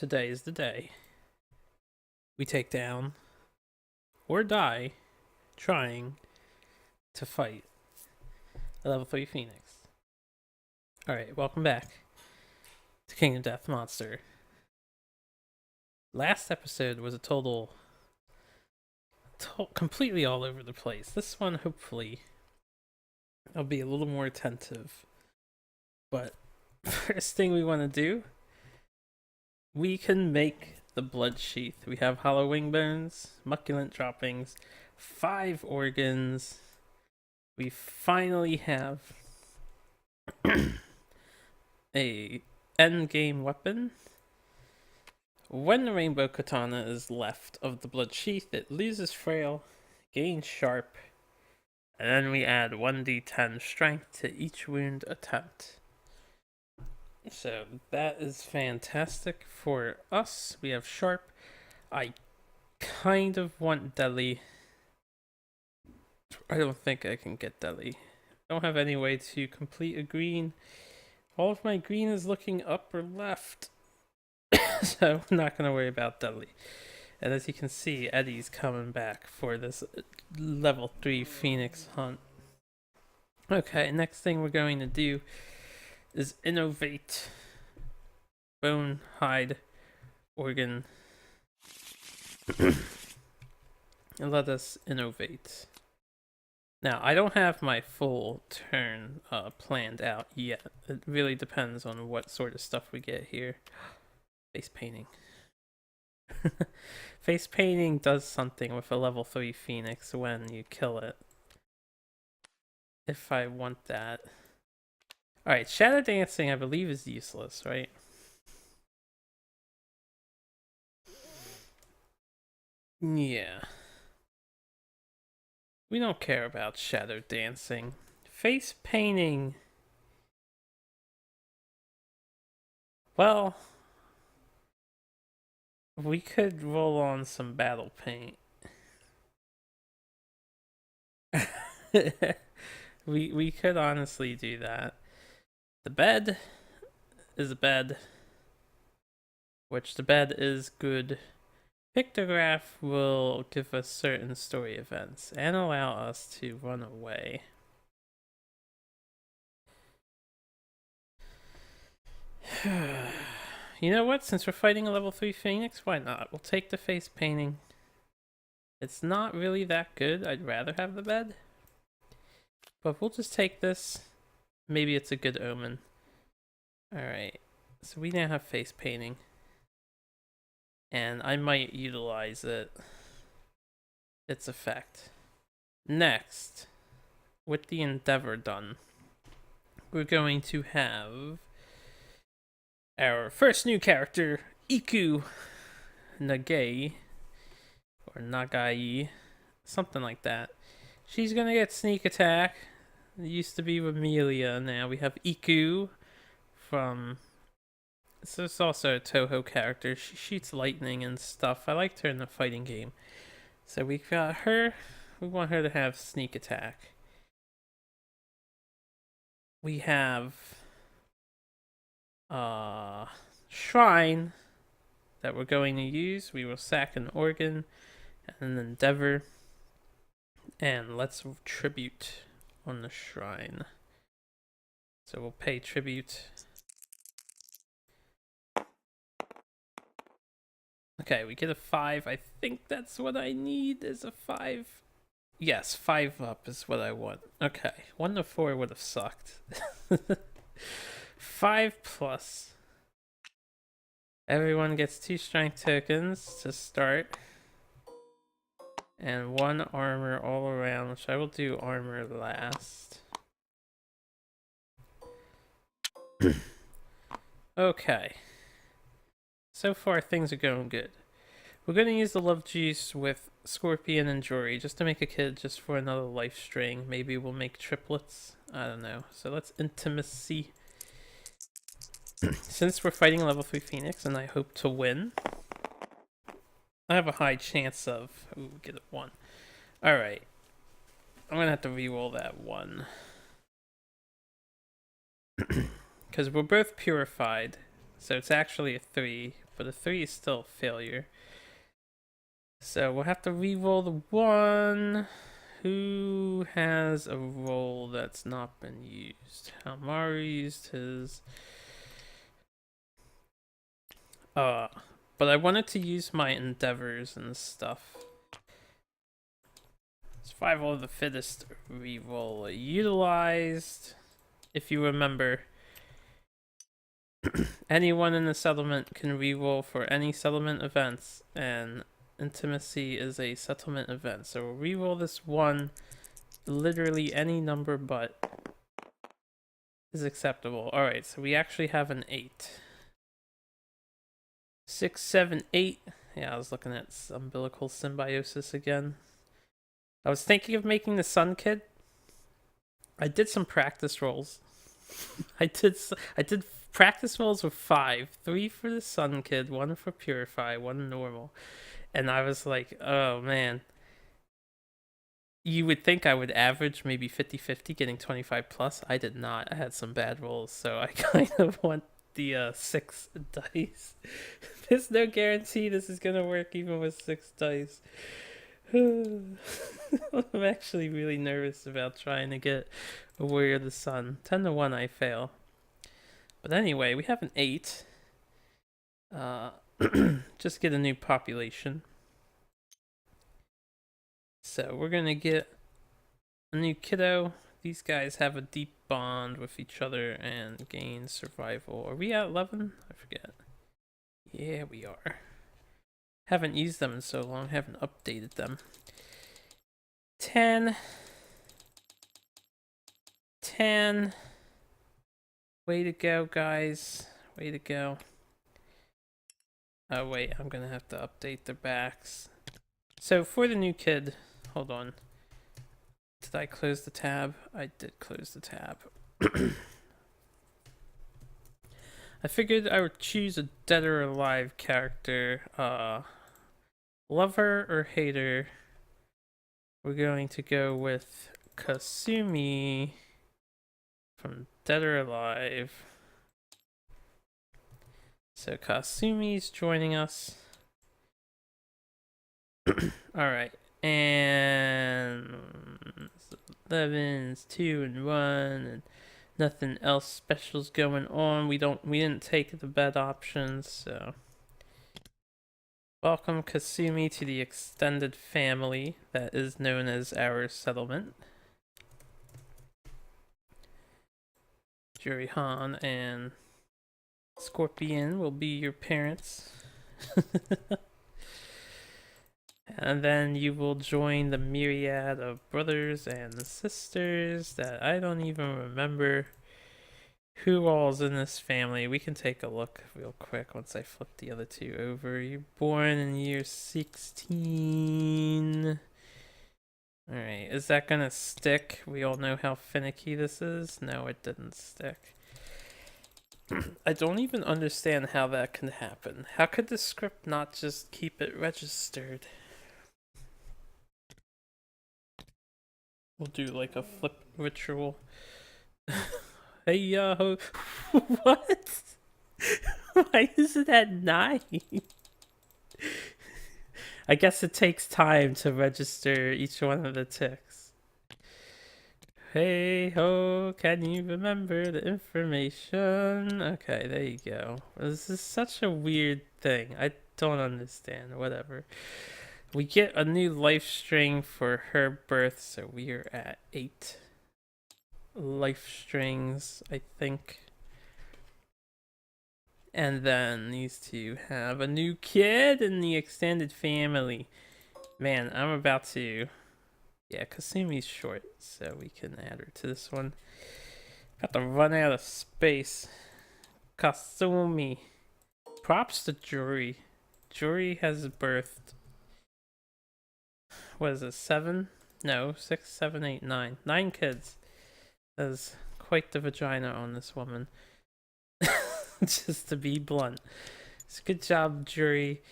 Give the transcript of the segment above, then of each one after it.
Today is the day we take down or die trying to fight a level 3 Phoenix. Alright, welcome back to Kingdom Death Monster. Last episode was a completely all over the place. This one, hopefully, I'll be a little more attentive. But first thing we want to do, we can make the blood sheath. We have hollow wing bones, mucculent droppings, 5 organs. We finally have a endgame weapon. When the rainbow katana is left of the blood sheath, it loses frail, gains sharp, and then we add 1d10 strength to each wound attempt. So that is fantastic for us. We have sharp. I kind of want deadly. I don't think I can get deadly. I don't have any way to complete a green. All of my green is looking up or left. So I'm not going to worry about deadly. And as you can see, Eddie's coming back for this level 3 Phoenix hunt. Okay, next thing we're going to do is innovate bone, hide, organ. And let us innovate. Now, I don't have my full turn planned out yet. It really depends on what sort of stuff we get here. Face painting. Face painting does something with a level 3 Phoenix when you kill it. If I want that. Alright, shadow dancing I believe is useless, right? Yeah. We don't care about shadow dancing. Face painting. Well, we could roll on some battle paint. we could honestly do that. The bed is a bed, which the bed is good. Pictograph will give us certain story events and allow us to run away. You know what? Since we're fighting a level 3 Phoenix, why not? We'll take the face painting. It's not really that good. I'd rather have the bed. But we'll just take this. Maybe it's a good omen. Alright. So we now have face painting. And I might utilize its effect. Next, with the endeavor done, we're going to have our first new character, Iku Nagai, or Nagai, something like that. She's gonna get sneak attack. It used to be Amelia, now we have Iku from... So it's also a Toho character. She shoots lightning and stuff. I liked her in the fighting game. So we got her. We want her to have sneak attack. We have shrine that we're going to use. We will sack an organ and an endeavor. And let's tribute on the shrine. So we'll pay tribute. Okay, we get a 5. I think that's what I need is a 5. Yes, 5 up is what I want. Okay, 1 to 4 would have sucked. 5 plus. Everyone gets 2 strength tokens to start. And 1 armor all around, which I will do armor last. Okay. So far, things are going good. We're going to use the love juice with Scorpion and Jory just to make a kid just for another life string. Maybe we'll make triplets. I don't know. So let's intimacy. Since we're fighting a level 3 Phoenix and I hope to win, I have a high chance of... Ooh, get a 1. Alright. I'm going to have to reroll that 1. Because we're both purified. So it's actually a 3, but a 3 is still a failure. So we'll have to re-roll the 1. Who has a roll that's not been used? Hamaru used his. But I wanted to use my endeavors and stuff. Survival of the fittest reroll utilized. If you remember, anyone in the settlement can reroll for any settlement events, and intimacy is a settlement event. So we'll reroll this 1. Literally any number but is acceptable. Alright, so we actually have an 8. 6, 7, 8. Yeah, I was looking at umbilical symbiosis again. I was thinking of making the Sun Kid. I did some practice rolls. I did practice rolls with 5. 3 for the Sun Kid, 1 for Purify, 1 normal. And I was like, oh man. You would think I would average maybe 50-50, getting 25 plus. I did not. I had some bad rolls, so I kind of want the 6 dice. There's no guarantee this is gonna work even with 6 dice. I'm actually really nervous about trying to get a Warrior of the Sun. 10-1 I fail. But anyway, we have an 8. Just get a new population. So we're gonna get a new kiddo. These guys have a deep bond with each other and gain survival. Are we at 11? I forget. Yeah, we are. Haven't used them in so long. Haven't updated them. 10. 10. Way to go, guys. Way to go. Oh, wait. I'm gonna have to update their backs. So, for the new kid... Hold on. Did I close the tab? I did close the tab. I figured I would choose a dead or alive character. Lover or hater? We're going to go with Kasumi from Dead or Alive. So Kasumi's joining us. Alright. And 11's 2 and 1 and nothing else special's going on. We didn't take the bed options, so welcome Kasumi to the extended family that is known as our settlement. Jurihan and Scorpion will be your parents. And then you will join the myriad of brothers and sisters that I don't even remember who all's in this family. We can take a look real quick once I flip the other 2 over. You're born in year 16. Alright, is that gonna stick? We all know how finicky this is. No, it didn't stick. I don't even understand how that can happen. How could the script not just keep it registered? We'll do like a flip ritual. Hey yo, what? Why is it at 9? I guess it takes time to register each one of the ticks. Hey ho, can you remember the information? Okay, there you go. This is such a weird thing. I don't understand. Whatever. We get a new life string for her birth, so we are at 8 life strings, I think. And then these 2 have a new kid in the extended family. Man, I'm about to... Yeah, Kasumi's short, so we can add her to this one. Got to run out of space. Kasumi. Props to Juri. Juri has birthed... What is it, 7? No, 6, 7, 8, 9. 9 kids. That's quite the vagina on this woman. Just to be blunt. So good job, Juri.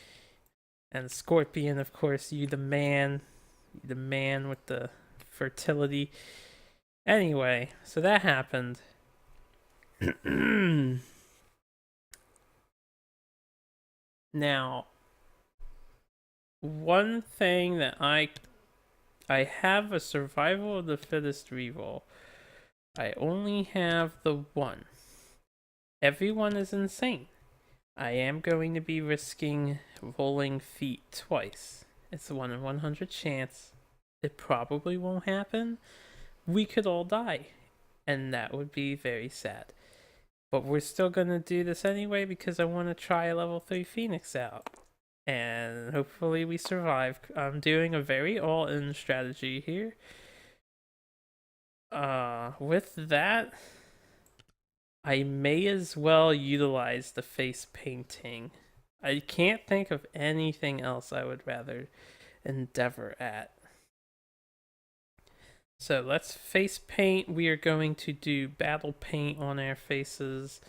And Scorpion, of course, you the man. You the man with the fertility. Anyway, so that happened. Now, one thing that I have a survival of the fittest reroll. I only have the one. Everyone is insane. I am going to be risking rolling feet twice. It's a 1 in 100 chance. It probably won't happen. We could all die, and that would be very sad. But we're still gonna do this anyway because I want to try a level 3 Phoenix out. And hopefully we survive. I'm doing a very all-in strategy here. With that, I may as well utilize the face painting. I can't think of anything else I would rather endeavor at. So let's face paint. We are going to do battle paint on our faces.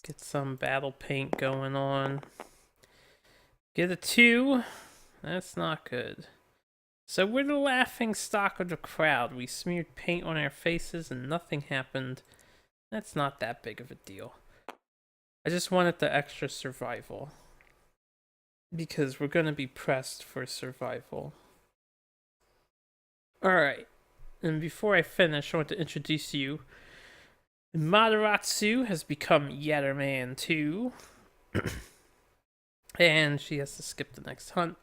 Get some battle paint going on. Get a 2. That's not good. So we're the laughing stock of the crowd. We smeared paint on our faces and nothing happened. That's not that big of a deal. I just wanted the extra survival. Because we're going to be pressed for survival. Alright. And before I finish, I want to introduce you. Amaterasu has become Yatterman 2. And she has to skip the next hunt.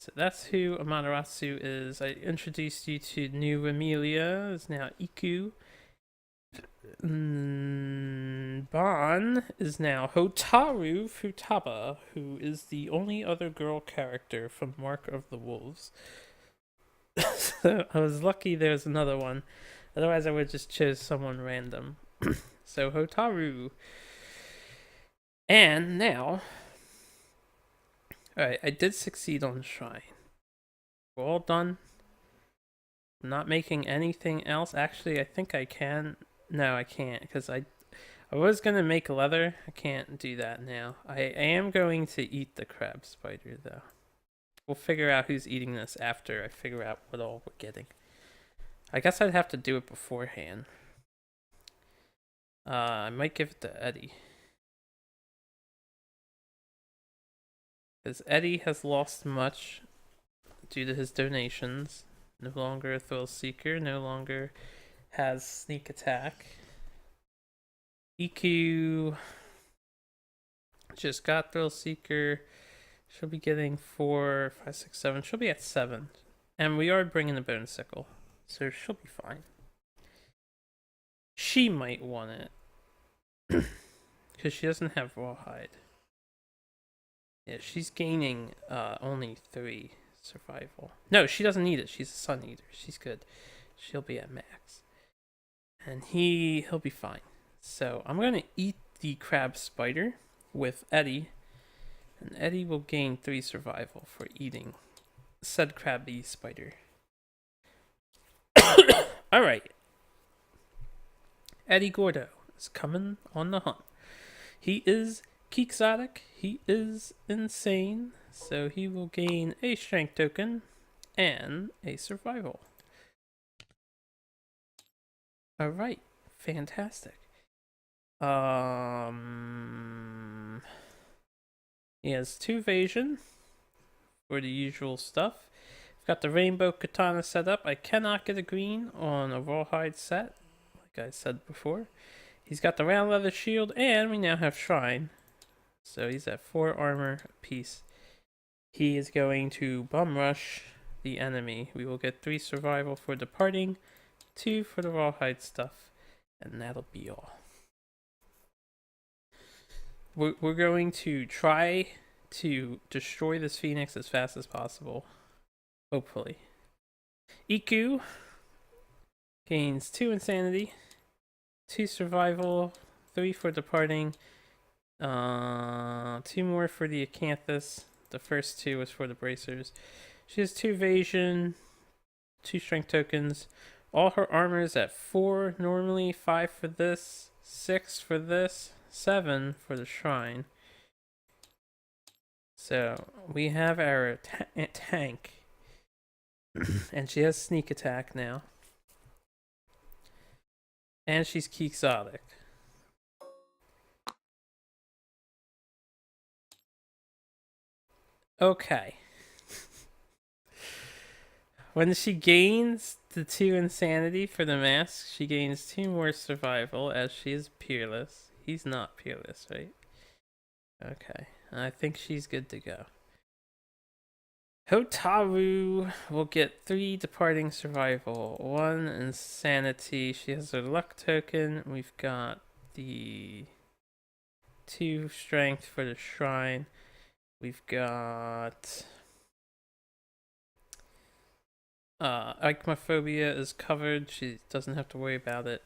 So that's who Amaterasu is. I introduced you to new Amelia, is now Iku. Ban is now Hotaru Futaba, who is the only other girl character from Mark of the Wolves. So I was lucky there's another one. Otherwise I would just choose someone random. So Hotaru. And now... Alright, I did succeed on the shrine. We're all done. I'm not making anything else. Actually, I think I can. No, I can't, because I was going to make leather. I can't do that now. I am going to eat the crab spider, though. We'll figure out who's eating this after I figure out what all we're getting. I guess I'd have to do it beforehand. I might give it to Eddie. Because Eddie has lost much due to his donations. No longer a thrill seeker, no longer has sneak attack. EQ just got thrill seeker. She'll be getting 4, 5, 6, 7. She'll be at 7. And we are bringing the bone sickle, so she'll be fine. She might want it. Because she doesn't have rawhide. Yeah, she's gaining only 3 survival. No, she doesn't need it. She's a sun eater. She's good. She'll be at max. And he'll be fine. So I'm going to eat the crab spider with Eddie. And Eddie will gain 3 survival for eating said crabby spider. Alright. Eddie Gordo is coming on the hunt. He is quixotic. He is insane. So he will gain a strength token and a survival. Alright. Fantastic. He has 2 evasion for the usual stuff. I've got the rainbow katana set up. I cannot get a green on a rawhide set, like I said before. He's got the round leather shield, and we now have shrine. So he's at 4 armor apiece. He is going to bum rush the enemy. We will get 3 survival for departing, 2 for the rawhide stuff, and that'll be all. We're going to try to destroy this phoenix as fast as possible. Hopefully. Iku gains 2 insanity, 2 survival, 3 for departing, 2 more for the acanthus. The first 2 was for the bracers. She has 2 evasion, 2 strength tokens. All her armor is at 4 normally, 5 for this, 6 for this, 7 for the shrine. So we have our tank. And she has sneak attack now. And she's quixotic. Okay. When she gains the 2 insanity for the mask, she gains 2 more survival as she is peerless. He's not peerless, right? Okay. I think she's good to go. Hotaru will get 3 departing survival, 1 insanity. She has her luck token. We've got the 2 strength for the shrine. We've got Ichnophobia is covered. She doesn't have to worry about it.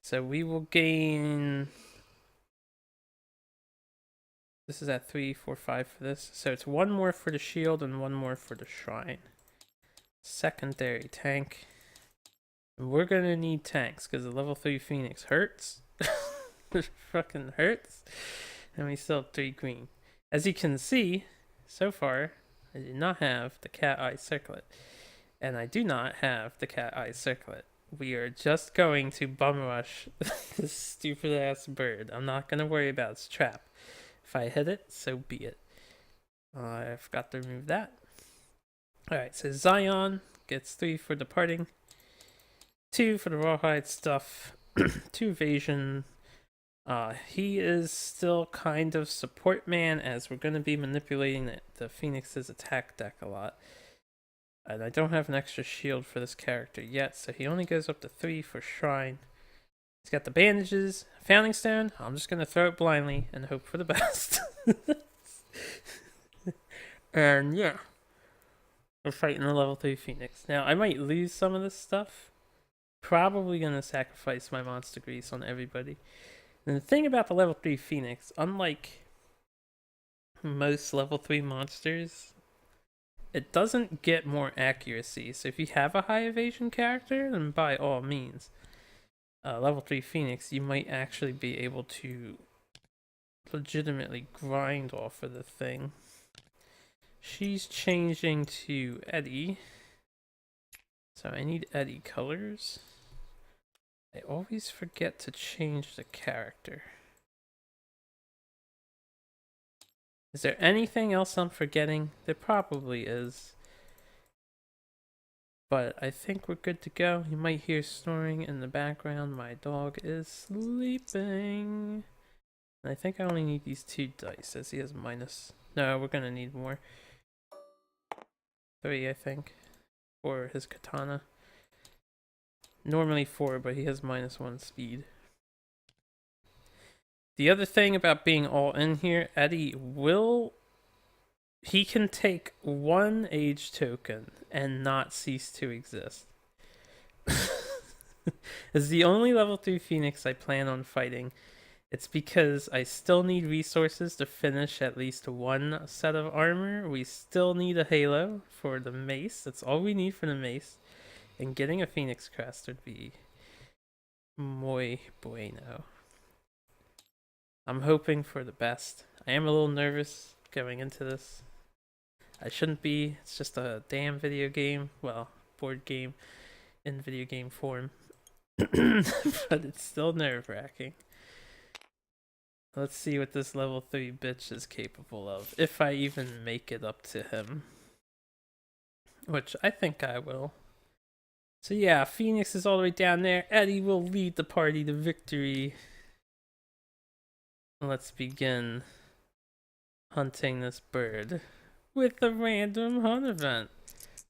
So we will gain. This is at 3, 4, 5 for this. So it's 1 more for the shield and 1 more for the shrine. Secondary tank. And we're gonna need tanks because the level 3 Phoenix hurts. It fucking hurts. And we still have 3 green. As you can see, so far, I do not have the cat eye circlet. And I do not have the cat eye circlet. We are just going to bum rush this stupid ass bird. I'm not gonna worry about its trap. If I hit it, so be it. I forgot to remove that. Alright, so Zion gets 3 for departing, 2 for the rawhide stuff, 2 evasion. He is still kind of support man as we're going to be manipulating the Phoenix's attack deck a lot. And I don't have an extra shield for this character yet, so he only goes up to 3 for shrine. He's got the bandages, founding stone. I'm just going to throw it blindly and hope for the best. And yeah, we're fighting the level 3 Phoenix. Now, I might lose some of this stuff. Probably going to sacrifice my monster grease on everybody. And the thing about the level 3 Phoenix, unlike most level 3 monsters, it doesn't get more accuracy. So if you have a high evasion character, then by all means, level 3 Phoenix, you might actually be able to legitimately grind off of the thing. She's changing to Eddie. So I need Eddie colors. I always forget to change the character. Is there anything else I'm forgetting? There probably is. But I think we're good to go. You might hear snoring in the background. My dog is sleeping. And I think I only need these 2 dice as he has minus. No, we're gonna need more. 3, I think, for his katana. Normally 4, but he has -1 speed. The other thing about being all in here, Eddie he can take 1 age token and not cease to exist. It's the only level 3 Phoenix I plan on fighting. It's because I still need resources to finish at least 1 set of armor. We still need a halo for the mace. That's all we need for the mace. And getting a Phoenix crest would be muy bueno. I'm hoping for the best. I am a little nervous going into this. I shouldn't be. It's just a damn video game. Well, board game in video game form. But it's still nerve-wracking. Let's see what this level 3 bitch is capable of. If I even make it up to him. Which I think I will. So yeah, Phoenix is all the way down there. Eddie will lead the party to victory. Let's begin hunting this bird with a random hunt event.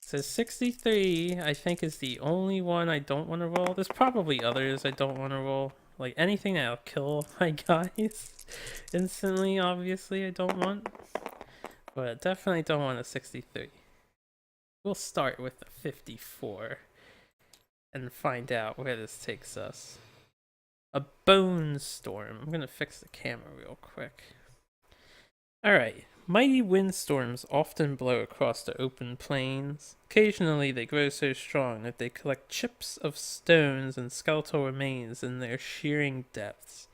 So 63, I think, is the only one I don't want to roll. There's probably others I don't want to roll. Like anything that'll kill my guys instantly, obviously, I don't want. But definitely don't want a 63. We'll start with a 54 and find out where this takes us. A bone storm. I'm gonna fix the camera real quick. Alright. Mighty windstorms often blow across the open plains. Occasionally they grow so strong that they collect chips of stones and skeletal remains in their shearing depths.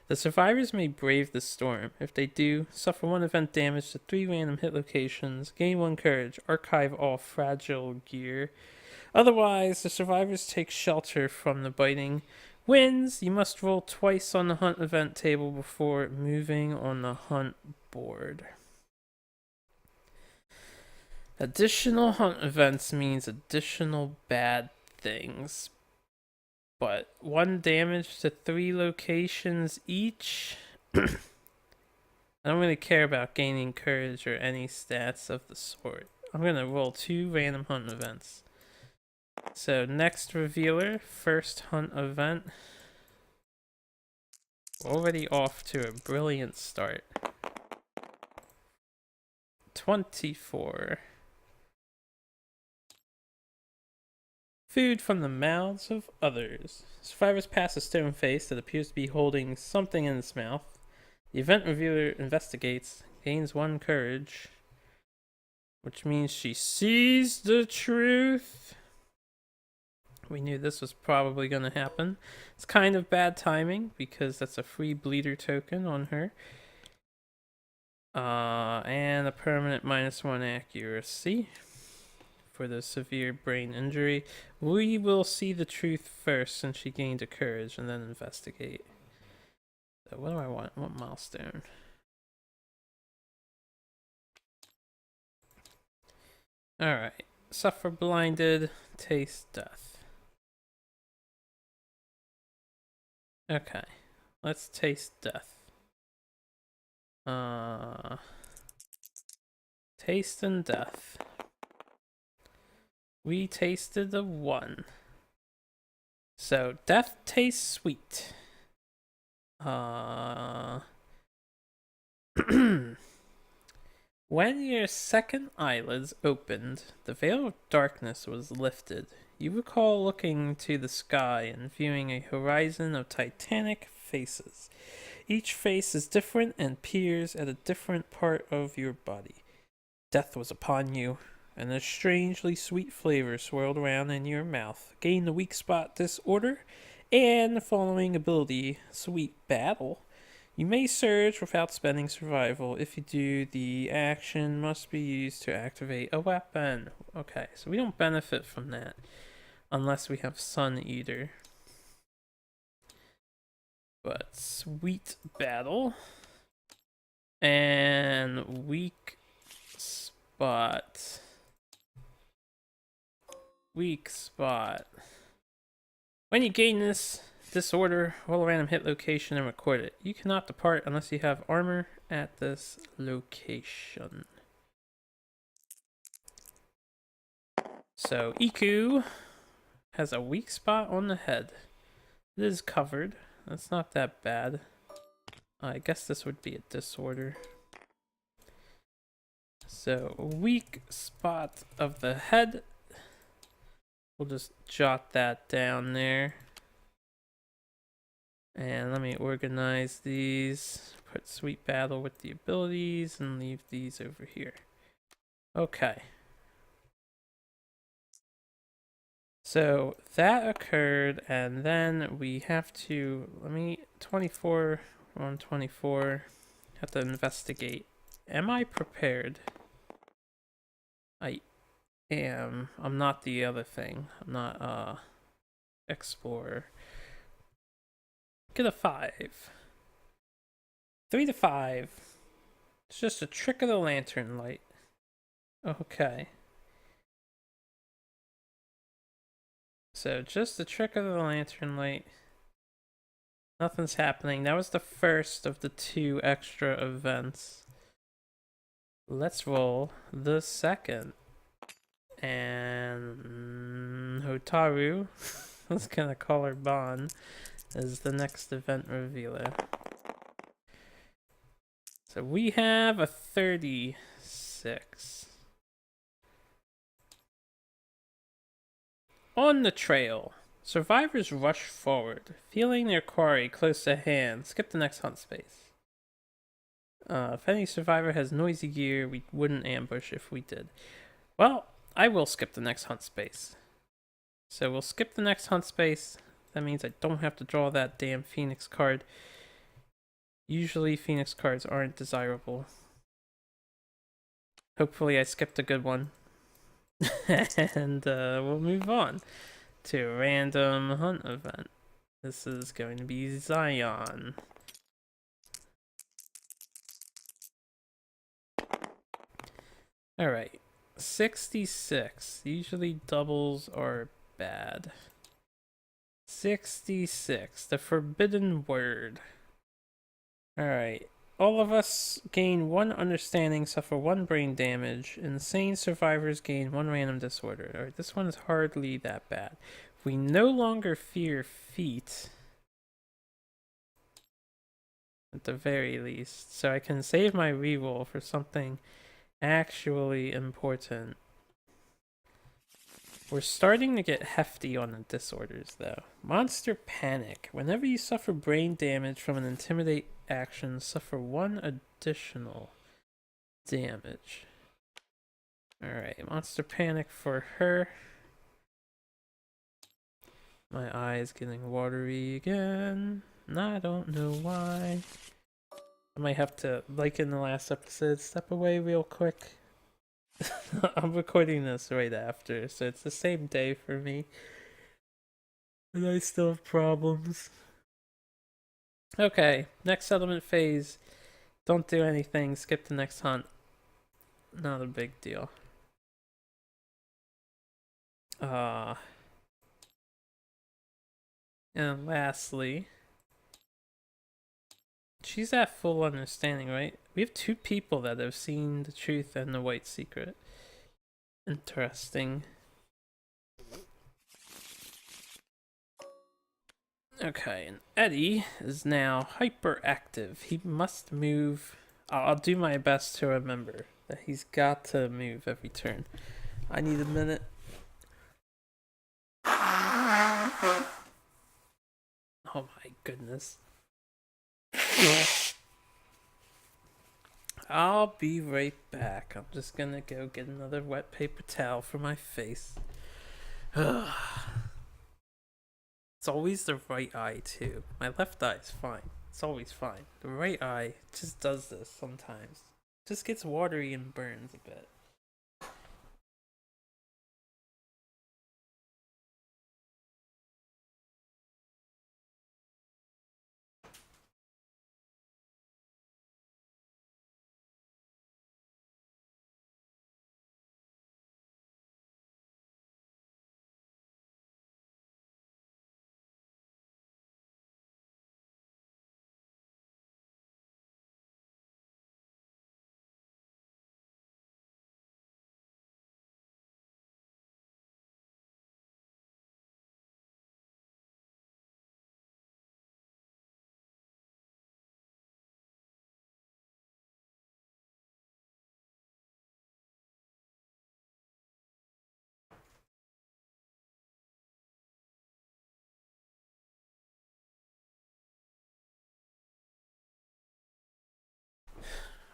The survivors may brave the storm. If they do, suffer 1 event damage to 3 random hit locations, gain 1 courage, archive all fragile gear. Otherwise, the survivors take shelter from the biting winds. You must roll twice on the hunt event table before moving on the hunt board. Additional hunt events means additional bad things. But 1 damage to 3 locations each. I don't really care about gaining courage or any stats of the sort. I'm gonna roll 2 random hunt events. So next revealer, first hunt event. Already off to a brilliant start. 24. Food from the mouths of others. Survivors pass a stone face that appears to be holding something in its mouth. The event revealer investigates, gains 1 courage, which means she sees the truth. We knew this was probably going to happen. It's kind of bad timing because that's a free bleeder token on her. And a permanent -1 accuracy for the severe brain injury. We will see the truth first since she gained a courage and then investigate. So what do I want? What milestone? Alright. Suffer blinded, taste death. Okay. Let's taste death. Taste and death. We tasted a 1. So death tastes sweet. When your second eyelids opened, the veil of darkness was lifted. You recall looking to the sky and viewing a horizon of titanic faces. Each face is different and peers at a different part of your body. Death was upon you, and a strangely sweet flavor swirled around in your mouth. Gain the weak spot disorder, and the following ability, Sweet Battle. You may surge without spending survival. If you do, the action must be used to activate a weapon. Okay, so we don't benefit from that unless we have Sun Eater. But Sweet Battle and Weak Spot. Weak Spot. When you gain this disorder, roll a random hit location and record it. You cannot depart unless you have armor at this location. So Iku has a weak spot on the head. It is covered. That's not that bad. I guess this would be a disorder. So weak spot of the head. We'll just jot that down there. And let me organize these. Put Sweet Battle with the abilities and leave these over here. Okay. So that occurred, and then we have to, 24 on 24, have to investigate. Am I prepared? I am. I'm not the other thing. I'm not, explorer. Get a 5. 3 to 5. It's just a trick of the lantern light. Okay. So just the trick of the lantern light. Nothing's happening. That was the first of the 2 extra events. Let's roll the second. And Hotaru, I was gonna call her Bon, is the next event revealer. So we have a 36. On the trail, survivors rush forward, feeling their quarry close at hand. Skip the next hunt space. If any survivor has noisy gear, we wouldn't ambush if we did. Well, I will skip the next hunt space. So we'll skip the next hunt space. That means I don't have to draw that damn Phoenix card. Usually Phoenix cards aren't desirable. Hopefully I skipped a good one. And we'll move on to a random hunt event. This is going to be Zion. Alright, 66. Usually doubles are bad. 66. The forbidden word. Alright. All of us gain 1 understanding, suffer 1 brain damage. Insane survivors gain 1 random disorder. Alright, this one is hardly that bad. We no longer fear feet. At the very least. So I can save my reroll for something actually important. We're starting to get hefty on the disorders, though. Monster Panic. Whenever you suffer brain damage from an Intimidate action, suffer 1 additional damage. Alright, Monster Panic for her. My eye is getting watery again. And I don't know why. I might have to, like in the last episode, step away real quick. I'm recording this right after, so it's the same day for me. And I still have problems. Okay, next settlement phase. Don't do anything, skip the next hunt. Not a big deal. And lastly, she's at full understanding, right? We have 2 people that have seen the truth and the white secret. Interesting. Okay, and Eddie is now hyperactive. He must move. I'll do my best to remember that he's got to move every turn. I need a minute. Oh my goodness. I'll be right back. I'm just gonna go get another wet paper towel for my face. It's always the right eye, too. My left eye is fine. It's always fine. The right eye just does this sometimes. Just gets watery and burns a bit.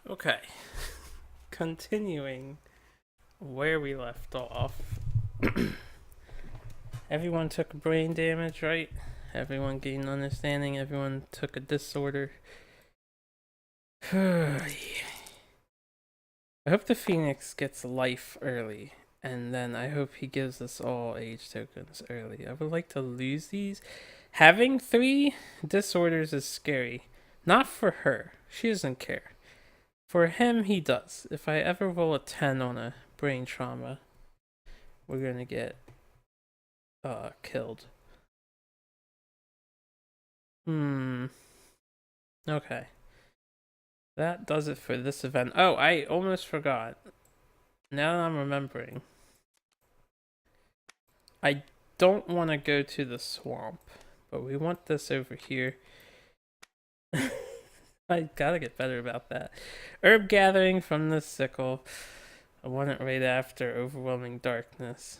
Okay. Continuing where we left off. Everyone took brain damage, right? Everyone gained understanding. Everyone took a disorder. I hope the Phoenix gets life early. And then I hope he gives us all age tokens early. I would like to lose these. Having 3 disorders is scary. Not for her. She doesn't care. For him, he does. If I ever roll a 10 on a brain trauma, we're gonna get killed. Okay. That does it for this event. Oh, I almost forgot. Now that I'm remembering. I don't want to go to the swamp, but we want this over here. I gotta get better about that. Herb gathering from the sickle. I want it right after overwhelming darkness.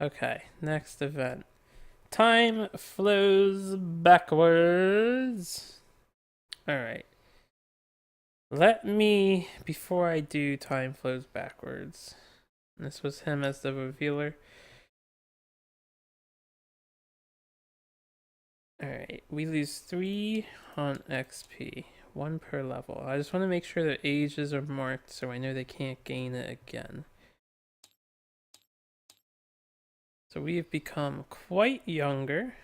Okay, next event. Time flows backwards. Alright. Let me, before I do time flows backwards. This was him as the revealer. Alright, we lose 3 on XP. 1 per level. I just want to make sure their ages are marked so I know they can't gain it again. So we have become quite younger.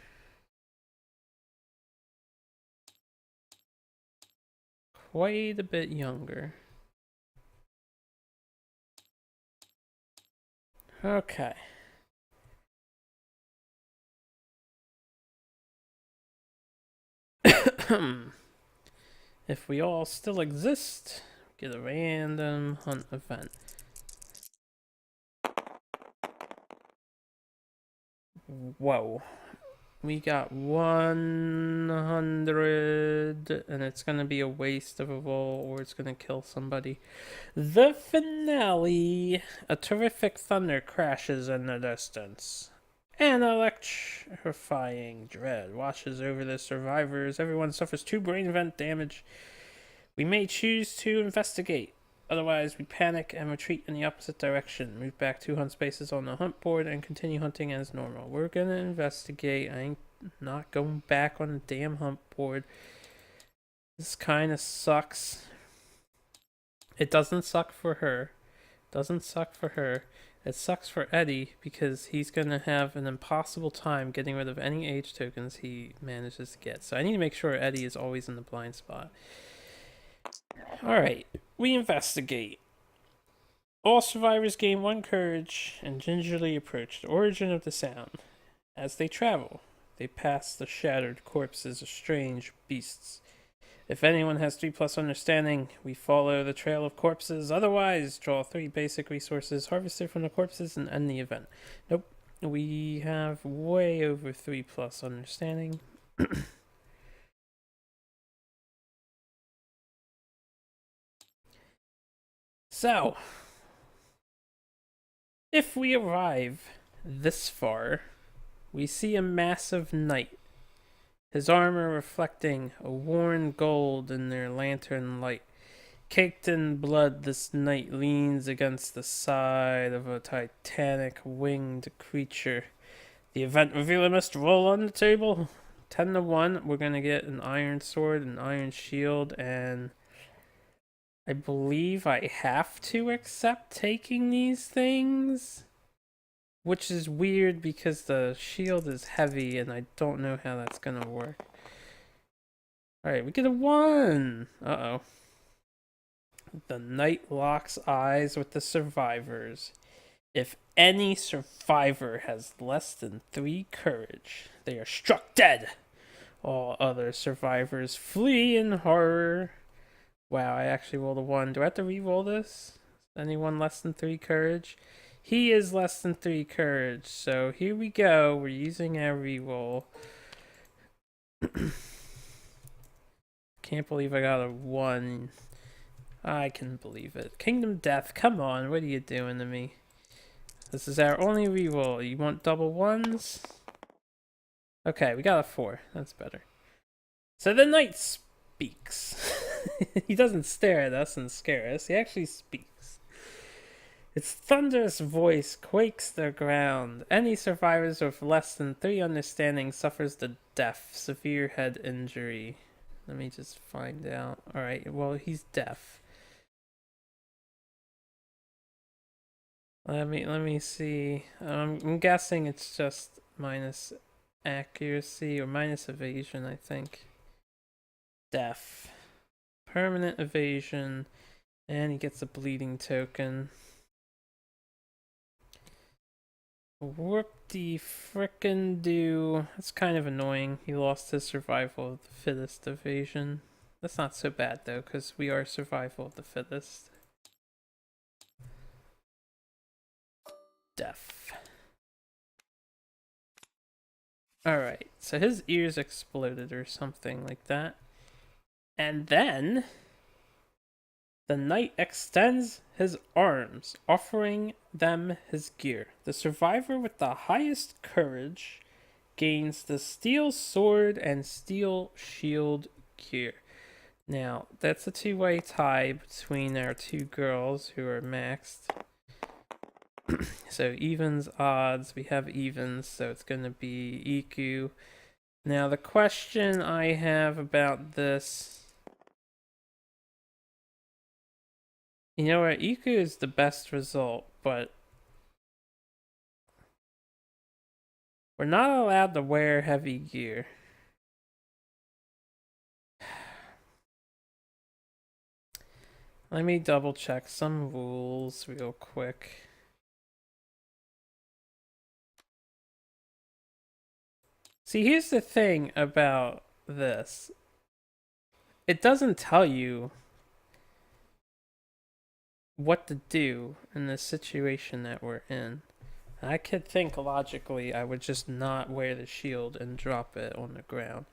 Quite a bit younger. Okay. If we all still exist, get a random hunt event. Whoa. We got 100, and it's gonna be a waste of a roll, or it's gonna kill somebody. The finale. A terrific thunder crashes in the distance. An electrifying dread washes over the survivors. Everyone suffers 2 brain vent damage. We may choose to investigate. Otherwise, we panic and retreat in the opposite direction. Move back 2 hunt spaces on the hunt board and continue hunting as normal. We're gonna investigate. I ain't not going back on the damn hunt board. This kind of sucks. It doesn't suck for her. Doesn't suck for her. It sucks for Eddie because he's gonna have an impossible time getting rid of any age tokens he manages to get. So I need to make sure Eddie is always in the blind spot. Alright, we investigate. All survivors gain 1 courage and gingerly approach the origin of the sound. As they travel, they pass the shattered corpses of strange beasts. If anyone has 3+ understanding, we follow the trail of corpses. Otherwise, draw 3 basic resources harvested from the corpses and end the event. Nope, we have way over 3+ understanding. So, if we arrive this far, we see a massive knight, his armor reflecting a worn gold in their lantern light. Caked in blood, this knight leans against the side of a titanic winged creature. The event revealer must roll on the table. 10-1, we're gonna get an iron sword, an iron shield, and I believe I have to accept taking these things. Which is weird because the shield is heavy and I don't know how that's gonna work. Alright, we get a 1! Uh-oh. The knight locks eyes with the survivors. If any survivor has less than 3 courage, they are struck dead. All other survivors flee in horror. Wow, I actually rolled a 1. Do I have to re-roll this? Anyone less than 3 courage? He is less than 3 courage, so here we go. We're using our re-roll. Can't believe I got a 1. I can believe it. Kingdom Death, come on, what are you doing to me? This is our only reroll. You want double 1s? Okay, we got a 4. That's better. So the knight speaks. He doesn't stare at us and scare us. He actually speaks. Its thunderous voice quakes the ground. Any survivors with less than 3 understanding suffers the deaf, severe head injury. Let me just find out. Alright, well, he's deaf. Let me see. I'm guessing it's just minus accuracy or minus evasion, I think. Deaf. Permanent evasion. And he gets a bleeding token. Whoop-de frickin' do. That's kind of annoying. He lost his survival of the fittest evasion. That's not so bad though, because we are survival of the fittest. Deaf. Alright, so his ears exploded or something like that. And then the knight extends his arms, offering them his gear. The survivor with the highest courage gains the steel sword and steel shield gear. Now, that's a 2-way tie between our 2 girls who are maxed. So evens, odds, we have evens, so it's going to be Iku. Now the question I have about this, you know what, Iku is the best result, but we're not allowed to wear heavy gear. Let me double check some rules real quick. See, here's the thing about this. It doesn't tell you what to do in the situation that we're in. I could think logically I would just not wear the shield and drop it on the ground.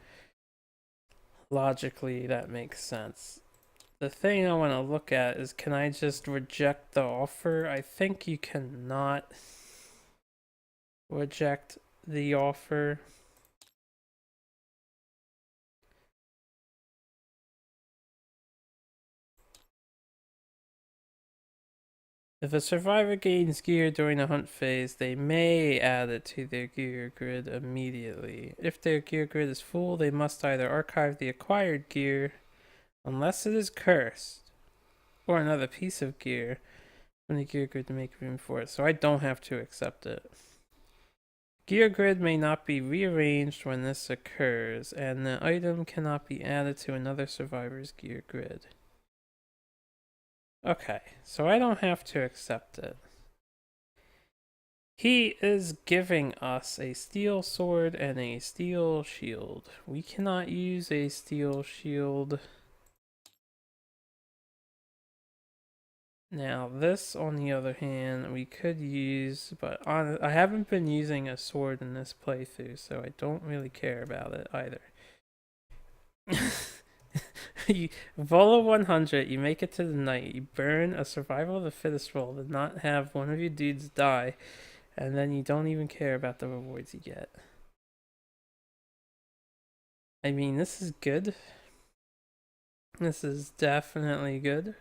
Logically, that makes sense. The thing I want to look at is, can I just reject the offer? I think you cannot reject the offer. If a survivor gains gear during the hunt phase, they may add it to their gear grid immediately. If their gear grid is full, they must either archive the acquired gear, unless it is cursed, or another piece of gear from the gear grid to make room for it. So I don't have to accept it. Gear grid may not be rearranged when this occurs, and the item cannot be added to another survivor's gear grid. Okay, so I don't have to accept it. He is giving us a steel sword and a steel shield. We cannot use a steel shield. Now this, on the other hand, we could use, but I haven't been using a sword in this playthrough, so I don't really care about it either. You Volo 100, you make it to the night, you burn a survival of the fittest roll to not have one of your dudes die, and then you don't even care about the rewards you get. I mean, this is good. This is definitely good.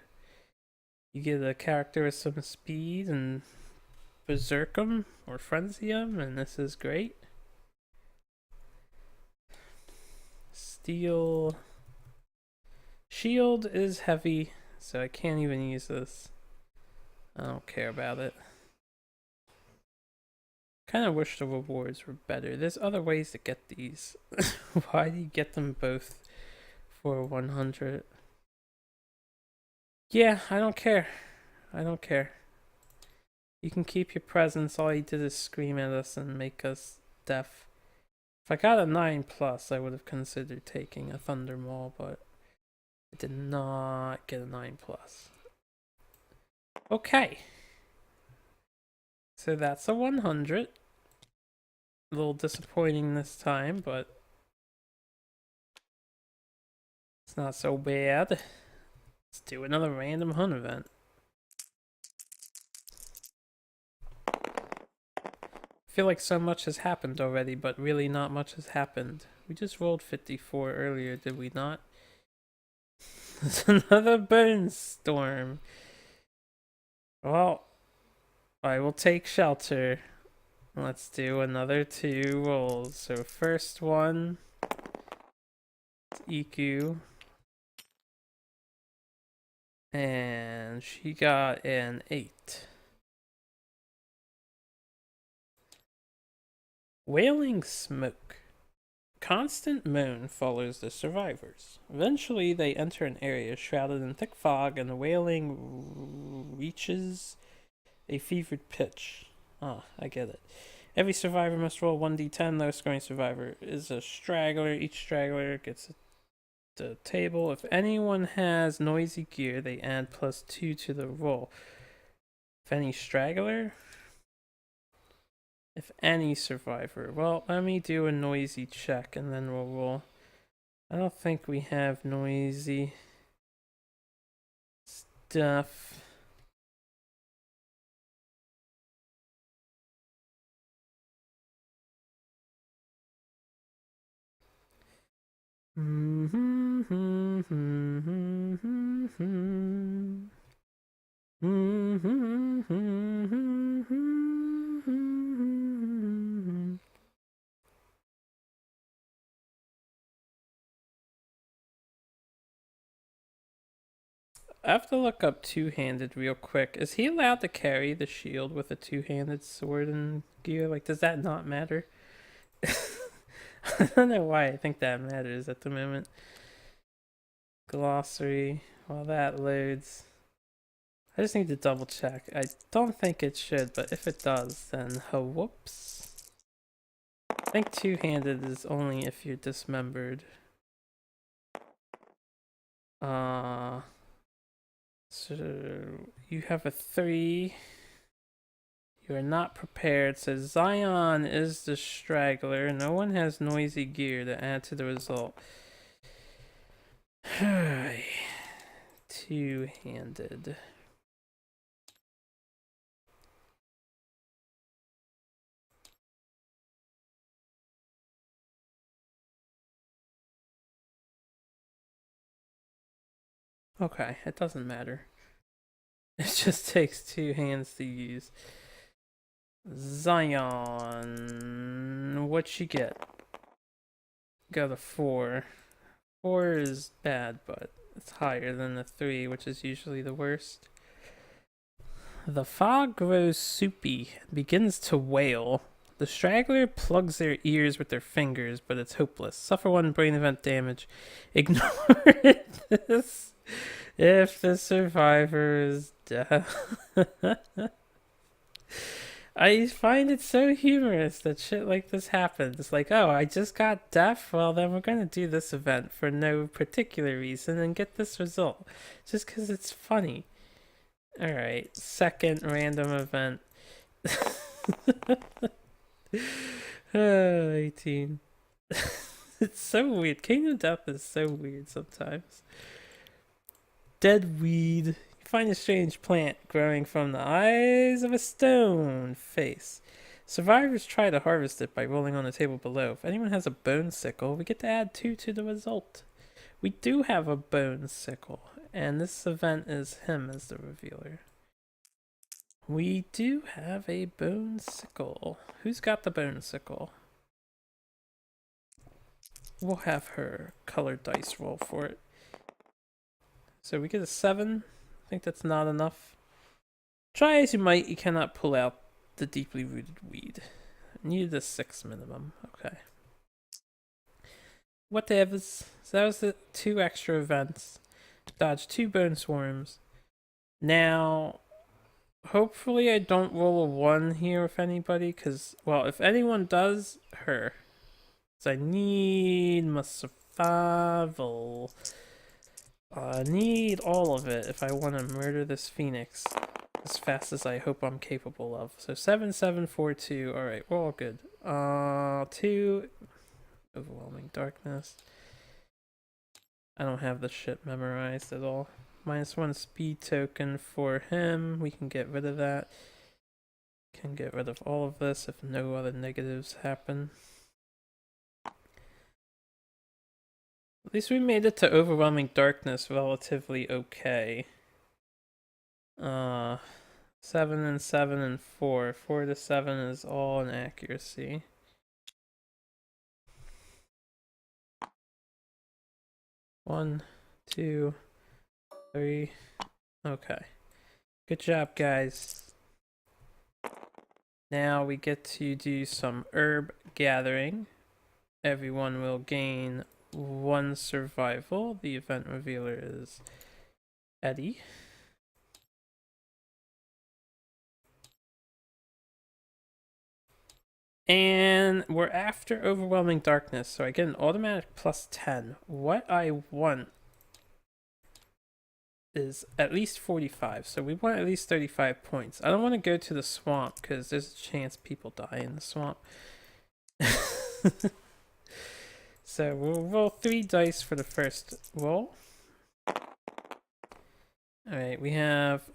You get a character with some speed and Berserkum or Frenzium, and this is great. Steel shield is heavy, so I can't even use this. I don't care about it. Kind of wish the rewards were better. There's other ways to get these. Why do you get them both for 100? Yeah, I don't care. I don't care. You can keep your presence. All you did is scream at us and make us deaf. If I got a 9+, I would have considered taking a Thunder Maul, but I did not get a 9+. Okay. So that's a 100. A little disappointing this time, but it's not so bad. Let's do another random hunt event. I feel like so much has happened already, but really not much has happened. We just rolled 54 earlier, did we not? There's another burn storm. Well, I will take shelter. Let's do another 2 rolls. So first one, Iku. And she got an 8. Wailing smoke. Constant moan follows the survivors. Eventually, they enter an area shrouded in thick fog, and the wailing reaches a fevered pitch. Ah, I get it. Every survivor must roll 1d10. Lowest scoring survivor is a straggler. Each straggler gets the table. If anyone has noisy gear, they add +2 to the roll. If any straggler? If any survivor. Well, let me do a noisy check and then we'll roll. I don't think we have noisy stuff. I have to look up two-handed real quick. Is he allowed to carry the shield with a two-handed sword and gear? Like, does that not matter? I don't know why I think that matters at the moment. Glossary, while that loads. I just need to double check. I don't think it should, but if it does, then whoops. think two-handed is only if you're dismembered. So you have a 3. You are not prepared. So Zion is the straggler. No one has noisy gear to add to the result. Two-handed. Okay, it doesn't matter. It just takes 2 hands to use. Zion, what you get? Got a 4. 4 is bad, but it's higher than the 3, which is usually the worst. The fog grows soupy and begins to wail. The straggler plugs their ears with their fingers, but it's hopeless. Suffer 1 brain event damage. Ignore this if the survivor is dead. I find it so humorous that shit like this happens. It's like, oh, I just got deaf? Well, then we're gonna do this event for no particular reason and get this result. Just because it's funny. Alright, second random event. 18. It's so weird. Kingdom Death is so weird sometimes. Dead weed. You find a strange plant growing from the eyes of a stone face. Survivors try to harvest it by rolling on the table below. If anyone has a bone sickle, we get to add 2 to the result. We do have a bone sickle, and this event is him as the revealer. We do have a bone sickle. Who's got the bone sickle? We'll have her colored dice roll for it. So we get a 7. I think that's not enough. Try as you might, you cannot pull out the deeply rooted weed. Needed a 6 minimum. Okay. Whatever. So that was the 2 extra events. Dodge 2 bone swarms. Now, hopefully I don't roll a 1 here with anybody, because, well, if anyone does, her. Because I need my survival. I need all of it if I want to murder this phoenix as fast as I hope I'm capable of. So 7, 7, 4, 2. Alright, we're all good. 2. Overwhelming darkness. I don't have the shit memorized at all. -1 speed token for him. We can get rid of that. Can get rid of all of this if no other negatives happen. At least we made it to overwhelming darkness relatively okay. 7 and 7 and 4. 4 to 7 is all in accuracy. One, 2, 3. Okay. Good job, guys. Now we get to do some herb gathering. Everyone will gain 1 survival. The event revealer is Eddie. And we're after overwhelming darkness, so I get an automatic +10. What I want is at least 45, so we want at least 35 points. I don't want to go to the swamp because there's a chance people die in the swamp. So we'll roll 3 dice for the first roll. Alright, we have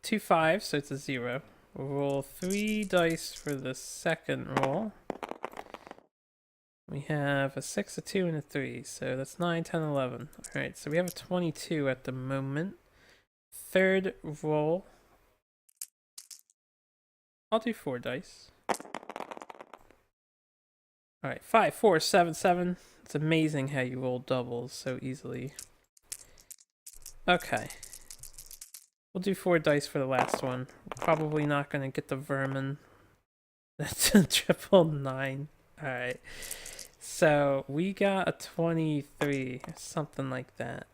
2 5s, so it's a 0. We'll roll 3 dice for the second roll. We have a 6, a 2, and a 3, so that's 9, 10, 11. Alright, so we have a 22 at the moment. Third roll. I'll do 4 dice. Alright, 5, 4, 7, 7. It's amazing how you roll doubles so easily. Okay. We'll do 4 dice for the last one. Probably not going to get the vermin. That's a 999. Alright. So, we got a 23. Something like that.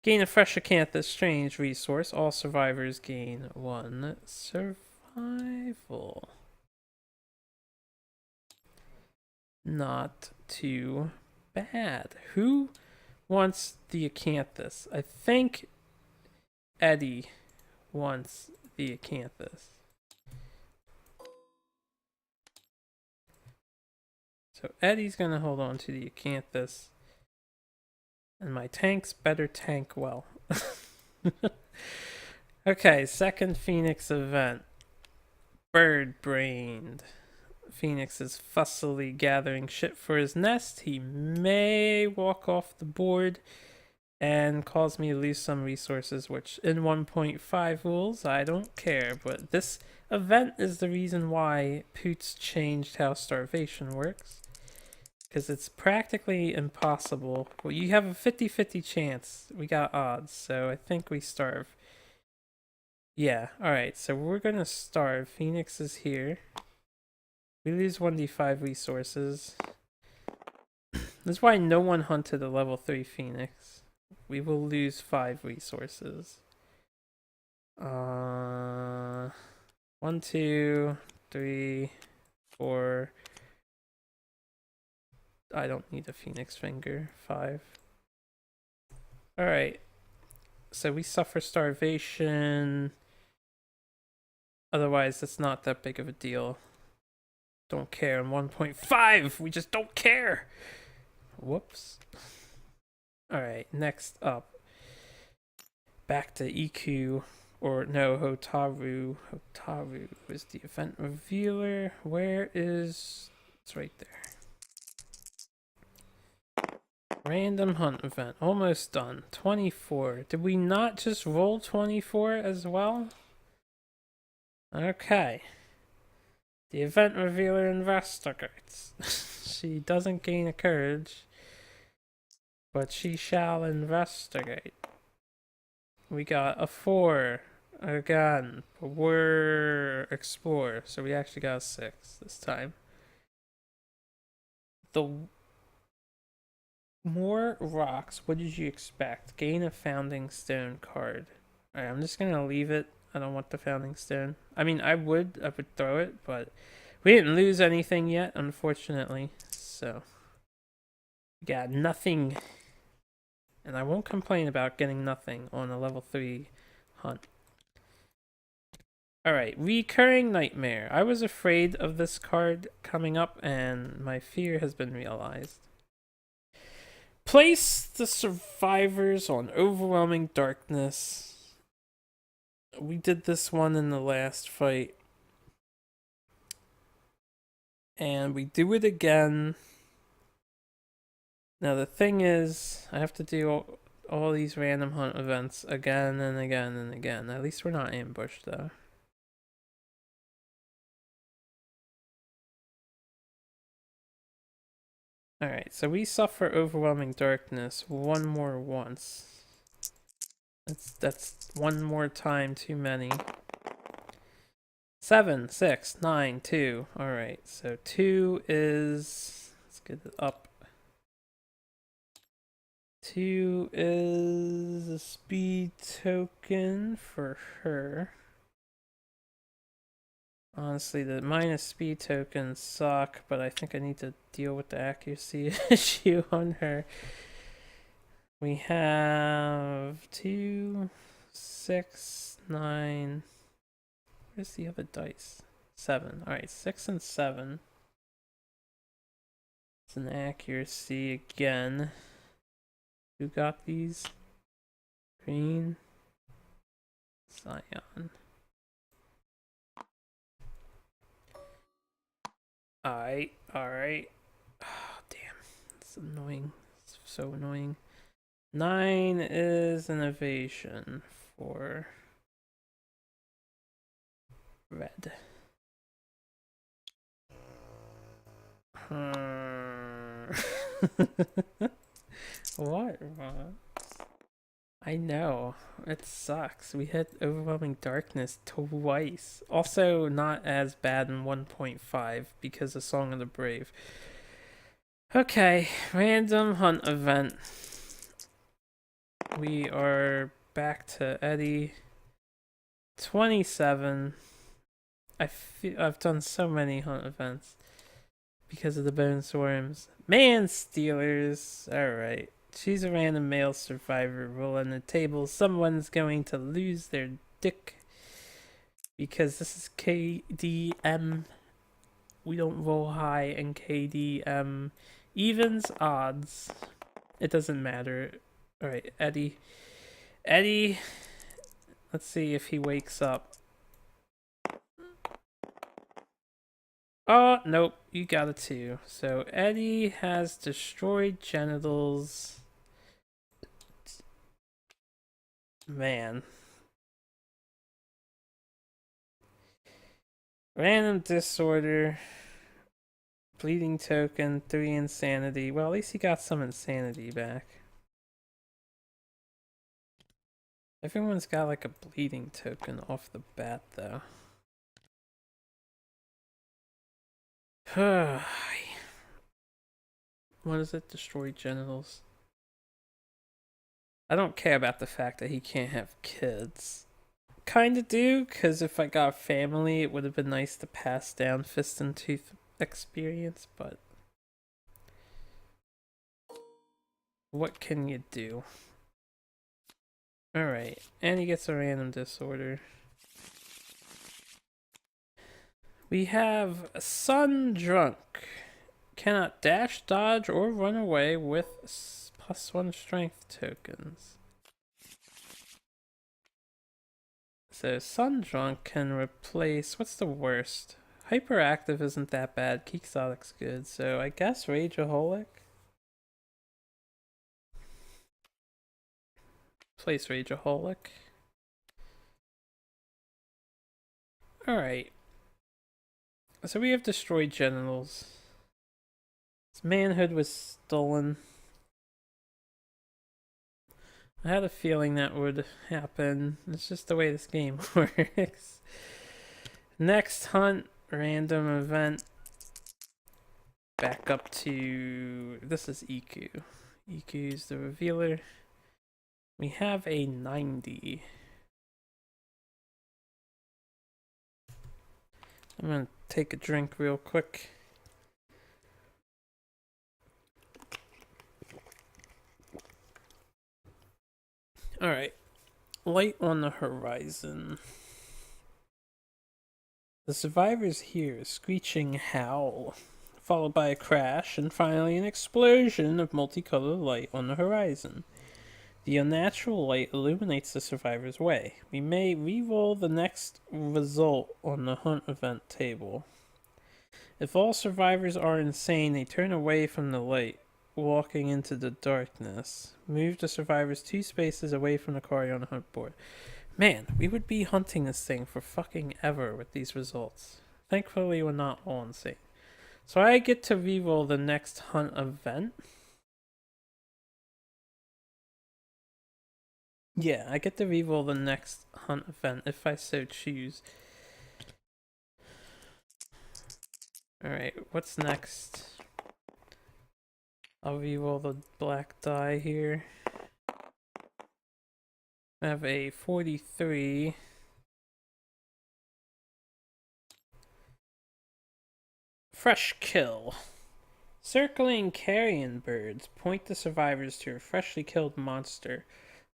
Gain a fresh acanthus strange resource. All survivors gain 1 survival. not too bad. Who wants the acanthus? I think Eddie wants the acanthus. So Eddie's gonna hold on to the acanthus. And my tanks better tank well. Okay, second Phoenix event. Bird brained. Phoenix is fussily gathering shit for his nest. He may walk off the board and cause me to lose some resources, which in 1.5 rules, I don't care. But this event is the reason why Poots changed how starvation works. Because it's practically impossible. Well, you have a 50-50 chance. We got odds, so I think we starve. Yeah, alright, so we're gonna starve. Phoenix is here. We lose 1d5 resources. That's why no one hunted a level 3 Phoenix. We will lose 5 resources. 1, 2, 3, 4. I don't need a Phoenix finger. 5. Alright. So we suffer starvation. Otherwise, it's not that big of a deal. Don't care. In 1.5, we just don't care. Whoops. Alright, next up. Back to Iku. Or no, Hotaru. Hotaru is the event revealer. Where is... It's right there. Random hunt event. Almost done. 24. Did we not just roll 24 as well? Okay. The event revealer investigates. She doesn't gain a courage, but she shall investigate. We got a 4. Again, we're explore, so we actually got a 6 this time. The more rocks, what did you expect? Gain a founding stone card. Alright, I'm just gonna leave it. I don't want the founding stone. I mean, I would throw it, but we didn't lose anything yet, unfortunately. So, we got nothing. And I won't complain about getting nothing on a level 3 hunt. Alright, Recurring Nightmare. I was afraid of this card coming up, and my fear has been realized. Place the survivors on Overwhelming Darkness. We did this one in the last fight. And we do it again. Now the thing is, I have to do all these random hunt events again and again and again. At least we're not ambushed though. Alright, so we suffer Overwhelming Darkness one more once. That's one more time too many. 7, 6, 9, 2. Alright, so 2 is... Let's get it up. 2 is a speed token for her. Honestly, the minus speed tokens suck, but I think I need to deal with the accuracy issue on her. We have 2, 6, 9. Where's the other dice? 7. Alright, 6 and 7. It's an accuracy again. Who got these? Green. Scion. Alright. Oh, damn. It's annoying. It's so annoying. 9 is an evasion for red. What? I know. It sucks. We hit Overwhelming Darkness twice. Also, not as bad in 1.5 because of Song of the Brave. Okay, random hunt event. We are back to Eddie. 27. I've done so many hunt events. because of the bone swarms. Man stealers. Alright. Choose a random male survivor. Roll on the table. Someone's going to lose their dick. Because this is KDM. We don't roll high in KDM. Evens, odds. It doesn't matter. Alright, Eddie. Eddie. Let's see if he wakes up. Oh, nope. You got a 2. So Eddie has destroyed genitals. Man. Random disorder. Bleeding token. 3 insanity. Well, at least he got some insanity back. Everyone's got like a bleeding token off the bat, though. What is it? Destroy genitals. I don't care about the fact that he can't have kids. Kinda do, because if I got a family, it would have been nice to pass down fist and tooth experience, but what can you do? Alright, and he gets a random disorder. We have Sun Drunk. Cannot dash, dodge, or run away with +1 strength tokens. So Sun Drunk can replace, what's the worst? Hyperactive isn't that bad, Quixotic's good, so I guess Rageaholic? Place Rageaholic. Alright. So we have destroyed genitals. His manhood was stolen. I had a feeling that would happen. It's just the way this game works. Next hunt, random event. Back up to... This is Iku. Iku's the revealer. We have a 90. I'm gonna take a drink real quick. Alright. Light on the horizon. The survivors hear a screeching howl, followed by a crash, and finally an explosion of multicolored light on the horizon. The unnatural light illuminates the survivor's way. We may re-roll the next result on the hunt event table. If all survivors are insane, they turn away from the light, walking into the darkness. Move the survivors 2 spaces away from the card on the hunt board. Man, we would be hunting this thing for fucking ever with these results. Thankfully, we're not all insane. So I get to re-roll the next hunt event. Yeah, I get to re-roll the next hunt event if I so choose. Alright, what's next? I'll re-roll the black die here. I have a 43. Fresh kill. Circling carrion birds point the survivors to a freshly killed monster.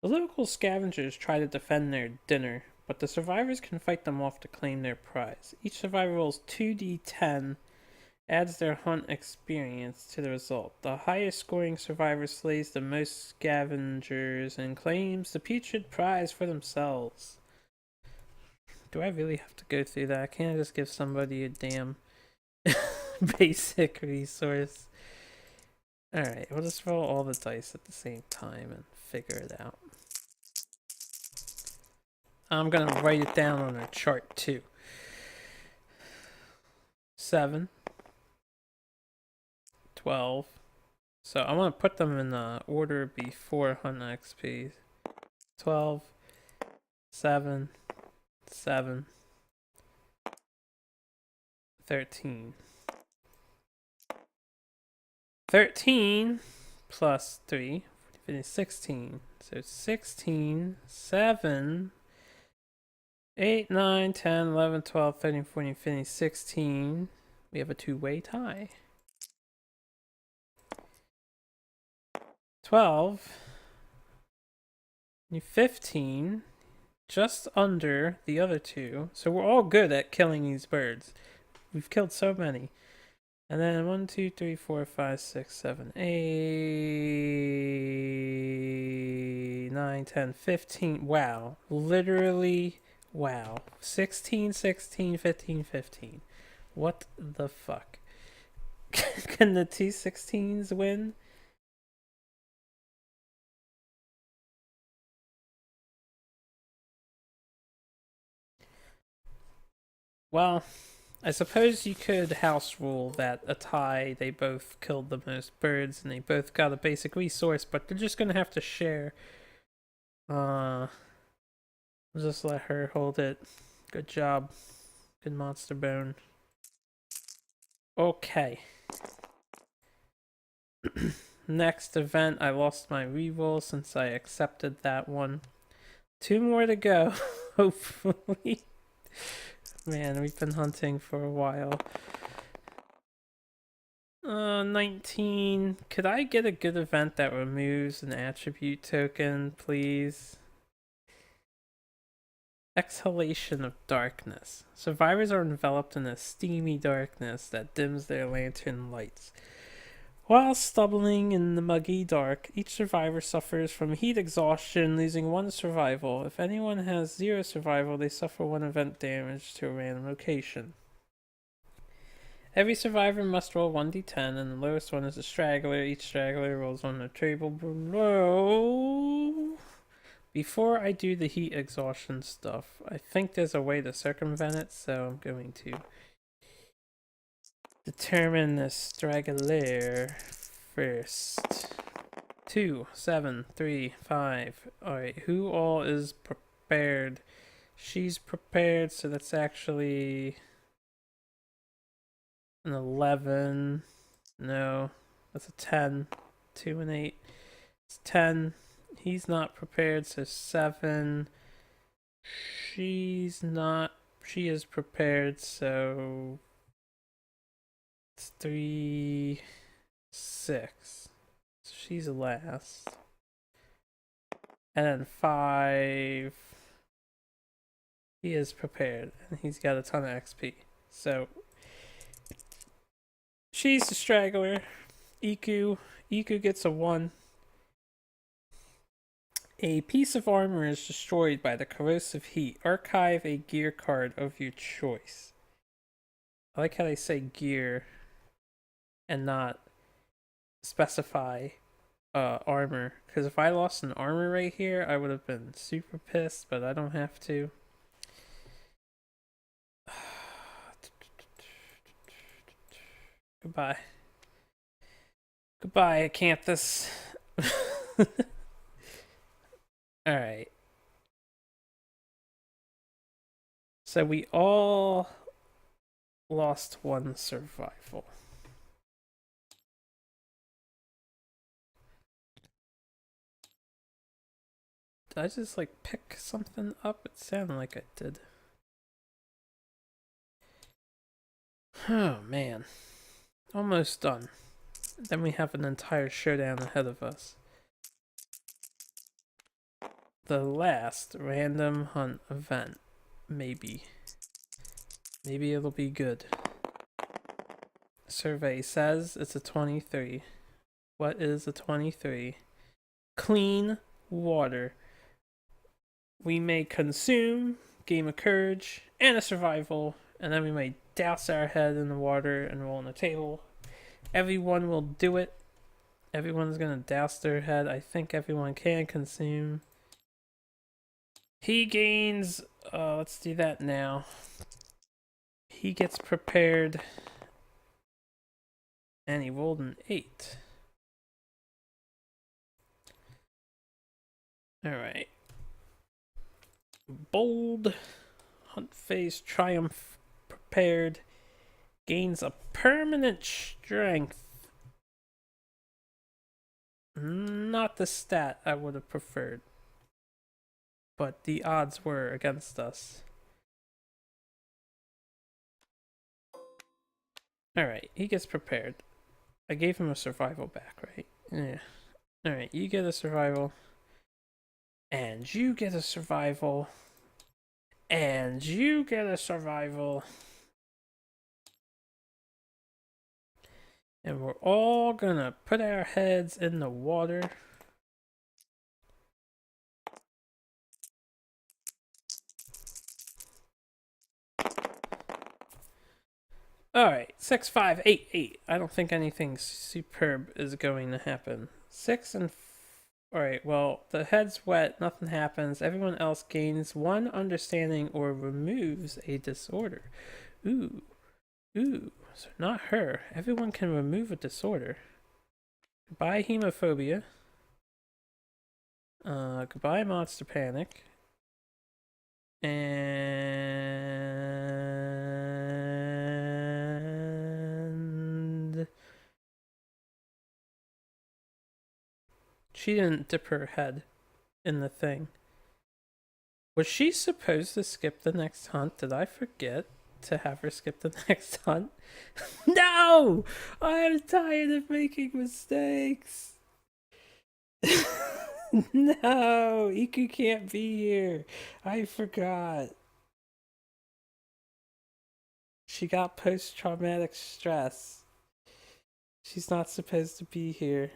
The local scavengers try to defend their dinner, but the survivors can fight them off to claim their prize. Each survivor rolls 2d10, adds their hunt experience to the result. The highest scoring survivor slays the most scavengers and claims the putrid prize for themselves. Do I really have to go through that? Can't I just give somebody a damn basic resource? Alright, we'll just roll all the dice at the same time and figure it out. I'm gonna write it down on a chart too. 7, 12. So I want to put them in the order before hunt XP. 12, 7, 7, 13. 13 plus 3, 16. So 16, 7, 8, 9, 10, 11, 12, 13, 14, 15, 16. We have a 2-way tie. 12. You 15. Just under the other two. So we're all good at killing these birds. We've killed so many. And then 1, 2, 3, 4, 5, 6, 7, 8, 9, 10, 15. Wow. Literally, wow. 16, 16, 15, 15. What the fuck? Can the T16s win? Well, I suppose you could house rule that a tie, they both killed the most birds and they both got a basic resource, but they're just gonna have to share. Just let her hold it. Good job. Good monster bone. Okay. Next event, I lost my reroll since I accepted that one. 2 more to go, hopefully. Man, we've been hunting for a while. 19. Could I get a good event that removes an attribute token, please? Exhalation of darkness. Survivors are enveloped in a steamy darkness that dims their lantern lights. While stumbling in the muggy dark, each survivor suffers from heat exhaustion, losing 1 survival. If anyone has 0 survival, they suffer 1 event damage to a random location. Every survivor must roll 1d10, and the lowest one is a straggler. Each straggler rolls on the table below. Before I do the heat exhaustion stuff, I think there's a way to circumvent it, so I'm going to determine the straggler first. 2, 7, 3, 5. Alright, who all is prepared? She's prepared, so that's actually an 11. No, that's a 10. 2 and 8. It's 10. He's not prepared, so 7. She's not. She is prepared, so it's 3, 6. So she's last. And then 5. He is prepared, and he's got a ton of XP. So she's the straggler. Iku gets a 1. A piece of armor is destroyed by the corrosive heat. Archive a gear card of your choice. I like how they say gear and not specify armor. Because if I lost an armor right here, I would have been super pissed, but I don't have to. Goodbye. Goodbye, Acanthus. Alright. So we all lost 1 survival. Did I just like pick something up? It sounded like I did. Oh man. Almost done. Then we have an entire showdown ahead of us. The last random hunt event. Maybe. Maybe it'll be good. Survey says it's a 23. What is a 23? Clean water. We may consume, gain a courage, and a survival, and then we may douse our head in the water and roll on the table. Everyone will do it. Everyone's gonna douse their head. I think everyone can consume. He gains, let's do that now. He gets prepared, and he rolled an 8. Alright. Bold, hunt phase, triumph, prepared, gains a permanent strength. Not the stat I would have preferred, but the odds were against us. Alright, he gets prepared. I gave him a survival back, right? Yeah. Alright, you get a survival. And you get a survival. And you get a survival. And we're all gonna put our heads in the water. Alright, 6588. I don't think anything superb is going to happen. 6 and. Alright, well, the head's wet, nothing happens. Everyone else gains 1 understanding or removes a disorder. Ooh. Ooh. So not her. Everyone can remove a disorder. Goodbye, hemophobia. Goodbye, monster panic. And she didn't dip her head in the thing. Was she supposed to skip the next hunt? Did I forget to have her skip the next hunt? No! I'm tired of making mistakes. No, Iku can't be here. I forgot. She got post-traumatic stress. She's not supposed to be here.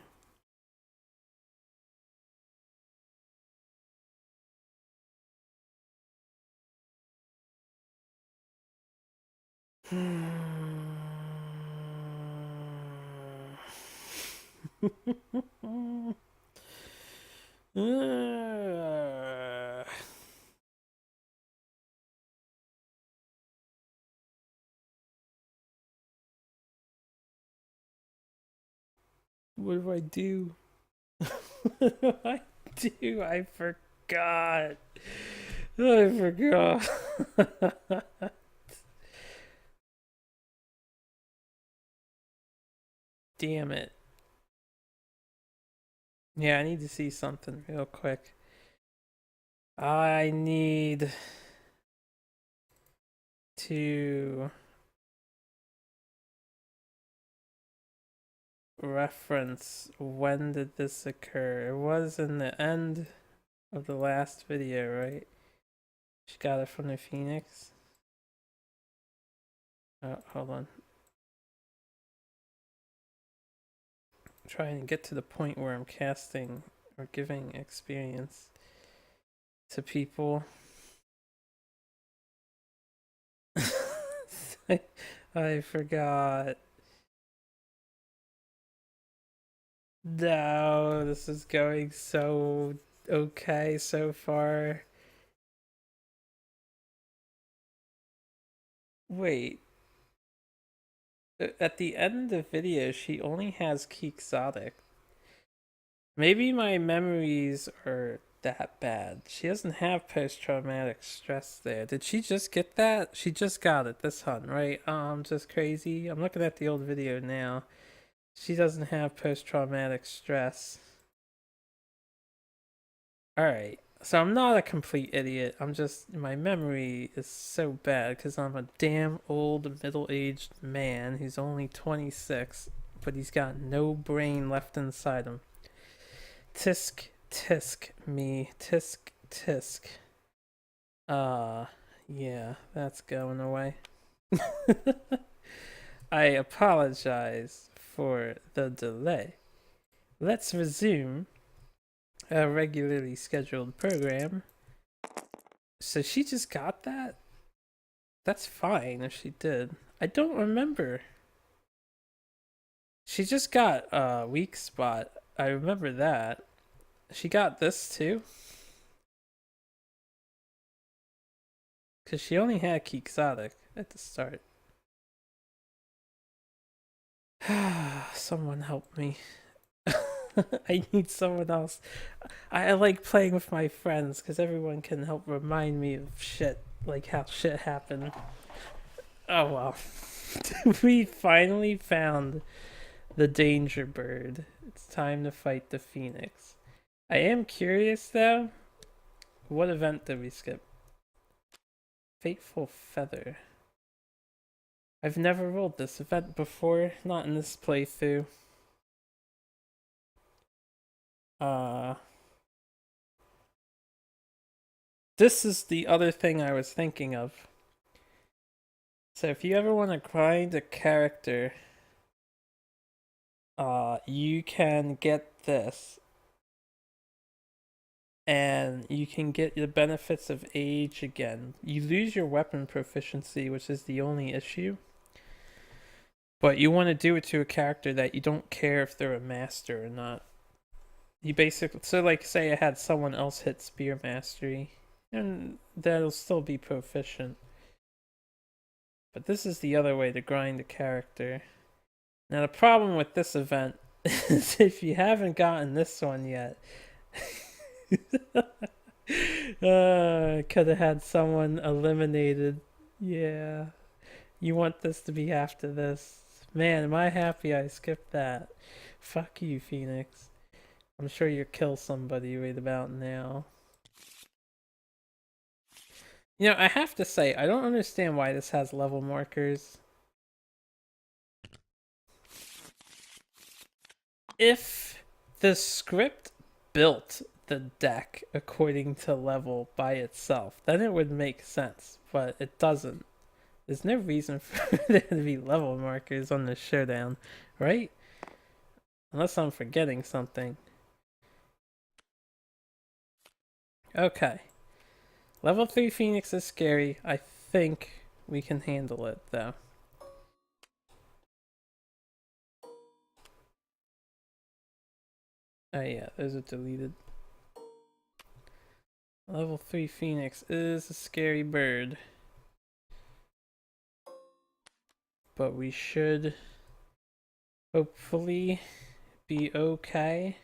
What do I do? What do I do? I forgot. I forgot. Damn it. Yeah, I need to see something real quick. I need to reference when did this occur. It was in the end of the last video, right? She got it from the Phoenix. Oh, hold on. I'm trying to get to the point where I'm casting or giving experience to people. I forgot. No, this is going so okay so far. Wait. At the end of the video, she only has Quixotic. Maybe my memories are that bad. She doesn't have post-traumatic stress there. Did she just get that? She just got it this hunt, right? I'm just crazy. I'm looking at the old video now. She doesn't have post-traumatic stress. Alright. So I'm not a complete idiot. I'm just, my memory is so bad because I'm a damn old middle-aged man who's only 26, but he's got no brain left inside him. Tisk, tisk, me. Tisk, tisk. Yeah, that's going away. I apologize for the delay. Let's resume a regularly scheduled program. So she just got that? That's fine if she did. I don't remember. She just got a weak spot. I remember that. She got this too? Because she only had Quixotic at the start. Someone help me. I need someone else. I like playing with my friends because everyone can help remind me of shit, like how shit happened. Oh well. We finally found the danger bird. It's time to fight the Phoenix. I am curious though. What event did we skip? Fateful Feather. I've never rolled this event before, not in this playthrough. This is the other thing I was thinking of. So if you ever want to grind a character, you can get this. And you can get the benefits of age again. You lose your weapon proficiency, which is the only issue. But you want to do it to a character that you don't care if they're a master or not. You basically, so like say I had someone else hit spear mastery, and that'll still be proficient. But this is the other way to grind a character. Now the problem with this event is if you haven't gotten this one yet, could have had someone eliminated. Yeah. You want this to be after this. Man, am I happy I skipped that. Fuck you, Phoenix. I'm sure you'll kill somebody right about now. You know, I have to say, I don't understand why this has level markers. If the script built the deck according to level by itself, then it would make sense, but it doesn't. There's no reason for there to be level markers on the showdown, right? Unless I'm forgetting something. Okay. Level 3 Phoenix is scary. I think we can handle it, though. Oh yeah, those are deleted. Level 3 Phoenix is a scary bird. But we should hopefully be okay.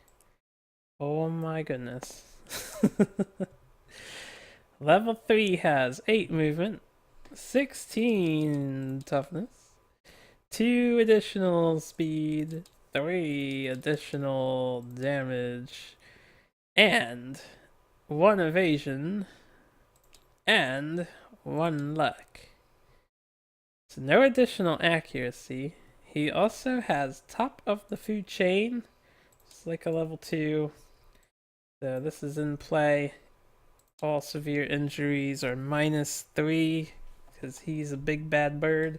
Oh my goodness. Level 3 has 8 movement, 16 toughness, 2 additional speed, 3 additional damage, and 1 evasion, and 1 luck. So no additional accuracy. He also has top of the food chain. It's like a level 2. So this is in play. All severe injuries are -3 because he's a big bad bird.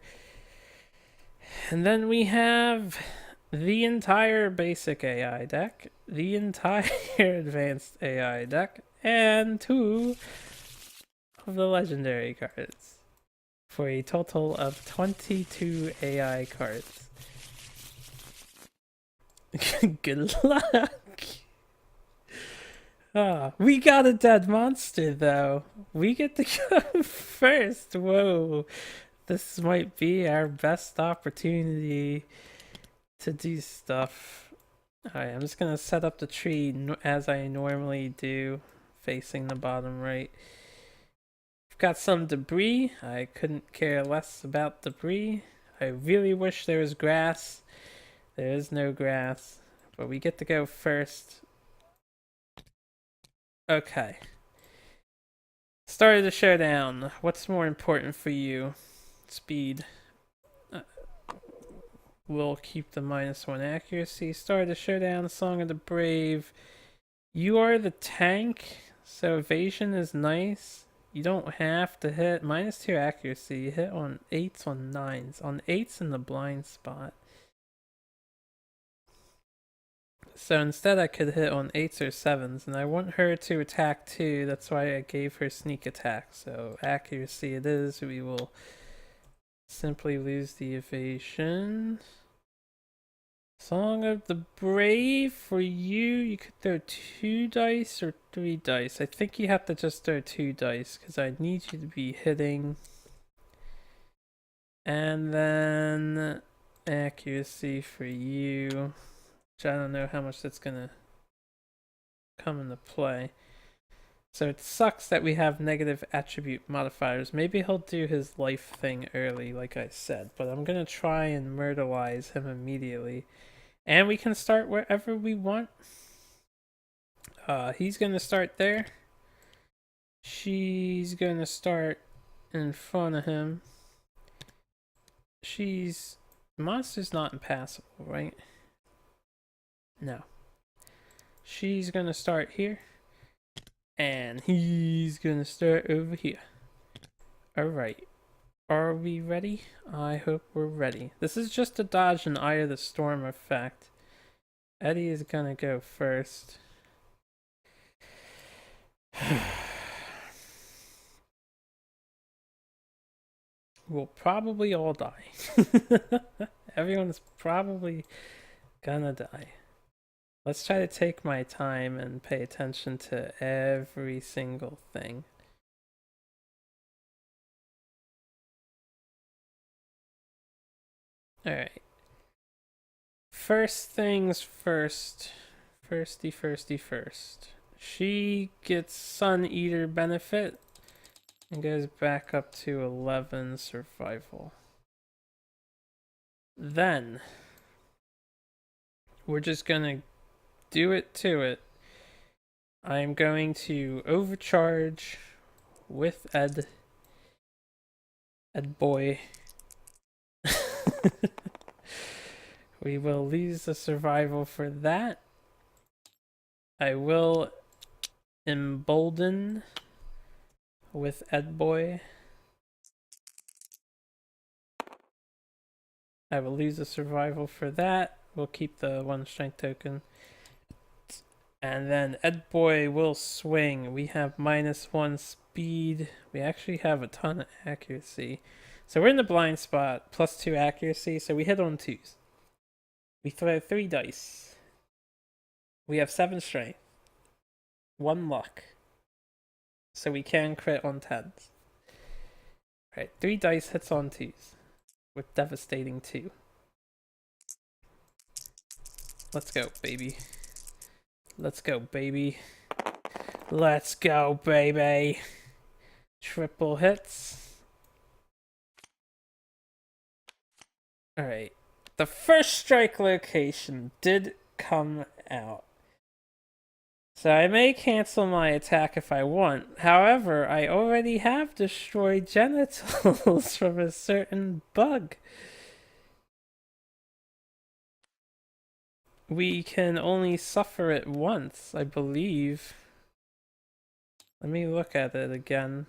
And then we have the entire basic AI deck, the entire advanced AI deck, and 2 of the legendary cards for a total of 22 AI cards. Good luck! We got a dead monster though. We get to go first. Whoa. This might be our best opportunity to do stuff. Alright, I'm just gonna set up the tree as I normally do, facing the bottom right. I've got some debris. I couldn't care less about debris. I really wish there was grass. There is no grass, but we get to go first. Okay. Start of the showdown. What's more important for you? Speed. We'll keep the -1 accuracy. Start of the showdown. Song of the Brave. You are the tank, so evasion is nice. You don't have to hit -2 accuracy. You hit on 8s, on 9s. On 8s in the blind spot. So instead I could hit on 8s or 7s, and I want her to attack too. That's why I gave her sneak attack. So accuracy it is. We will simply lose the evasion. Song of the Brave, for you could throw 2 dice or 3 dice. I think you have to just throw 2 dice, because I need you to be hitting. And then accuracy for you, which I don't know how much that's gonna come into play. So it sucks that we have negative attribute modifiers. Maybe he'll do his life thing early, like I said, but I'm gonna try and myrtleize him immediately. And we can start wherever we want. He's gonna start there. She's gonna start in front of him. Monster's not impassable, right? No. She's gonna start here. And he's gonna start over here. Alright. Are we ready? I hope we're ready. This is just to dodge an Eye of the Storm effect. Eddie is gonna go first. We'll probably all die. Everyone's probably gonna die. Let's try to take my time and pay attention to every single thing. Alright. First things first. Firsty first. She gets Sun Eater benefit and goes back up to 11 survival. Then we're just gonna do it to it. I'm going to overcharge with Ed boy. We will lose the survival for that. I will embolden with Ed boy. I will lose the survival for that. We'll keep the 1 strength token. And then Ed boy will swing. We have -1 speed. We actually have a ton of accuracy. So we're in the blind spot, +2 accuracy, so we hit on 2s. We throw 3 dice. We have 7 strength. 1 luck. So we can crit on 10s. Alright, 3 dice hits on 2s. With devastating 2. Let's go, baby. Let's go, baby. Let's go, baby. Triple hits. Alright. The first strike location did come out. So I may cancel my attack if I want. However, I already have destroyed genitals from a certain bug. We can only suffer it once, I believe. Let me look at it again.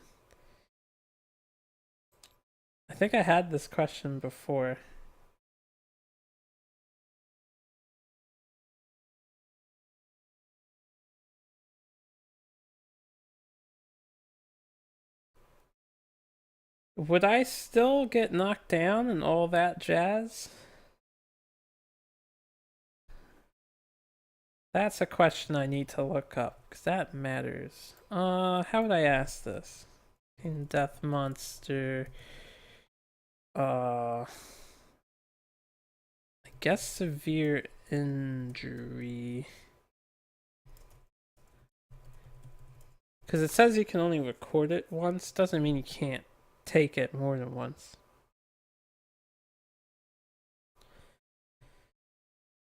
I think I had this question before. Would I still get knocked down and all that jazz? That's a question I need to look up, because that matters. How would I ask this? In Death Monster... I guess severe injury... Because it says you can only record it once, doesn't mean you can't take it more than once.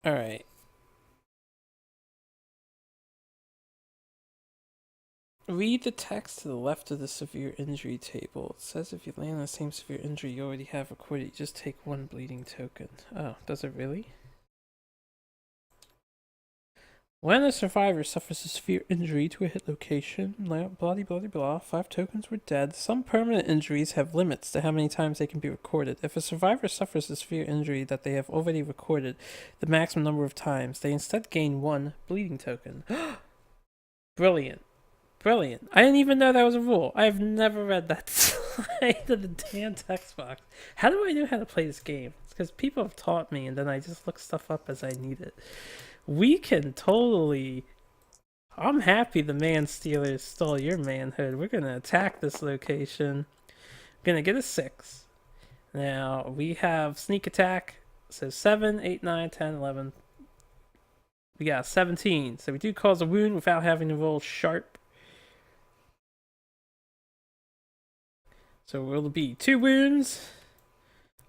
Alright. Read the text to the left of the severe injury table. It says if you land on the same severe injury you already have recorded, you just take 1 bleeding token. Oh, does it really? When a survivor suffers a severe injury to a hit location, blah blah blah blah, 5 tokens were dead. Some permanent injuries have limits to how many times they can be recorded. If a survivor suffers a severe injury that they have already recorded the maximum number of times, they instead gain 1 bleeding token. Brilliant. Brilliant. I didn't even know that was a rule. I have never read that side of the damn text box. How do I know how to play this game? It's because people have taught me and then I just look stuff up as I need it. We can totally... I'm happy the man stealers stole your manhood. We're going to attack this location. We're going to get a 6. Now, we have sneak attack. So 7, 8, 9, 10, 11. We got 17. So we do cause a wound without having to roll sharp. So it'll be 2 wounds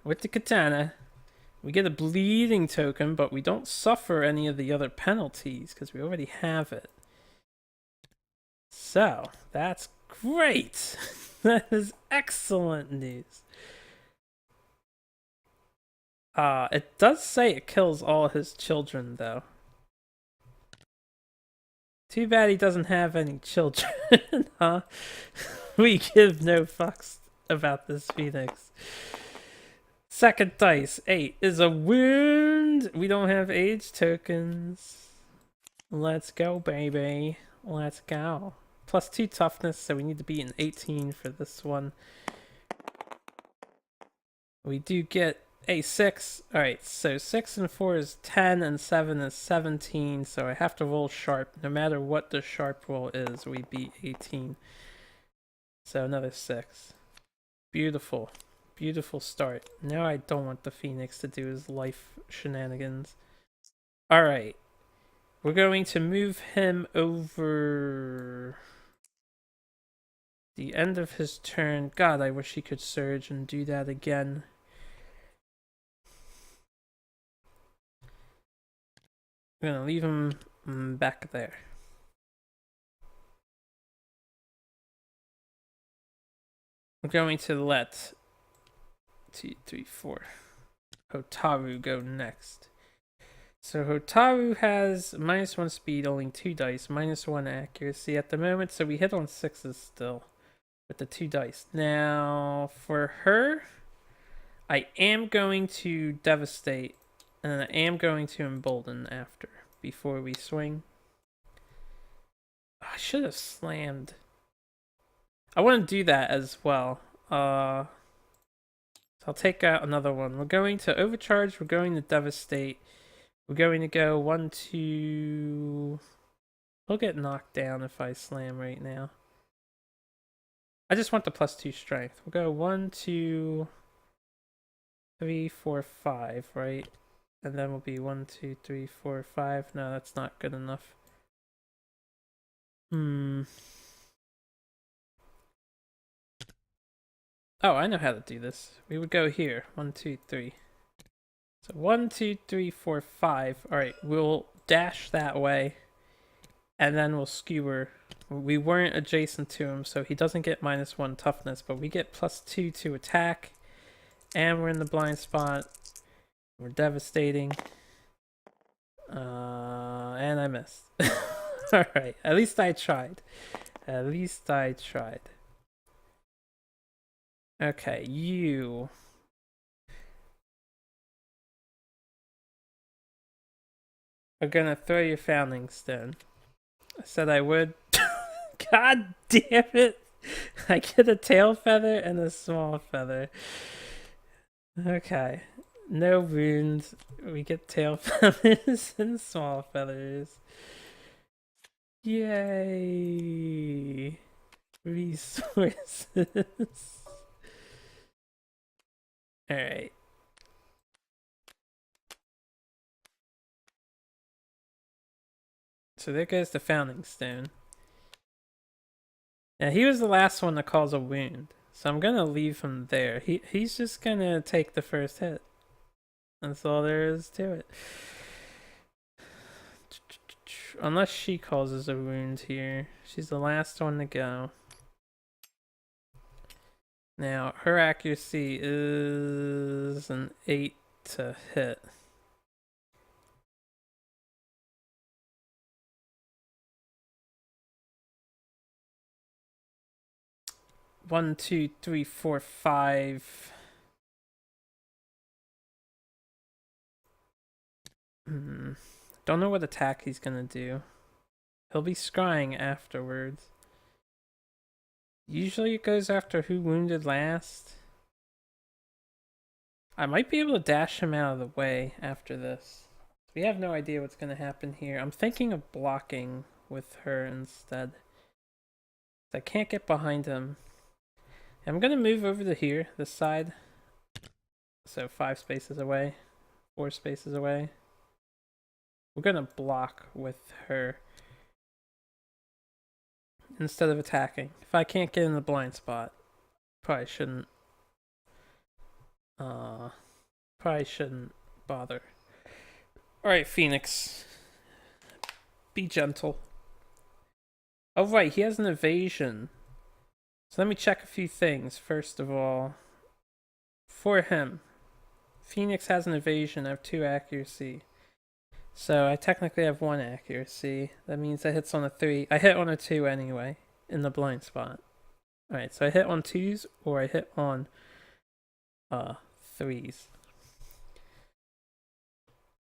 with the katana. We get a bleeding token, but we don't suffer any of the other penalties because we already have it. So, that's great. That is excellent news. It does say it kills all his children, though. Too bad he doesn't have any children, huh? We give no fucks about this Phoenix. Second dice, 8 is a wound. We don't have age tokens. Let's go, baby. Let's go. +2 toughness, so we need to be an 18 for this one. We do get a 6. Alright, so 6 and 4 is 10, and 7 is 17, so I have to roll sharp. No matter what the sharp roll is, we beat 18. So another 6. Beautiful. Beautiful start. Now I don't want the Phoenix to do his life shenanigans. Alright. We're going to move him over the end of his turn. God, I wish he could surge and do that again. I'm gonna leave him back there. I'm going to let 2, 3, 4 Hotaru go next. So Hotaru has -1 speed, only 2 dice, -1 accuracy at the moment, so we hit on 6s still with the 2 dice. Now for her, I am going to devastate, and I am going to embolden after, before we swing. I should have slammed. I want to do that as well. So I'll take out another one. We're going to overcharge, we're going to devastate. We're going to go 1, 2... He'll get knocked down if I slam right now. I just want the +2 strength. We'll go 1, 2, 3, 4, 5, right? And then we'll be 1, 2, 3, 4, 5. No, that's not good enough. Oh, I know how to do this. We would go here. 1, 2, 3. So 1, 2, 3, 4, 5. Alright, we'll dash that way. And then we'll skewer. We weren't adjacent to him, so he doesn't get -1 toughness, but we get +2 to attack. And we're in the blind spot. We're devastating. And I missed. Alright, at least I tried. At least I tried. Okay, you... are gonna throw your founding stone. I said I would. God damn it! I get a tail feather and a small feather. Okay. No wounds. We get tail feathers and small feathers. Yay! Resources. Alright. So there goes the founding stone. Now he was the last one to cause a wound, so I'm gonna leave him there. He's just gonna take the first hit. That's all there is to it. Unless she causes a wound here. She's the last one to go. Now her accuracy is an 8 to hit. One, 2, 3, 4, 5. Don't know what attack he's gonna do. He'll be scrying afterwards. Usually it goes after who wounded last. I might be able to dash him out of the way after this. We have no idea what's gonna happen here. I'm thinking of blocking with her instead. I can't get behind him. I'm gonna move over to here, this side. So 5 spaces away, 4 spaces away. We're gonna block with her instead of attacking. If I can't get in the blind spot, probably shouldn't bother. Alright, Phoenix. Be gentle. Oh right, he has an evasion. So let me check a few things. First of all, for him, Phoenix has an evasion. I have 2 accuracy. So I technically have 1 accuracy. That means that hits on a 3. I hit on a 2 anyway, in the blind spot. Alright, so I hit on 2s, or I hit on 3s.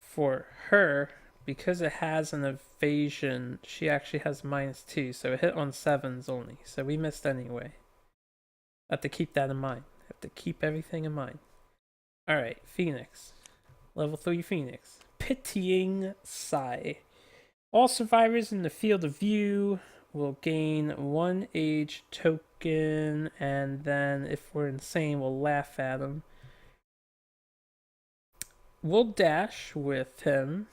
For her, because it has an evasion, she actually has -2, so it hit on 7s only. So we missed anyway. I have to keep that in mind. I have to keep everything in mind. Alright, Phoenix. Level 3 Phoenix. Pitying Sigh. All survivors in the field of view will gain 1 age token, and then if we're insane, we'll laugh at them. We'll dash with him.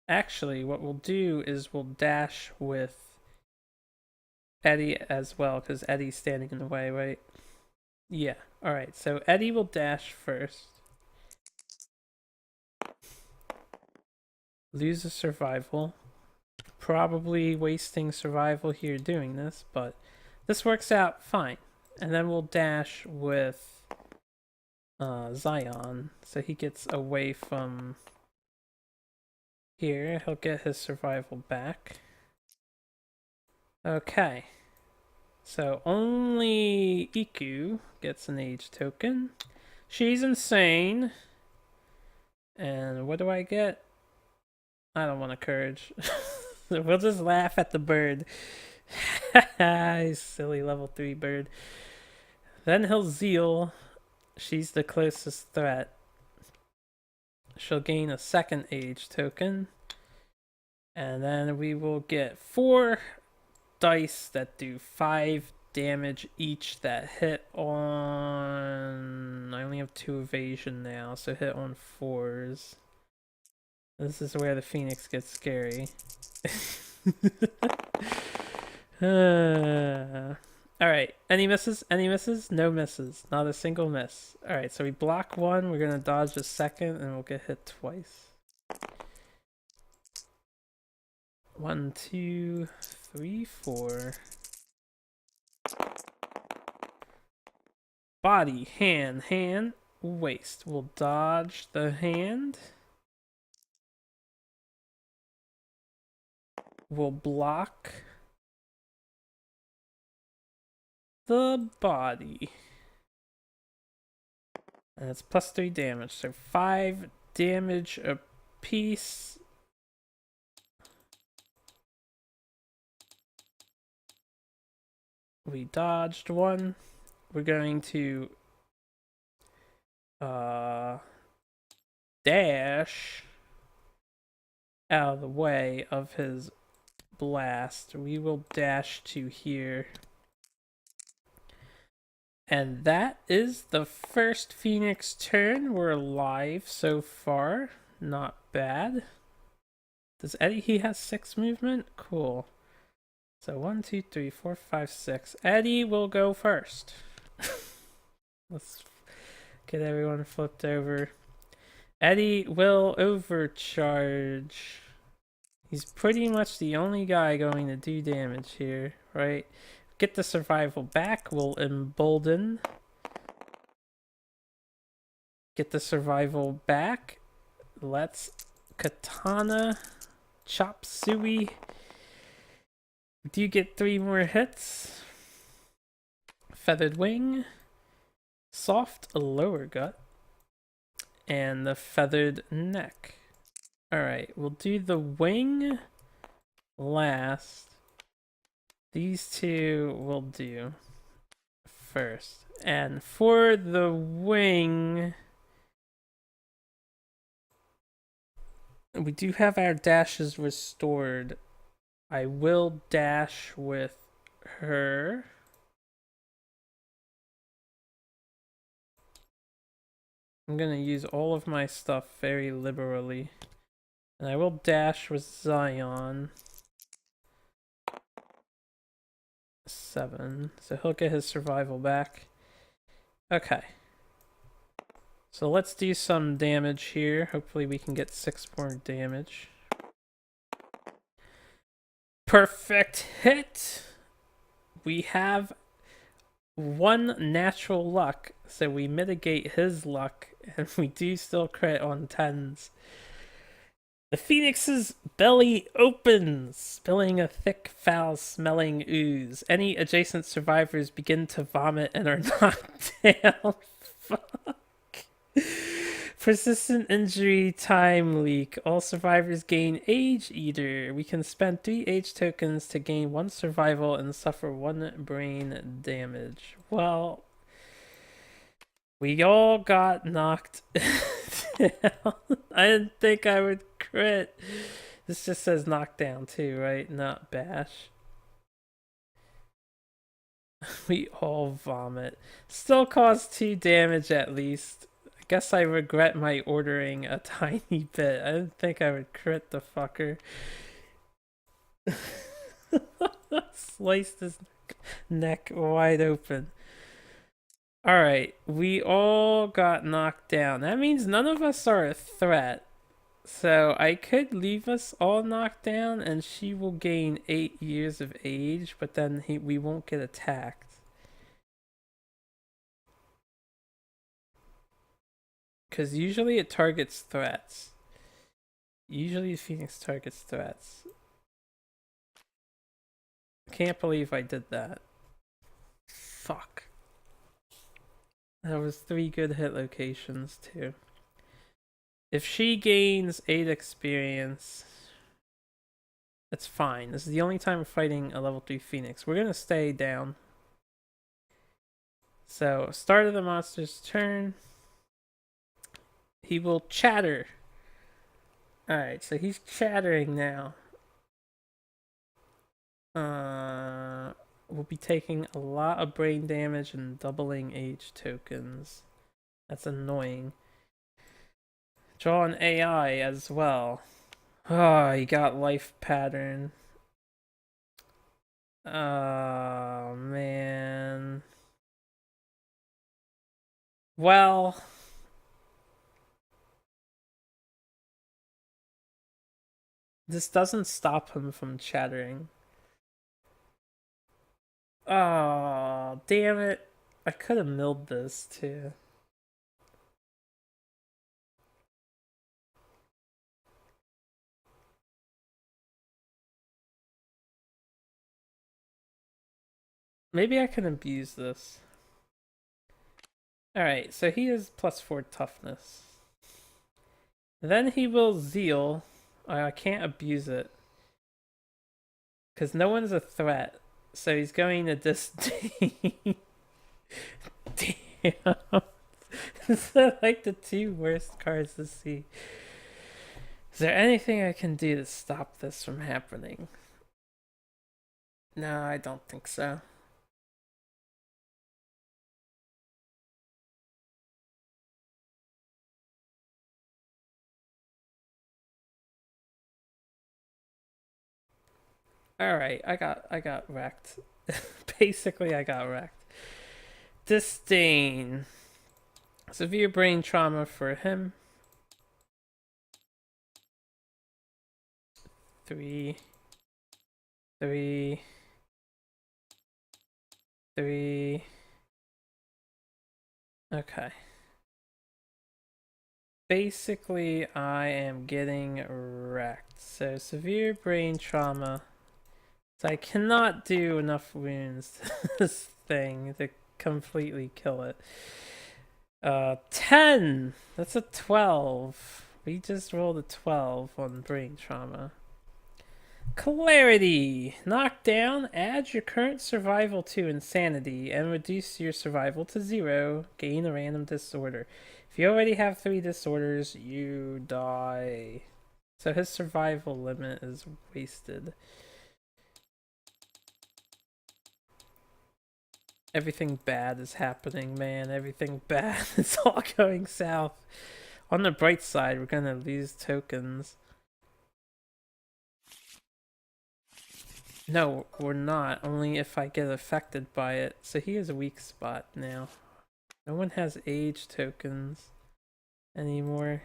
Actually, what we'll do is we'll dash with Eddie as well, because Eddie's standing in the way, right? Yeah. Alright, so Eddie will dash first. Lose a survival. Probably wasting survival here doing this, but this works out fine. And then we'll dash with Zion, so he gets away from here. He'll get his survival back. Okay. So only Iku gets an age token. She's insane. And what do I get? I don't want a courage. We'll just laugh at the bird. Silly level 3 bird. Then he'll zeal. She's the closest threat. She'll gain a 2nd age token. And then we will get 4 dice that do 5 damage each that hit on... I only have 2 evasion now, so hit on 4s. This is where the Phoenix gets scary. Alright, any misses? Any misses? No misses. Not a single miss. Alright, so we block 1, we're gonna dodge a 2nd, and we'll get hit twice. 1, 2, 3, 4. Body, hand, waist. We'll dodge the hand. We'll block the body. And it's +3 damage, so 5 damage a piece. We dodged 1. We're going to dash out of the way of his blast. We will dash to here. And that is the first Phoenix turn. We're alive so far. Not bad. Does Eddie, he has 6 movement? Cool. So 1, 2, 3, 4, 5, 6. Eddie will go first. Let's get everyone flipped over. Eddie will overcharge. He's pretty much the only guy going to do damage here, right? Get the survival back. We'll embolden. Get the survival back. Let's katana chop suey. Do you get 3 more hits? Feathered wing. Soft lower gut. And the feathered neck. Alright, we'll do the wing last. These 2 will do first. And for the wing, we do have our dashes restored. I will dash with her. I'm gonna use all of my stuff very liberally. And I will dash with Zion. 7. So he'll get his survival back. Okay. So let's do some damage here. Hopefully we can get 6 more damage. Perfect hit! We have 1 natural luck, so we mitigate his luck, and we do still crit on 10s. The phoenix's belly opens, spilling a thick, foul-smelling ooze. Any adjacent survivors begin to vomit and are knocked down. Fuck. Persistent injury time leak. All survivors gain Age Eater. We can spend 3 age tokens to gain 1 survival and suffer 1 brain damage. Well, we all got knocked down. I didn't think I would crit. This just says knockdown too, right? Not bash. We all vomit. Still cause 2 damage at least. I guess I regret my ordering a tiny bit. I didn't think I would crit the fucker. Sliced his neck wide open. Alright, we all got knocked down. That means none of us are a threat. So I could leave us all knocked down and she will gain 8 years of age, but then we won't get attacked. Because usually it targets threats. Usually Phoenix targets threats. Can't believe I did that. Fuck. That was 3 good hit locations too. If she gains 8 experience, that's fine. This is the only time we're fighting a level 3 Phoenix. We're gonna stay down. So, start of the monster's turn. He will chatter. Alright, so he's chattering now. We'll be taking a lot of brain damage and doubling age tokens. That's annoying. Draw an AI as well. Oh, he got life pattern. Oh, man. Well, this doesn't stop him from chattering. Oh, damn it. I could have milled this too. Maybe I can abuse this. Alright, so he is +4 toughness. Then he will zeal. I can't abuse it. Because no one's a threat. So he's going to disdain. Damn. These are like the 2 worst cards to see. Is there anything I can do to stop this from happening? No, I don't think so. Alright, I got wrecked. Basically, I got wrecked. Disdain. Severe brain trauma for him. 3. 3. 3. Okay. Basically, I am getting wrecked. So, severe brain trauma. So I cannot do enough wounds to this thing to completely kill it. 10! That's a 12. We just rolled a 12 on brain trauma. Clarity! Knockdown, add your current survival to insanity and reduce your survival to 0. Gain a random disorder. If you already have 3 disorders, you die. So his survival limit is wasted. Everything bad is happening, man. Everything bad is all going south. On the bright side, we're gonna lose tokens. No, we're not. Only if I get affected by it. So he has a weak spot now. No one has age tokens anymore.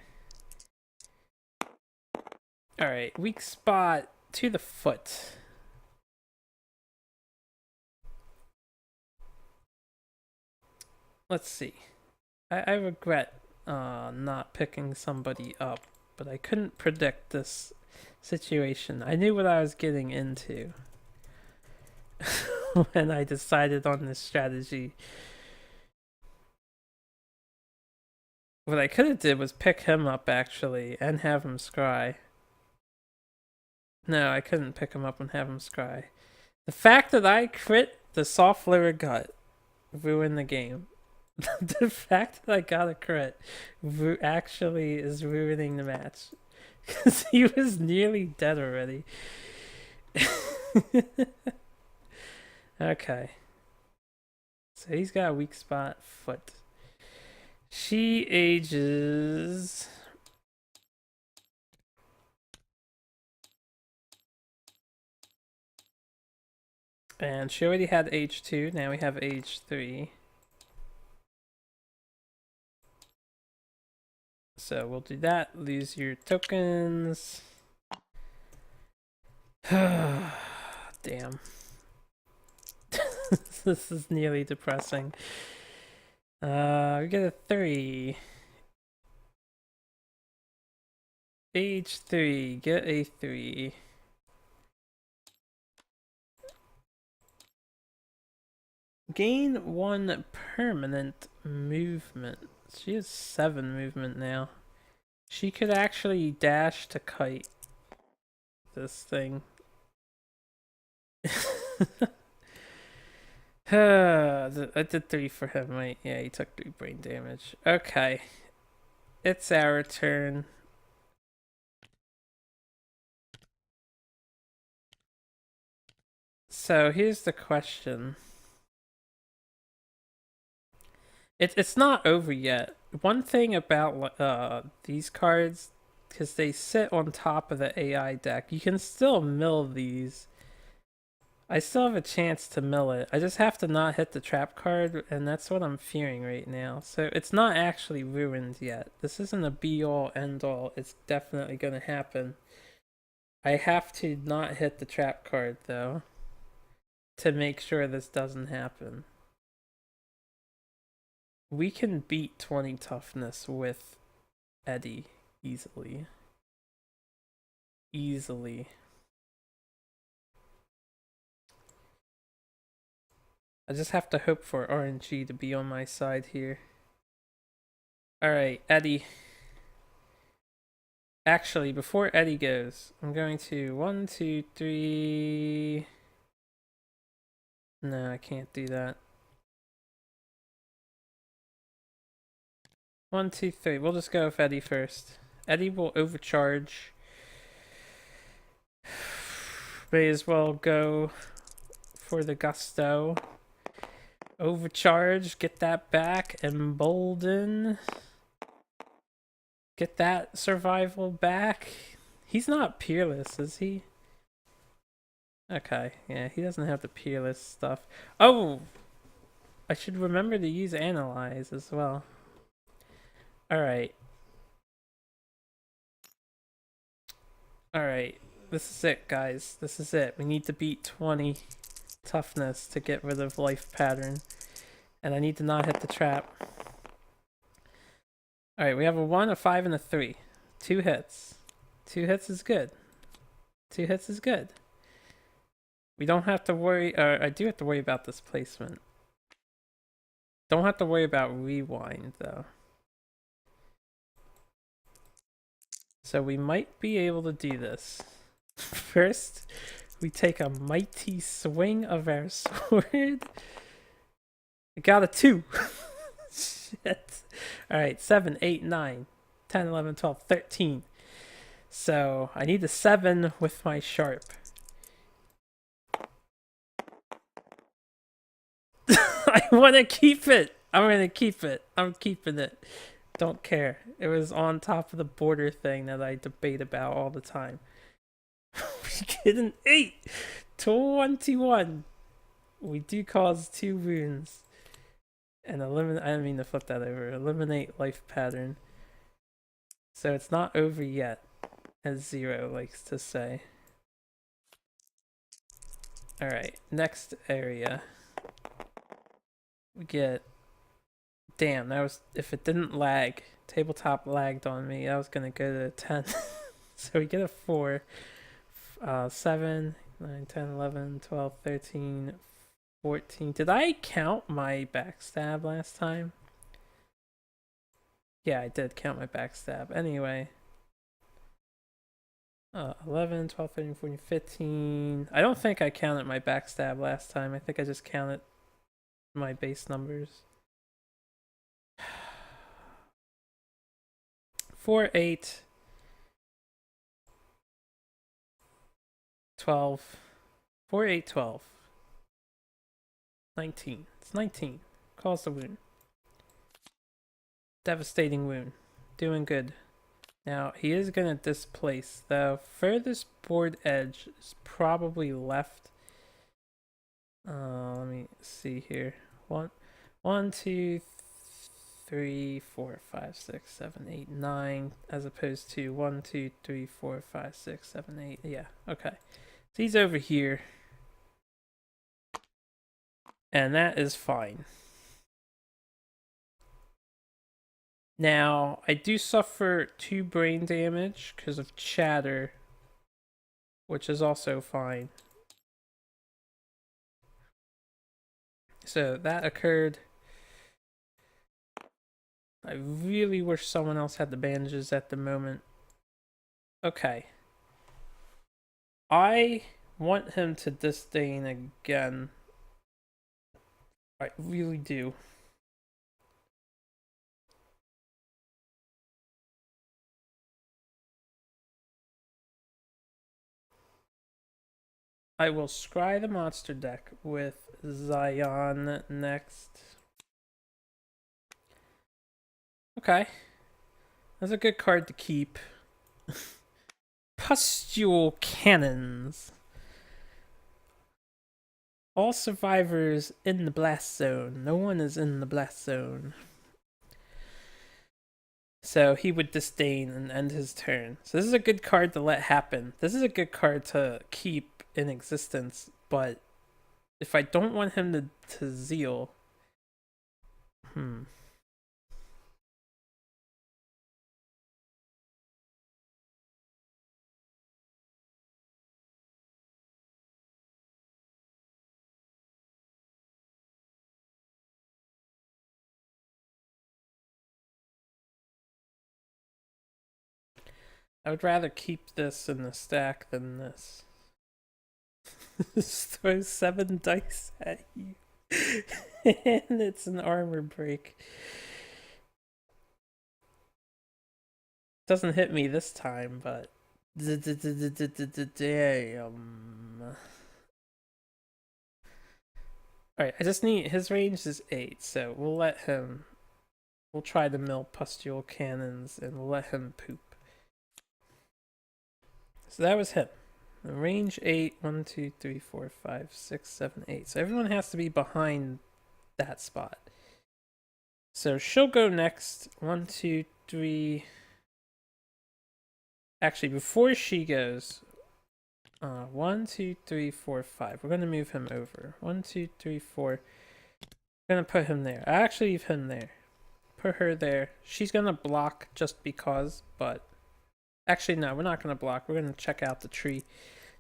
Alright, weak spot to the foot. Let's see. I regret not picking somebody up but I couldn't predict this situation. I knew what I was getting into when I decided on this strategy. What I could have did was pick him up, actually, and have him scry. No, I couldn't pick him up and have him scry. The fact that I crit the soft liver gut ruined the game. The fact that I got a crit actually is ruining the match. Because he was nearly dead already. Okay. So he's got a weak spot, foot. She ages... And she already had age 2, now we have age 3. So we'll do that, lose your tokens. Damn. This is nearly depressing. We get a 3. Age 3, get a 3. Gain 1 permanent movement. She has 7 movement now. She could actually dash to kite this thing. I did 3 for him, right? Yeah, he took 3 brain damage. Okay. It's our turn. So here's the question. It's not over yet. One thing about these cards, because they sit on top of the AI deck, you can still mill these. I still have a chance to mill it. I just have to not hit the trap card, and that's what I'm fearing right now. So it's not actually ruined yet. This isn't a be-all, end-all. It's definitely going to happen. I have to not hit the trap card, though, to make sure this doesn't happen. We can beat 20 toughness with Eddie easily. Easily. I just have to hope for RNG to be on my side here. Alright, Eddie. Actually, before Eddie goes, I'm going to 1, 2, 3... No, I can't do that. 1, 2, 3. We'll just go with Eddie first. Eddie will overcharge. May as well go for the gusto. Overcharge, get that back. Embolden. Get that survival back. He's not peerless, is he? Okay, yeah, he doesn't have the peerless stuff. Oh! I should remember to use Analyze as well. Alright. Alright, this is it, guys. This is it. We need to beat 20 toughness to get rid of life pattern. And I need to not hit the trap. Alright, we have a 1, a 5, and a 3. 2 hits. 2 hits is good. 2 hits is good. We don't have to worry, I do have to worry about this placement. Don't have to worry about rewind, though. So we might be able to do this. First, we take a mighty swing of our sword. I got a 2. Shit. Alright, 7, 8, 9, 10, 11, 12, 13. So I need a 7 with my sharp. I want to keep it. I'm going to keep it. I'm keeping it. Don't care. It was on top of the border thing that I debate about all the time. We get an 8. 21. We do cause 2 wounds. And eliminate. I didn't mean to flip that over. Eliminate life pattern. So it's not over yet, as Zero likes to say. Alright, next area. We get... Damn, that was... If it didn't lag, tabletop lagged on me. I was gonna go to 10. So we get a 4. 7, 9, 10, 11, 12, 13, 14. Did I count my backstab last time? Yeah, I did count my backstab. Anyway. 11, 12, 13, 14, 15. I don't think I counted my backstab last time. I think I just counted my base numbers. 4, 8, 12. 4, 8, 12. 19. It's 19. Cause the wound. Devastating wound. Doing good. Now, he is going to displace. The furthest board edge is probably left. Let me see here. 1, 2, 3, 4, 5, 6, 7, 8, 9, as opposed to 1, 2, 3, 4, 5, 6, 7, 8. Yeah, okay. So he's over here. And that is fine. Now, I do suffer 2 brain damage because of chatter, which is also fine. So that occurred. I really wish someone else had the bandages at the moment. Okay. I want him to disdain again. I really do. I will scry the monster deck with Zion next. Okay. That's a good card to keep. Pustule Cannons. All survivors in the blast zone. No one is in the blast zone. So he would disdain and end his turn. So this is a good card to let happen. This is a good card to keep in existence, but if I don't want him to zeal... I would rather keep this in the stack than this. Just throw 7 dice at you. And it's an armor break. Doesn't hit me this time, but... Damn. Alright, I just need... His range is 8, so we'll let him... We'll try to mill Pustule Cannons, and we'll let him poop. So that was him. Range 8, 1, 2, 3, 4, 5, 6, 7, 8. So everyone has to be behind that spot. So she'll go next. 1, 2, 3. Actually, before she goes, 1, 2, 3, 4, 5. We're going to move him over. 1, 2, 3, 4. We're going to put him there. I actually leave him there. Put her there. She's going to block just because, but... Actually, no, we're not going to block. We're going to check out the tree.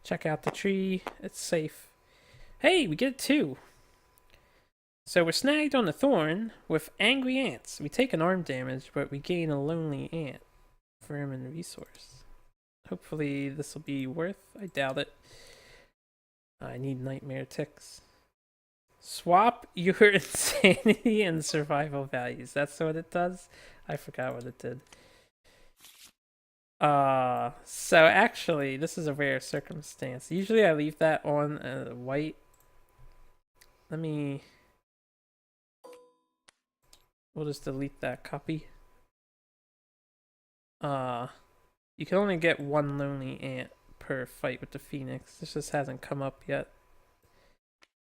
Check out the tree. It's safe. Hey, we get 2. So we're snagged on the thorn with angry ants. We take an arm damage, but we gain a lonely ant. Vermin resource. Hopefully this will be worth. I doubt it. I need nightmare ticks. Swap your insanity and survival values. That's what it does? I forgot what it did. So actually, this is a rare circumstance. Usually I leave that on white. Let me... We'll just delete that copy. You can only get 1 lonely ant per fight with the Phoenix. This just hasn't come up yet.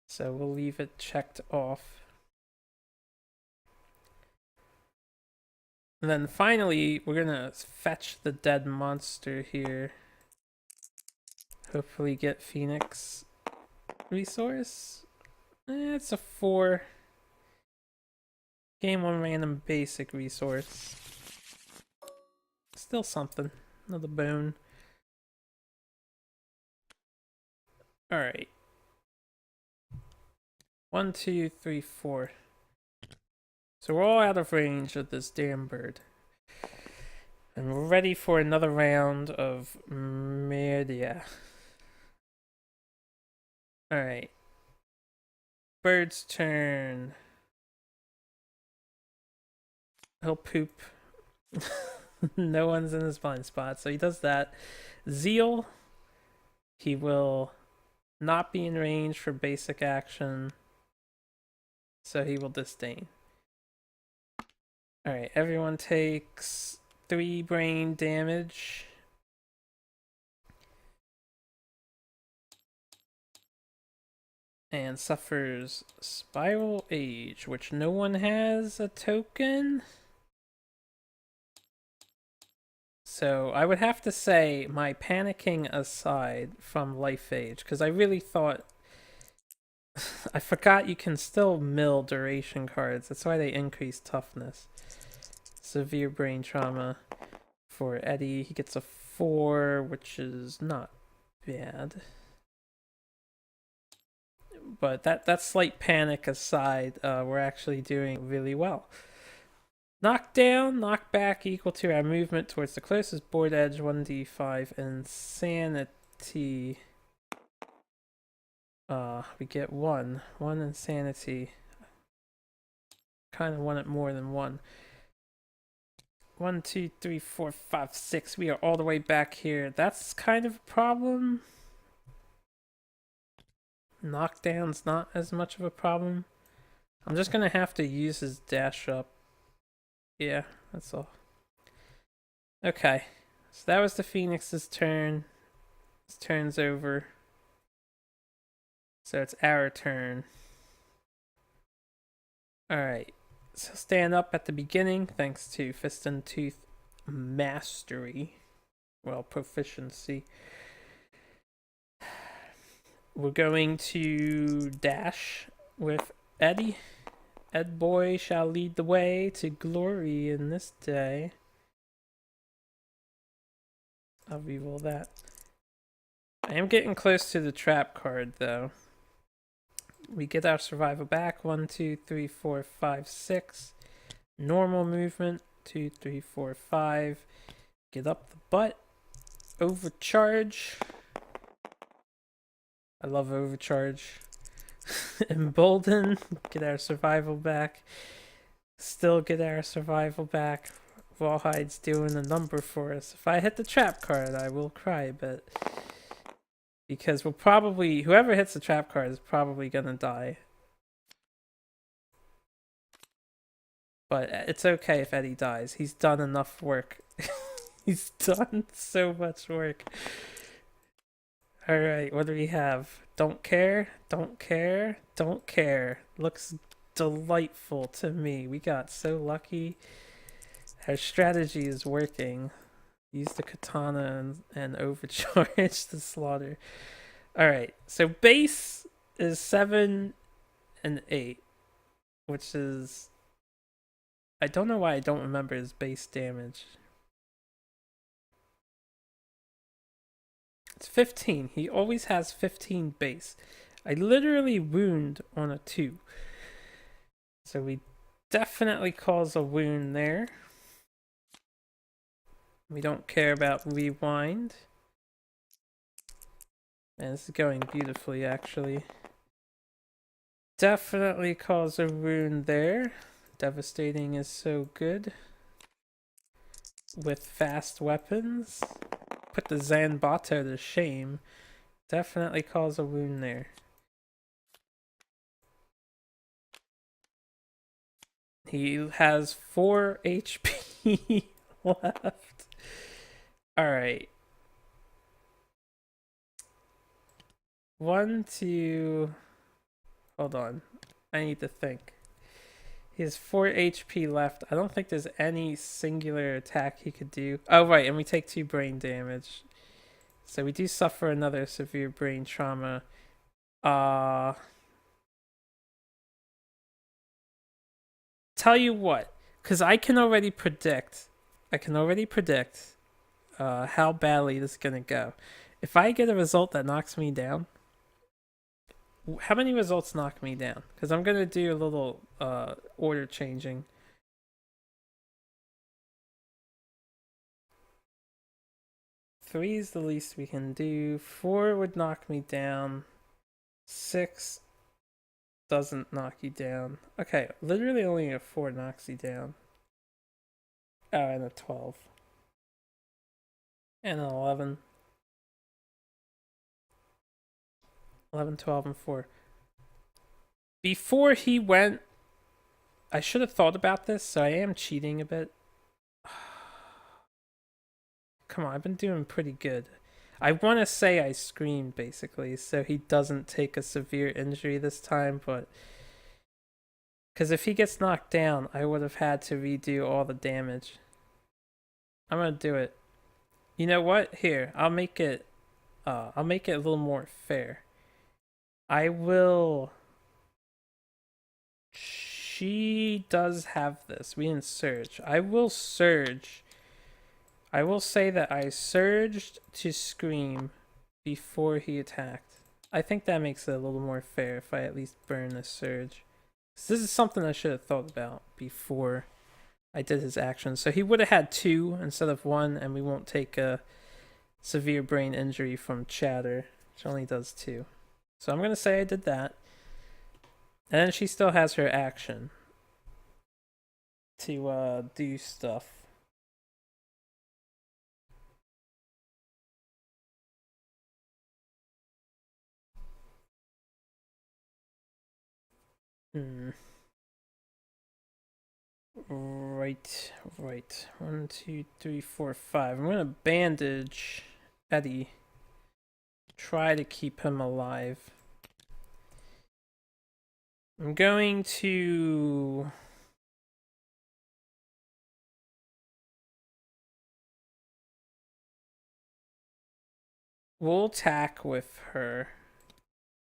So we'll leave it checked off. And then finally, we're gonna fetch the dead monster here. Hopefully get Phoenix resource. It's a 4. Game 1 random basic resource. still something. Another bone. Alright. 1, 2, 3, 4. So we're all out of range of this damn bird. And we're ready for another round of Media. Alright. Bird's turn. He'll poop. No one's in his blind spot, so he does that. Zeal. He will not be in range for basic action, so he will disdain. Alright, everyone takes 3 brain damage. And suffers Spiral Age, which no one has a token. So I would have to say, my panicking aside from Life Age, because I really thought... I forgot you can still mill duration cards. That's why they increase toughness. Severe brain trauma for Eddie. He gets a 4, which is not bad. But that slight panic aside, we're actually doing really well. Knockdown, knockback equal to our movement towards the closest board edge, 1d5. Insanity. We get 1. 1 insanity. Kind of want it more than 1. 1, 2, 3, 4, 5, 6. We are all the way back here. That's kind of a problem. Knockdown's not as much of a problem. I'm just gonna have to use his dash up. Yeah, that's all. Okay, so that was the Phoenix's turn. His turn's over. So it's our turn. Alright, so stand up at the beginning thanks to Fist and Tooth Mastery. Well, proficiency. We're going to dash with Eddie. Ed boy shall lead the way to glory in this day. I'll reroll that. I am getting close to the trap card though. We get our survival back. 1, 2, 3, 4, 5, 6. Normal movement. 2, 3, 4, 5. Get up the butt. Overcharge. I love overcharge. Embolden. Get our survival back. Still get our survival back. Rawhide's doing a number for us. If I hit the trap card, I will cry, but... Because we'll probably... Whoever hits the trap card is probably gonna die. But it's okay if Eddie dies. He's done enough work. He's done so much work. Alright, what do we have? Don't care, don't care, don't care. Looks delightful to me. We got so lucky. Our strategy is working. Use the katana and overcharge the slaughter. Alright, so base is 7 and 8. Which is... I don't know why I don't remember his base damage. It's 15. He always has 15 base. I literally wound on a 2. So we definitely cause a wound there. We don't care about rewind. And this is going beautifully, actually. Definitely cause a wound there. Devastating is so good. With fast weapons. Put the Zanbato to shame. Definitely cause a wound there. He has 4 HP left. Alright. 1, 2... Hold on. I need to think. He has 4 HP left. I don't think there's any singular attack he could do. Oh, right, and we take 2 brain damage. So we do suffer another severe brain trauma. Tell you what, because I can already predict how badly this is gonna go. If I get a result that knocks me down, how many results knock me down? Because I'm gonna do a little order changing. Three is the least we can do. 4 would knock me down. 6 doesn't knock you down. Okay, literally only a 4 knocks you down. Oh, and a 12. And an 11. 11, 12, and 4. Before he went, I should have thought about this, so I am cheating a bit. Come on, I've been doing pretty good. I want to say I screamed, basically, so he doesn't take a severe injury this time, but... Because if he gets knocked down, I would have had to redo all the damage. I'm gonna do it. You know what? Here, I'll make it a little more fair. I will... She does have this. We didn't surge. I will surge. I will say that I surged to scream before he attacked. I think that makes it a little more fair if I at least burn a surge. So this is something I should have thought about before I did his action. So he would have had 2 instead of 1, and we won't take a severe brain injury from chatter, which only does 2. So I'm going to say I did that. And then she still has her action to do stuff. Right. 1, 2, 3, 4, 5. I'm gonna bandage Eddie. Try to keep him alive. I'm going to... We'll attack with her.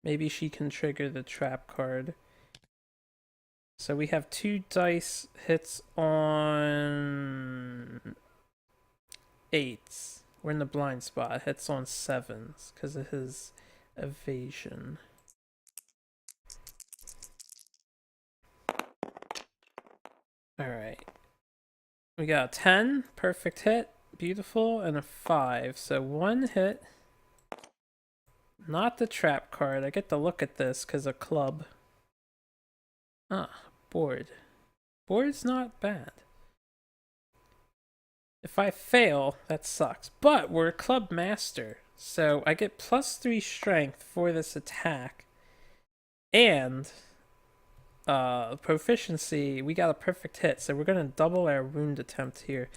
Maybe she can trigger the trap card. So we have 2 dice hits on 8s. We're in the blind spot. Hits on 7s because of his evasion. Alright. We got a 10. Perfect hit. Beautiful. And a 5. So 1 hit. Not the trap card. I get to look at this because of club. Ah, board. Board's not bad. If I fail, that sucks. But we're a club master, so I get +3 strength for this attack. And proficiency, we got a perfect hit, so we're going to double our wound attempt here.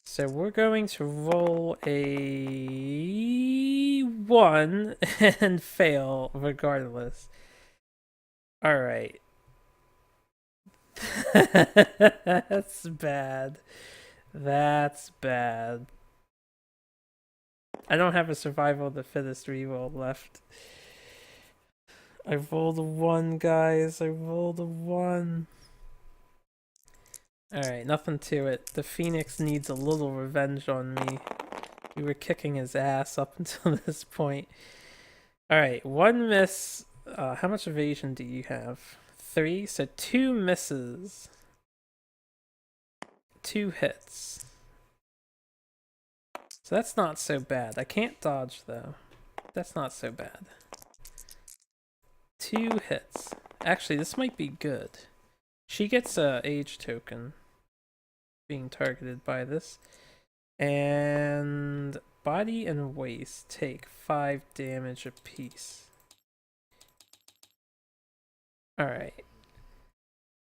So we're going to roll a 1 and fail regardless. Alright. That's bad. That's bad. I don't have a survival of the fittest reroll left. I rolled a 1, guys. I rolled a 1. Alright, nothing to it. The Phoenix needs a little revenge on me. We were kicking his ass up until this point. Alright, 1 miss. How much evasion do you have? 3, so 2 misses. 2 hits. So that's not so bad. I can't dodge though. That's not so bad. 2 hits. Actually, this might be good. She gets a age token being targeted by this. And body and waist take 5 damage apiece. Alright.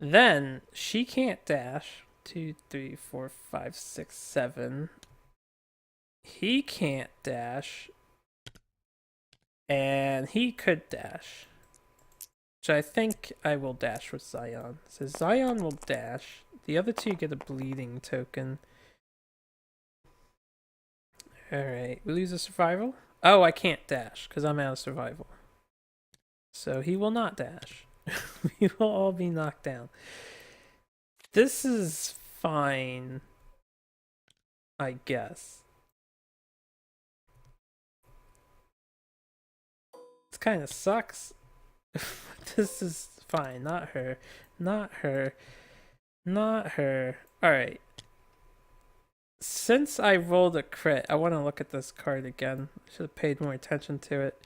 Then she can't dash. 2, 3, 4, 5, 6, 7. He can't dash. And he could dash. Which I think I will dash with Zion. So Zion will dash. The other 2 get a bleeding token. Alright, we lose a survival? Oh, I can't dash because I'm out of survival. So he will not dash. We will all be knocked down. This is fine, I guess. kind of sucks. This is fine. Not her. Not her. Not her. Alright. Since I rolled a crit, I want to look at this card again. I should have paid more attention to it.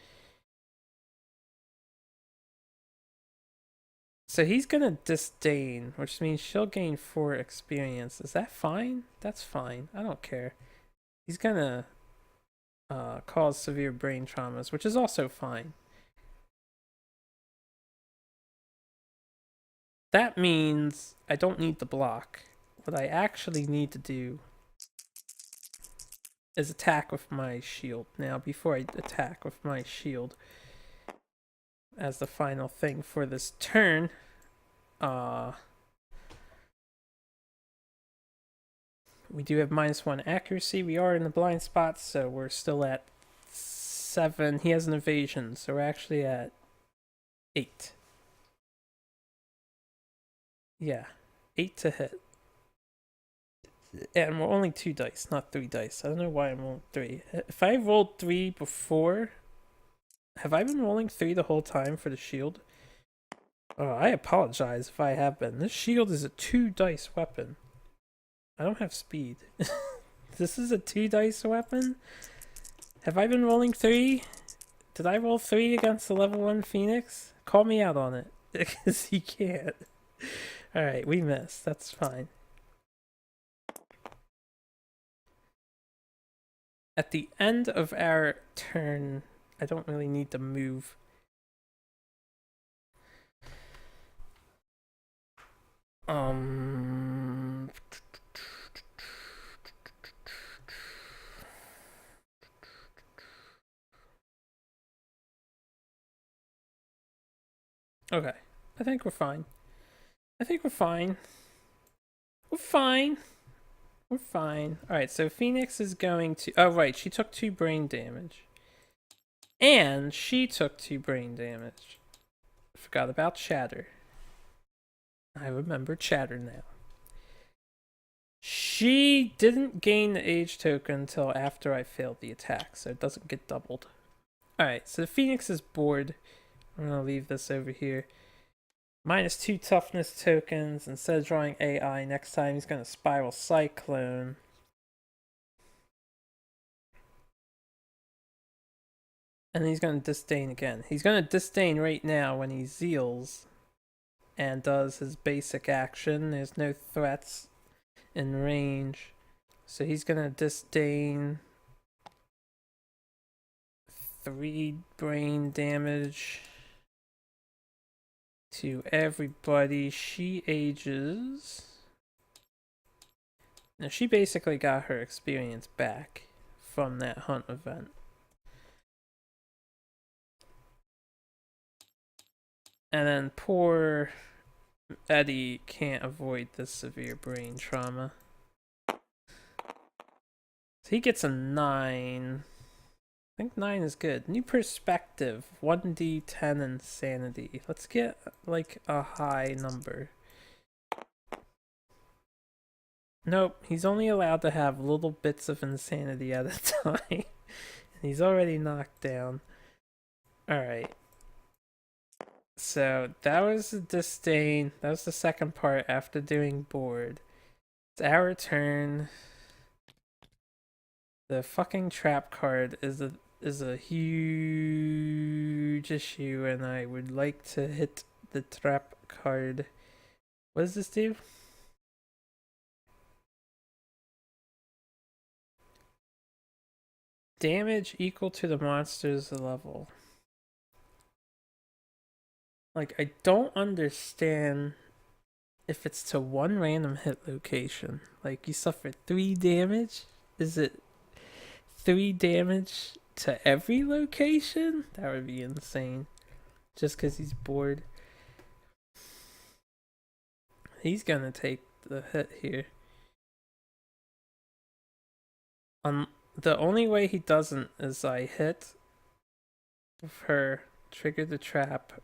So he's gonna disdain, which means she'll gain 4 experience. Is that fine? That's fine. I don't care. He's gonna cause severe brain traumas, which is also fine. That means I don't need the block. What I actually need to do is attack with my shield. Now, before I attack with my shield, as the final thing for this turn, we do have -1 accuracy. We are in the blind spot, so we're still at 7. He has an evasion, so we're actually at 8. Yeah, 8 to hit. And we're only 2 dice, not 3 dice. I don't know why I'm rolling 3. If I rolled 3 before, have I been rolling 3 the whole time for the shield? Oh, I apologize if I have been. This shield is a 2 dice weapon. I don't have speed. This is a 2 dice weapon? Have I been rolling 3? Did I roll 3 against the level 1 Phoenix? Call me out on it. Because you can't. Alright, we missed. That's fine. At the end of our turn, I don't really need to move. Okay, I think we're fine. I think we're fine. We're fine. We're fine. Alright, so Phoenix is going to... Oh, right, she took 2 brain damage. And she took 2 brain damage. Forgot about Chatter. I remember Chatter now. She didn't gain the age token until after I failed the attack, so it doesn't get doubled. Alright, so Phoenix is bored. I'm gonna leave this over here. -2 toughness tokens. Instead of drawing AI, next time he's gonna Spiral Cyclone. And he's gonna disdain again. He's gonna disdain right now when he zeals and does his basic action. There's no threats in range. So he's gonna disdain 3 brain damage to everybody. She ages. Now she basically got her experience back from that hunt event. And then poor Eddie can't avoid this severe brain trauma. So he gets a 9. I think 9 is good. New perspective, 1d10 insanity. Let's get like a high number. Nope, he's only allowed to have little bits of insanity at a time. And he's already knocked down. Alright. So that was the disdain. That was the second part after doing bored. It's our turn. The fucking trap card is a huge issue, and I would like to hit the trap card. What does this do? Damage equal to the monster's level. Like, I don't understand if it's to one random hit location. Like, you suffer 3 damage? Is it 3 damage to every location? That would be insane. Just because he's bored. He's gonna take the hit here. The only way he doesn't is I hit with her, trigger the trap,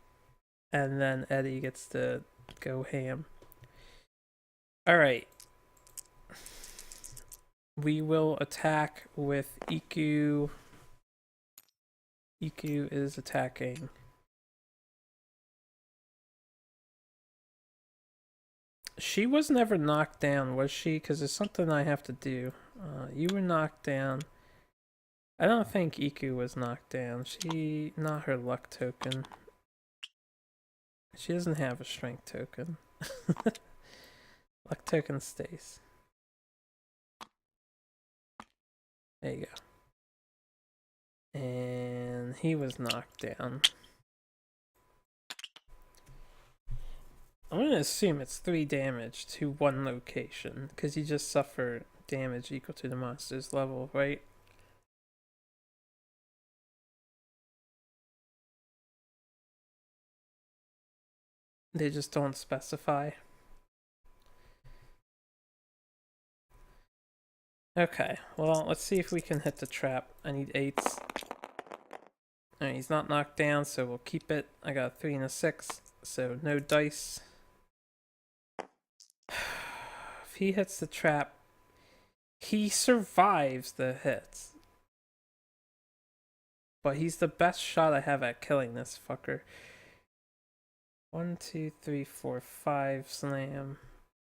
and then Eddie gets to go ham. Alright. We will attack with Iku. Iku is attacking. She was never knocked down, was she? Because there's something I have to do. You were knocked down. I don't think Iku was knocked down. She, not her luck token. She doesn't have a strength token. Luck token stays. There you go. And he was knocked down. I'm gonna assume it's 3 damage to 1 location, because you just suffer damage equal to the monster's level, right? They just don't specify. Okay, well, let's see if we can hit the trap. I need 8s. Alright, he's not knocked down, so we'll keep it. I got a 3 and a 6, so no dice. If he hits the trap, he survives the hits. But he's the best shot I have at killing this fucker. 1, 2, 3, 4, 5, slam.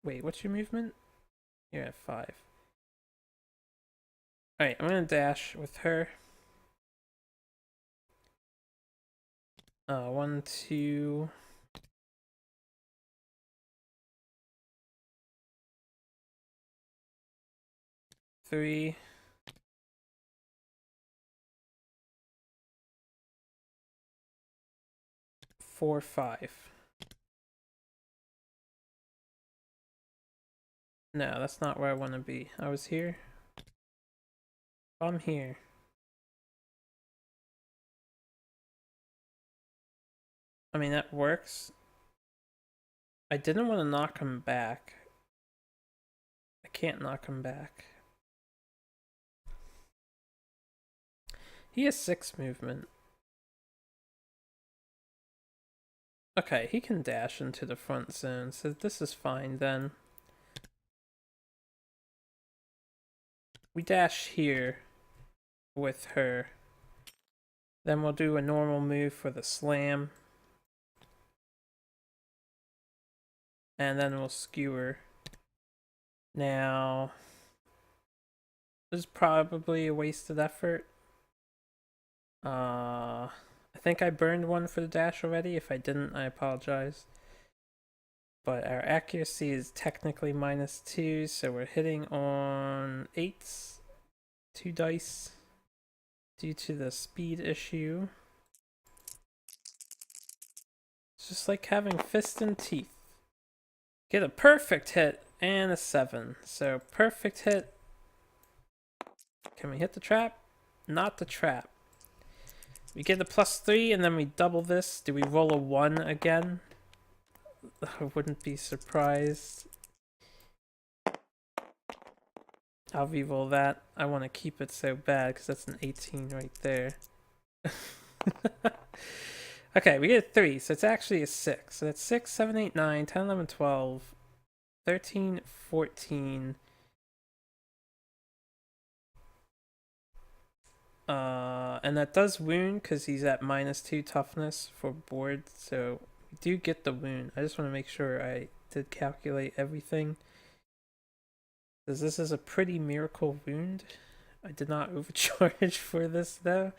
Wait, what's your movement? You're at 5. Alright, I'm gonna dash with her. 1, 2. 3. 4, 5. No, that's not where I want to be. I was here. I'm here. I mean, that works. I didn't want to knock him back. I can't knock him back. He has 6 movement. Okay, he can dash into the front zone, so this is fine then. We dash here with her. Then we'll do a normal move for the slam. And then we'll skewer. Now, this is probably a wasted effort. I think I burned one for the dash already. If I didn't, I apologize. But our accuracy is technically -2, so we're hitting on 8s. 2 dice due to the speed issue. It's just like having fist and teeth. Get a perfect hit and a 7. So perfect hit. Can we hit the trap? Not the trap. We get a +3 and then we double this. Do we roll a 1 again? I wouldn't be surprised. I'll re-roll that. I want to keep it so bad because that's an 18 right there. Okay, we get a 3, so it's actually a 6. So that's 6, 7, 8, 9, 10, 11, 12, 13, 14. And that does wound because he's at -2 toughness for board, so we do get the wound. I just want to make sure I did calculate everything, because this is a pretty miracle wound. I did not overcharge for this though.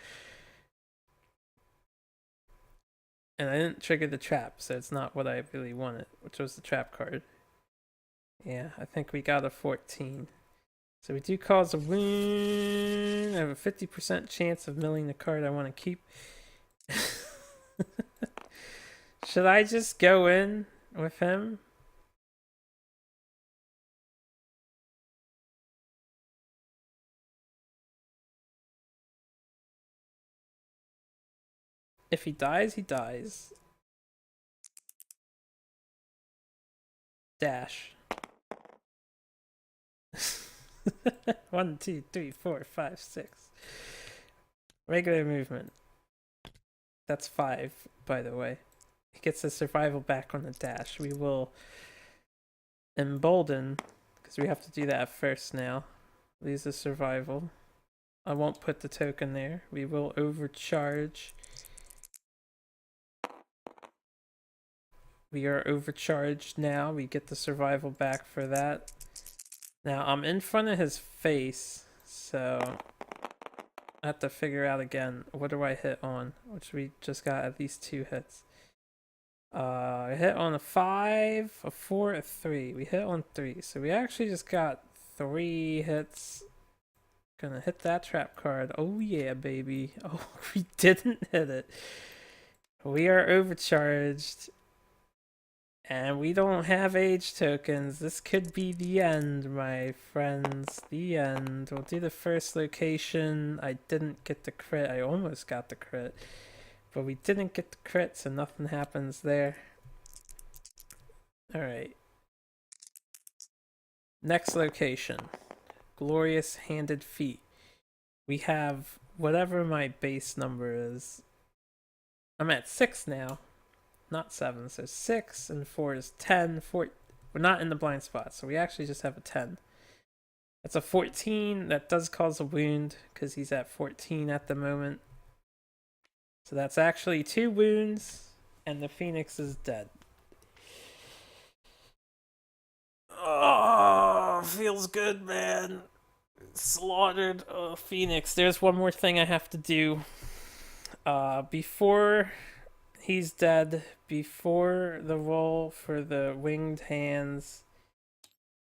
And I didn't trigger the trap, so it's not what I really wanted, which was the trap card. Yeah, I think we got a 14. So we do cause a wound. I have a 50% chance of milling the card I want to keep. Should I just go in with him? If he dies, he dies. Dash. 1, 2, 3, 4, 5, 6. Regular movement. That's 5, by the way. He gets the survival back on the dash. We will embolden, because we have to do that first now. Lose the survival. I won't put the token there. We will overcharge. We are overcharged now. We get the survival back for that. Now, I'm in front of his face, so I have to figure out again, what do I hit on? Which we just got at least 2 hits. I hit on a 5, a 4, a 3. We hit on 3, so we actually just got 3 hits. Gonna hit that trap card. Oh yeah, baby. Oh, we didn't hit it. We are overcharged. And we don't have age tokens. This could be the end, my friends. The end. We'll do the first location. I didn't get the crit. I almost got the crit. But we didn't get the crit, so nothing happens there. Alright. Next location. Glorious Handed Feet. We have whatever my base number is. I'm at 6 now. Not 7, so 6 and 4 is 10. We're not in the blind spot, so we actually just have a 10. That's a 14. That does cause a wound because he's at 14 at the moment. So that's actually 2 wounds, and the Phoenix is dead. Oh, feels good, man. Slaughtered a Phoenix. There's one more thing I have to do. Before he's dead, before the roll for the winged hands,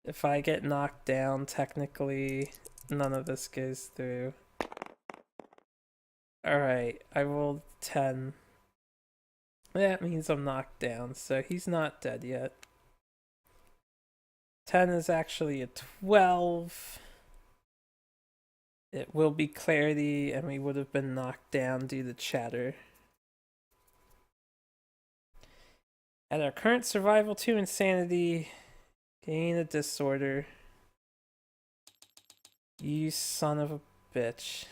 if I get knocked down, technically none of this goes through. Alright, I rolled 10. That means I'm knocked down, so he's not dead yet. 10 is actually a 12. It will be clarity, and we would have been knocked down due to chatter. At our current survival 2 insanity, gain a disorder. You son of a bitch.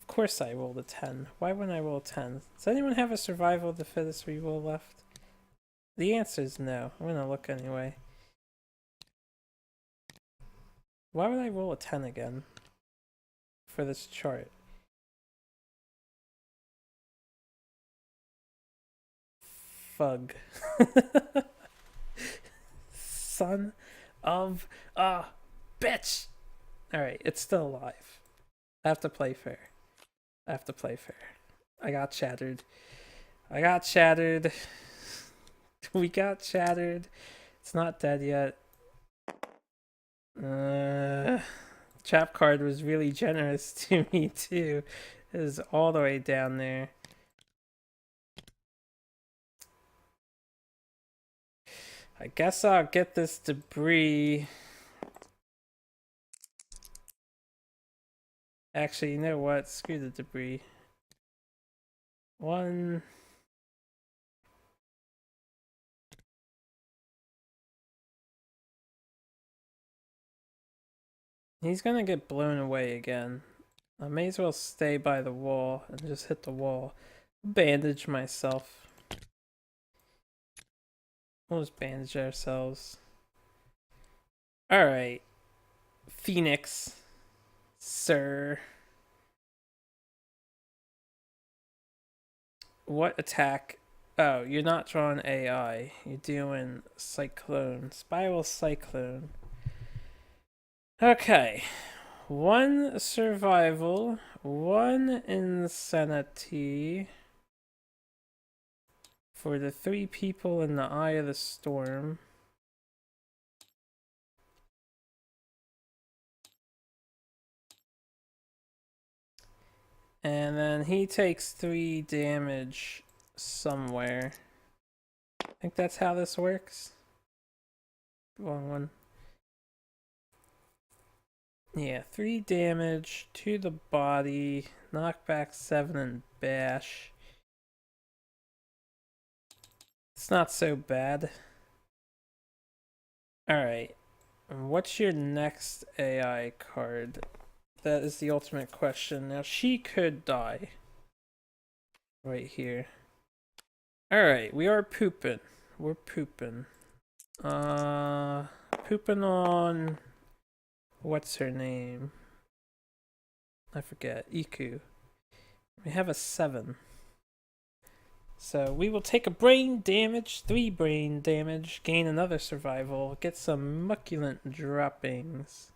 Of course I rolled a 10. Why wouldn't I roll a 10? Does anyone have a survival of the fittest reroll left? The answer is no. I'm gonna look anyway. Why would I roll a 10 again for this chart? Fug. Son of a bitch! Alright, it's still alive. I have to play fair. I got shattered. We got shattered. It's not dead yet. Trap card was really generous to me too. It is all the way down there. I guess I'll get this debris. Actually, you know what? Screw the debris. 1. He's gonna get blown away again. I may as well stay by the wall and just hit the wall. Bandage myself. We'll just bandage ourselves. Alright. Phoenix. Sir. What attack? Oh, you're not drawing AI. You're doing Cyclone. Spiral Cyclone. Okay. 1 survival. 1 insanity. For the 3 people in the eye of the storm. And then he takes 3 damage somewhere. I think that's how this works. Wrong one. Yeah, 3 damage to the body. Knockback 7 and bash. It's not so bad. Alright. What's your next AI card? That is the ultimate question. Now, she could die. Right here. Alright, we are pooping. We're pooping. Pooping on what's her name? I forget. Iku. We have a 7. So we will take a brain damage, 3 brain damage, gain another survival, get some muculent droppings.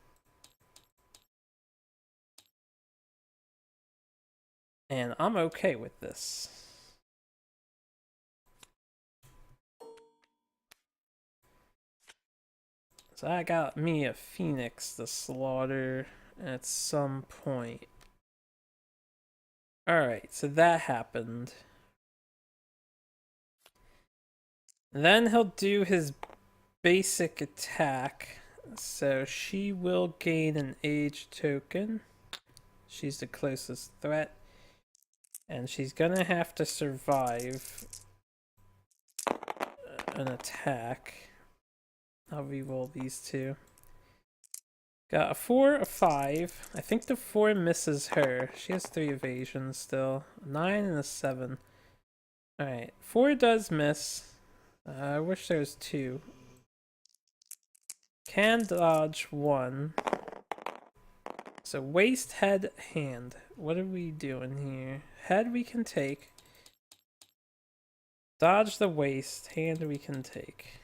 And I'm okay with this. So I got me a phoenix to slaughter at some point. Alright, so that happened. Then he'll do his basic attack. So she will gain an age token. She's the closest threat. And she's gonna have to survive an attack. I'll reroll these two. Got a 4, a 5. I think the 4 misses her. She has 3 evasions still. A 9 and a 7. Alright, 4 does miss. I wish there was 2. Can dodge 1. So waist, head, hand. What are we doing here? Head we can take. Dodge the waist. Hand we can take.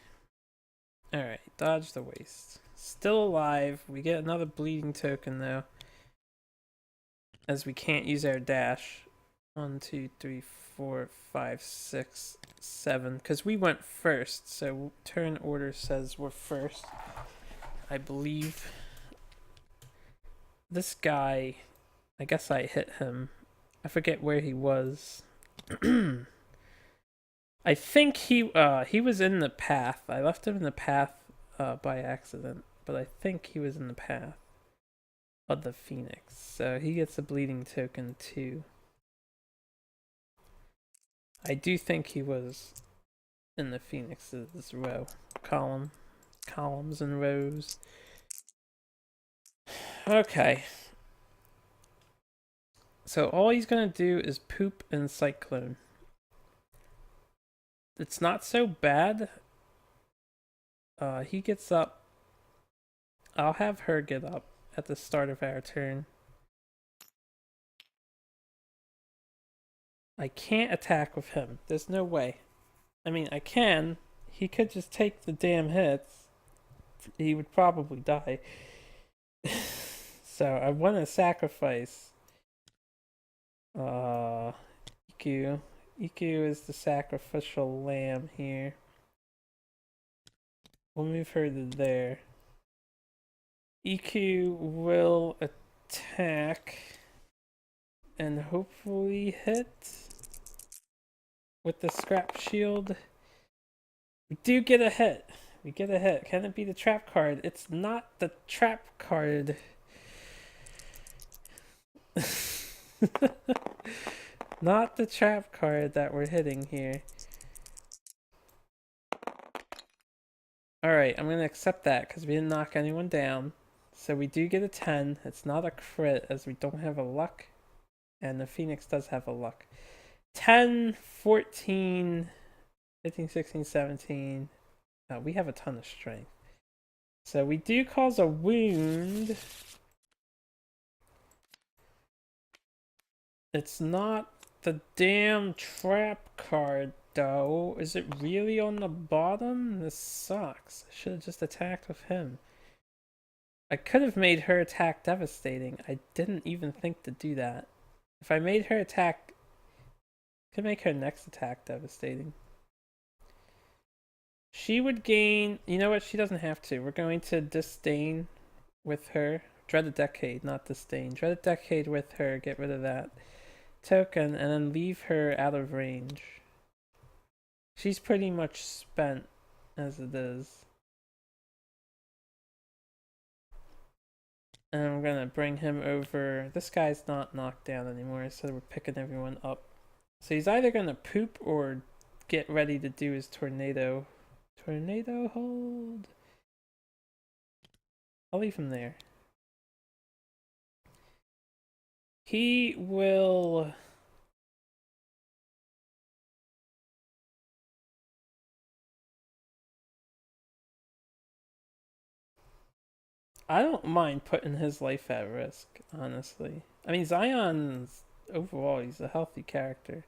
Alright, dodge the waist. Still alive. We get another bleeding token though. As we can't use our dash. 1, 2, 3, 4, 5, 6, 7. Because we went first. So turn order says we're first. I believe. This guy, I guess I hit him. I forget where he was. I think he was in the path. I left him in the path by accident, but I think he was in the path of the phoenix. So he gets a bleeding token too. I do think he was in the phoenix's row. Columns and rows. Okay. So all he's gonna do is poop and cyclone. It's not so bad. He gets up. I'll have her get up at the start of our turn. I can't attack with him. There's no way. I mean, I can. He could just take the damn hits. He would probably die. So I want to sacrifice Iku. Iku is the sacrificial lamb here. We'll move her to there. Iku will attack and hopefully hit with the scrap shield. We do get a hit. We get a hit. Can it be the trap card? It's not the trap card. Not the trap card that we're hitting here. Alright, I'm going to accept that because we didn't knock anyone down. So we do get a 10. It's not a crit as we don't have a luck. And the Phoenix does have a luck. 10, 14, 15, 16, 17. We have a ton of strength. So we do cause a wound. It's not the damn trap card, though. Is it really on the bottom? This sucks. I should have just attacked with him. I could have made her attack devastating. I didn't even think to do that. If I made her attack, I could make her next attack devastating. She would gain... You know what? She doesn't have to. We're going to disdain with her. Dread a Decade, not disdain. Dread a Decade with her. Get rid of that token and then leave her out of range. She's pretty much spent as it is. And I'm gonna bring him over. This guy's not knocked down anymore, so we're picking everyone up. So he's either gonna poop or get ready to do his tornado. Tornado hold. I'll leave him there. He will... I don't mind putting his life at risk, honestly. I mean, Zion's overall, he's a healthy character.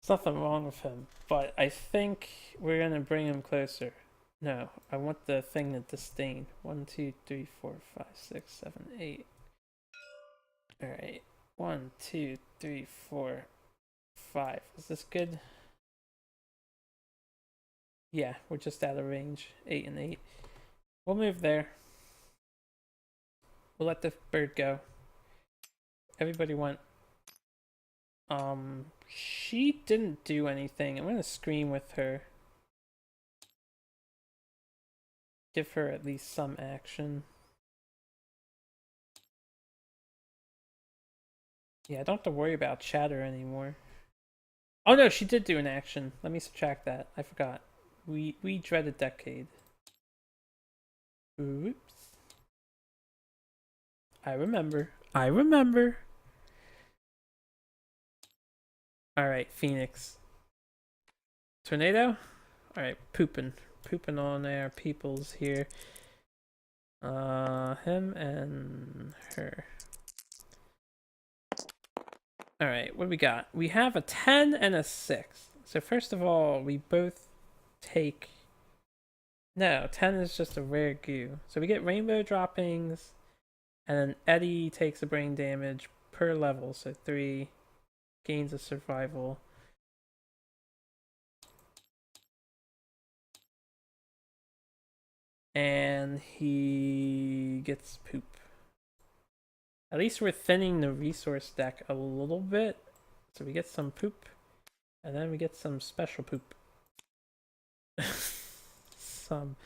There's nothing wrong with him, but I think we're gonna bring him closer. No, I want the thing to disdain. 1, 2, 3, 4, 5, 6, 7, 8. Alright. 1, 2, 3, 4, 5. Is this good? Yeah, we're just out of range. 8 and 8. We'll move there. We'll let the bird go. Everybody went. She didn't do anything. I'm gonna scream with her. Give her at least some action. Yeah, I don't have to worry about chatter anymore. Oh no, she did do an action. Let me subtract that. I forgot. We dread a decade. Oops. I remember. I remember. Alright, Phoenix. Tornado? Alright, pooping. Pooping on our peoples here. Him and her. Alright, what do we got? We have a 10 and a 6. So first of all, we both take... No, 10 is just a rare goo. So we get rainbow droppings, and then Eddie takes a brain damage per level, so 3 gains of survival. And he gets poop. At least we're thinning the resource deck a little bit. So we get some poop, and then we get some special poop. Some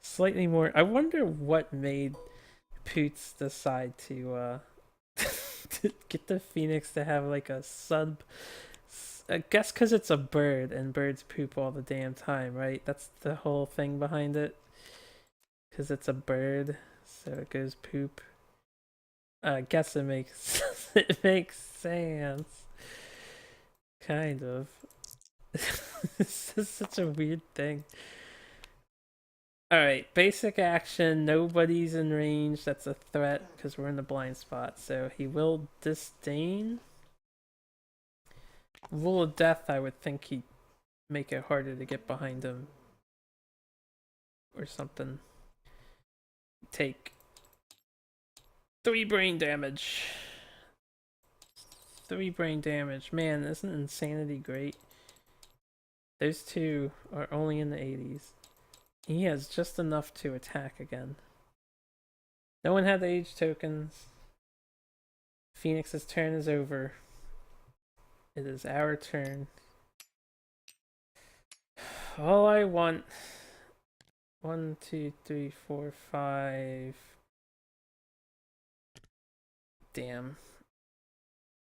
slightly more. I wonder what made Poots decide to to get the Phoenix to have like a sub. I guess because it's a bird and birds poop all the damn time, right? That's the whole thing behind it. Because it's a bird, so it goes poop. I guess it makes it makes sense. Kind of. This is such a weird thing. Alright, basic action. Nobody's in range. That's a threat because we're in the blind spot. So he will disdain. Rule of death, I would think he'd make it harder to get behind him. Or something. Take 3 brain damage. 3 brain damage. Man, isn't insanity great? Those two are only in the 80s. He has just enough to attack again. No one had age tokens. Phoenix's turn is over. It is our turn. All I want. 1, 2, 3, 4, 5. Damn.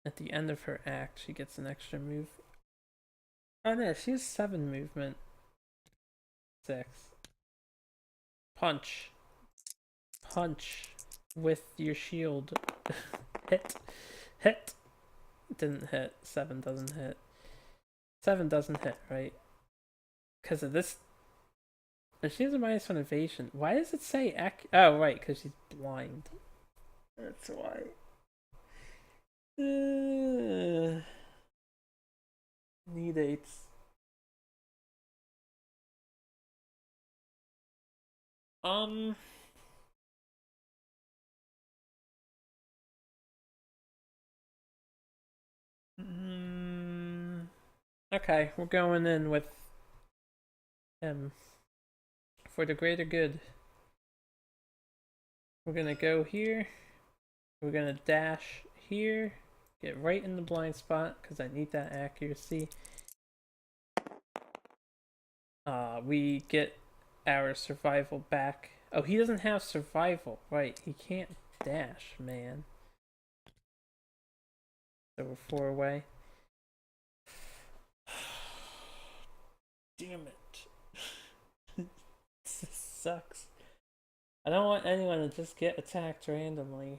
At the end of her act, she gets an extra move. Oh no, she has 7 movement. 6. Punch. Punch with your shield. Hit. Hit. Didn't hit. 7 doesn't hit. 7 doesn't hit, right? Because of this. She has a -1 evasion. Why does it say Oh, right, because she's blind. That's why. Need 8s. Um. Okay, we're going in with him for the greater good. We're gonna go here. We're gonna dash here. Get right in the blind spot because I need that accuracy. We get our survival back. Oh, he doesn't have survival. Right, he can't dash, man. So we're 4 away. Damn it. This sucks. I don't want anyone to just get attacked randomly.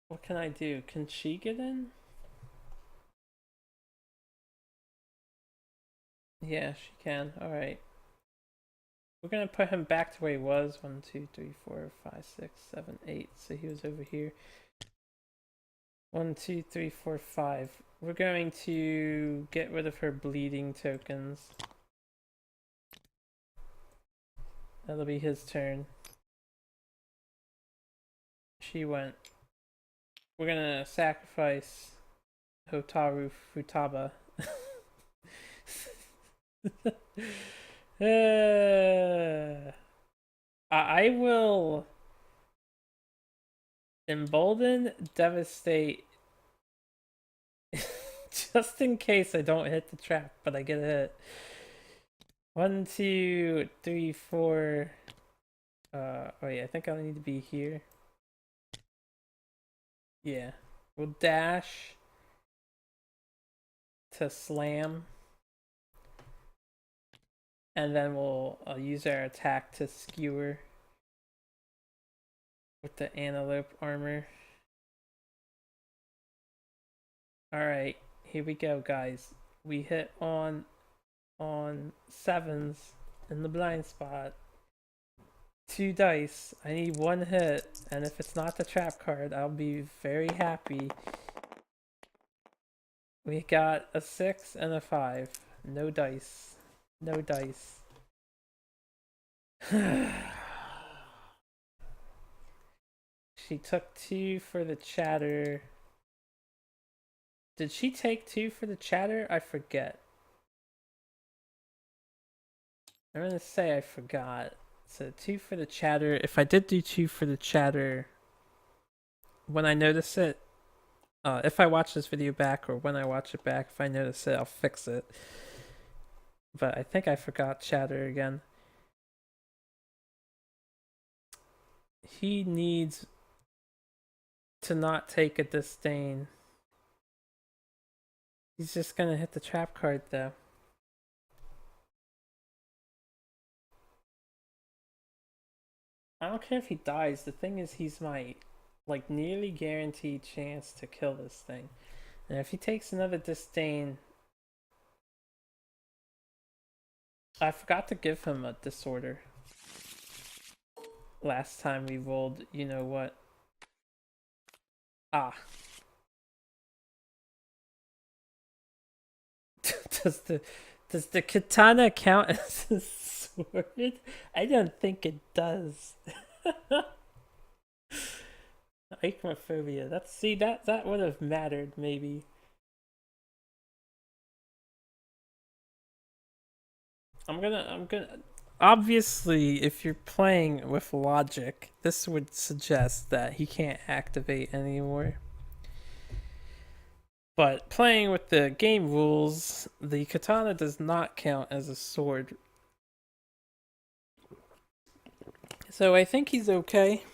What can I do? Can she get in? Yeah, she can. Alright. We're gonna put him back to where he was. 1, 2, 3, 4, 5, 6, 7, 8. So he was over here. 1, 2, 3, 4, 5. We're going to get rid of her bleeding tokens. That'll be his turn. She went. We're gonna sacrifice Hotaru Futaba. I will embolden, devastate, just in case I don't hit the trap, but I get a hit. 1, 2, 3, 4. Oh yeah, I think I need to be here. Yeah, we'll dash to slam, and then we'll use our attack to skewer with the antelope armor. Alright, here we go, guys. We hit on 7s in the blind spot. 2 dice. I need 1 hit, and if it's not the trap card, I'll be very happy. We got a 6 and a 5. No dice. No dice. She took 2 for the chatter. Did she take 2 for the chatter? I forget. I'm gonna say I forgot. So 2 for the chatter. If I did do 2 for the chatter, when I notice it, if I watch this video back or when I watch it back, if I notice it, I'll fix it. But I think I forgot chatter again. He needs to not take a disdain. He's just gonna hit the trap card though. I don't care if he dies. The thing is, he's my like nearly guaranteed chance to kill this thing. And if he takes another disdain, I forgot to give him a disorder. Last time we rolled, you know what? Ah. Does the katana count as a sword? I don't think it does. Ichnophobia. That would have mattered maybe. I'm gonna obviously, if you're playing with logic, this would suggest that he can't activate anymore. But playing with the game rules, the katana does not count as a sword. So I think he's okay.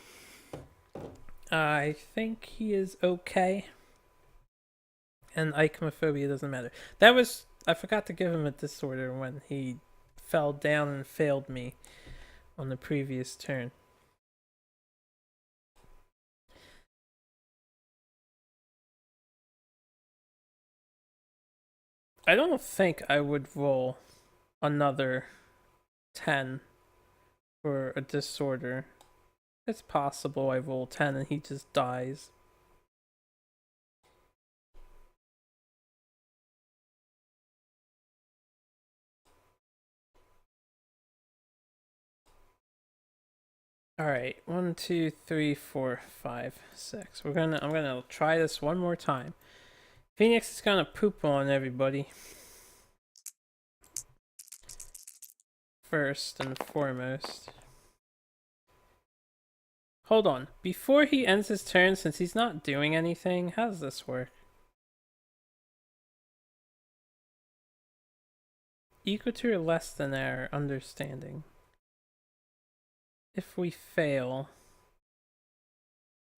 I think he is okay. And ichnophobia doesn't matter. I forgot to give him a disorder when he fell down and failed me on the previous turn. I don't think I would roll another 10 for a disorder. It's possible I roll 10 and he just dies. All right, 1, 2, 3, 4, 5, 6. I'm gonna try this one more time. Phoenix is gonna poop on everybody. First and foremost. Hold on. Before he ends his turn, since he's not doing anything, how does this work? Equal to or less than our understanding. If we fail,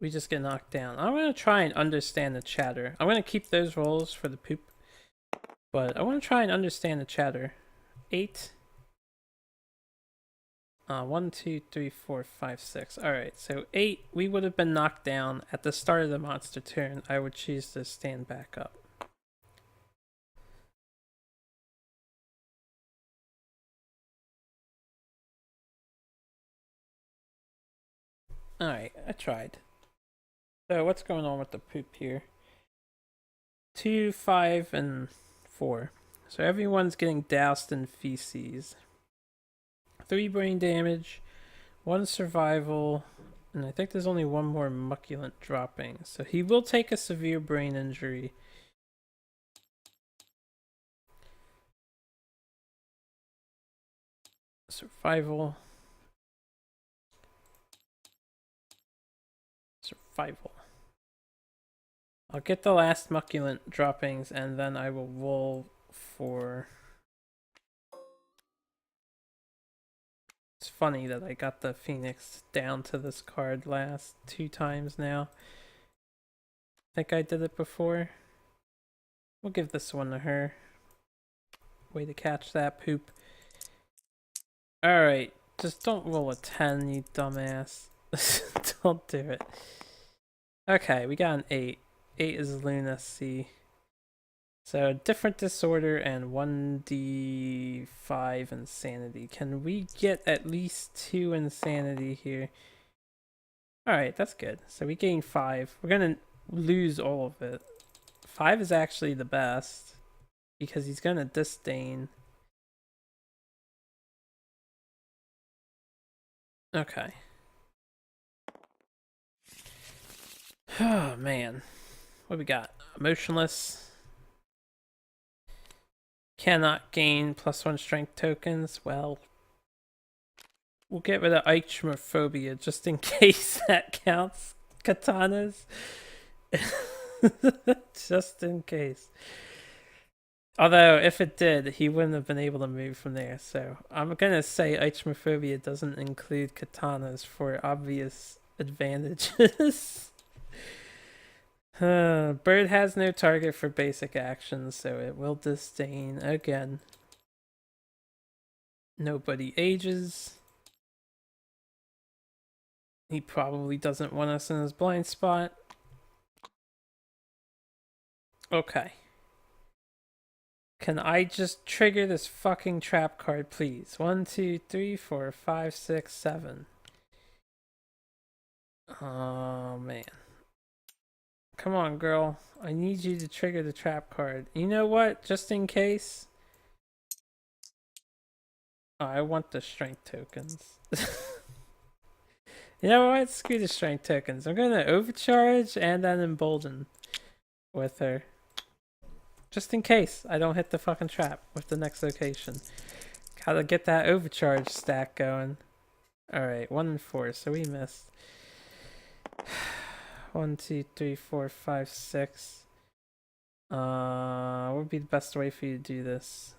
we just get knocked down. I'm going to try and understand the chatter. I'm going to keep those rolls for the poop. But I want to try and understand the chatter. 8. 1, 2, 3, 4, 5, 6. Alright, so 8, we would have been knocked down at the start of the monster turn. I would choose to stand back up. Alright, I tried. So what's going on with the poop here? 2, 5, and 4. So everyone's getting doused in feces. 3 brain damage, 1 survival, and I think there's only 1 more mucculent dropping. So he will take a severe brain injury. Survival. Survival. I'll get the last mucculent droppings and then I will roll for... It's funny that I got the Phoenix down to this card last 2 times now. I think I did it before. We'll give this one to her. Way to catch that poop. Alright, just don't roll a 10, you dumbass. Don't do it. Okay, we got an 8. 8 is lunacy. So, different disorder and 1d5 insanity. Can we get at least 2 insanity here? Alright, that's good. So we gain 5. We're gonna lose all of it. 5 is actually the best. Because he's gonna disdain. Okay. Oh, man. What do we got? Emotionless. Cannot gain +1 strength tokens. Well, we'll get rid of Ichthyophobia just in case that counts. Katanas. Just in case. Although, if it did, he wouldn't have been able to move from there. So, I'm gonna say Ichthyophobia doesn't include katanas for obvious advantages. Bird has no target for basic actions, so it will disdain again. Nobody ages. He probably doesn't want us in his blind spot. Okay. Can I just trigger this fucking trap card, please? 1, 2, 3, 4, 5, 6, 7. Oh, man. Come on, girl. I need you to trigger the trap card. You know what? Just in case. Oh, I want the strength tokens. You know what? Screw the strength tokens. I'm gonna overcharge and then embolden with her. Just in case I don't hit the fucking trap with the next location. Gotta get that overcharge stack going. Alright, 1 and 4, so we missed. 1, 2, 3, 4, 5, 6. What would be the best way for you to do this?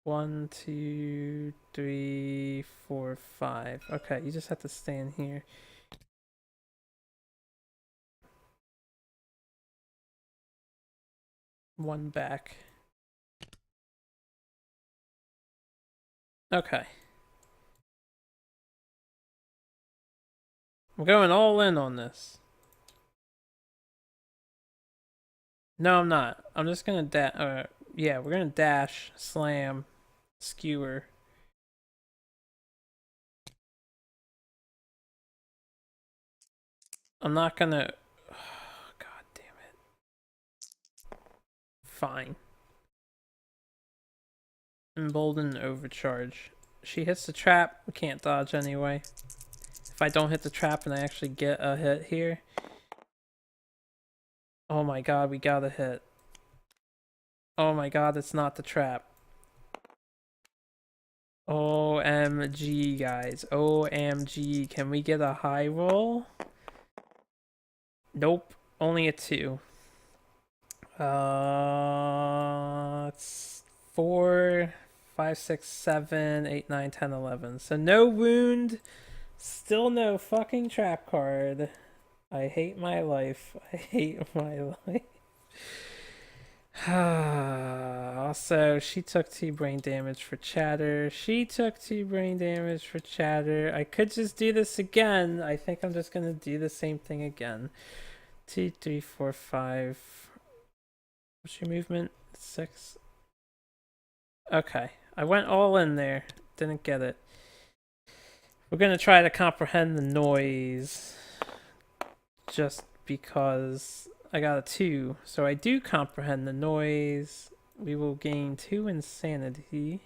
1, 2, 3, 4, 5. Okay, you just have to stand here. One back. Okay. I'm going all in on this. No, I'm not. I'm just gonna yeah, we're gonna dash, slam, skewer. I'm not gonna... Oh, God damn it. Fine. Embolden overcharge. She hits the trap. We can't dodge anyway. If I don't hit the trap and I actually get a hit here... Oh my god, we got a hit. Oh my god, it's not the trap. OMG, guys. OMG. Can we get a high roll? Nope. Only a 2. It's 4, 5, 6, 7, 8, 9, 10, 11. So no wound. Still no fucking trap card. I hate my life. I hate my life. Also, she took 2 brain damage for chatter. She took 2 brain damage for chatter. I could just do this again. I think I'm just gonna do the same thing again. 2, 3, 4, 5. What's your movement? 6. Okay. I went all in there. Didn't get it. We're gonna try to comprehend the noise just because I got a 2. So I do comprehend the noise. We will gain 2 insanity.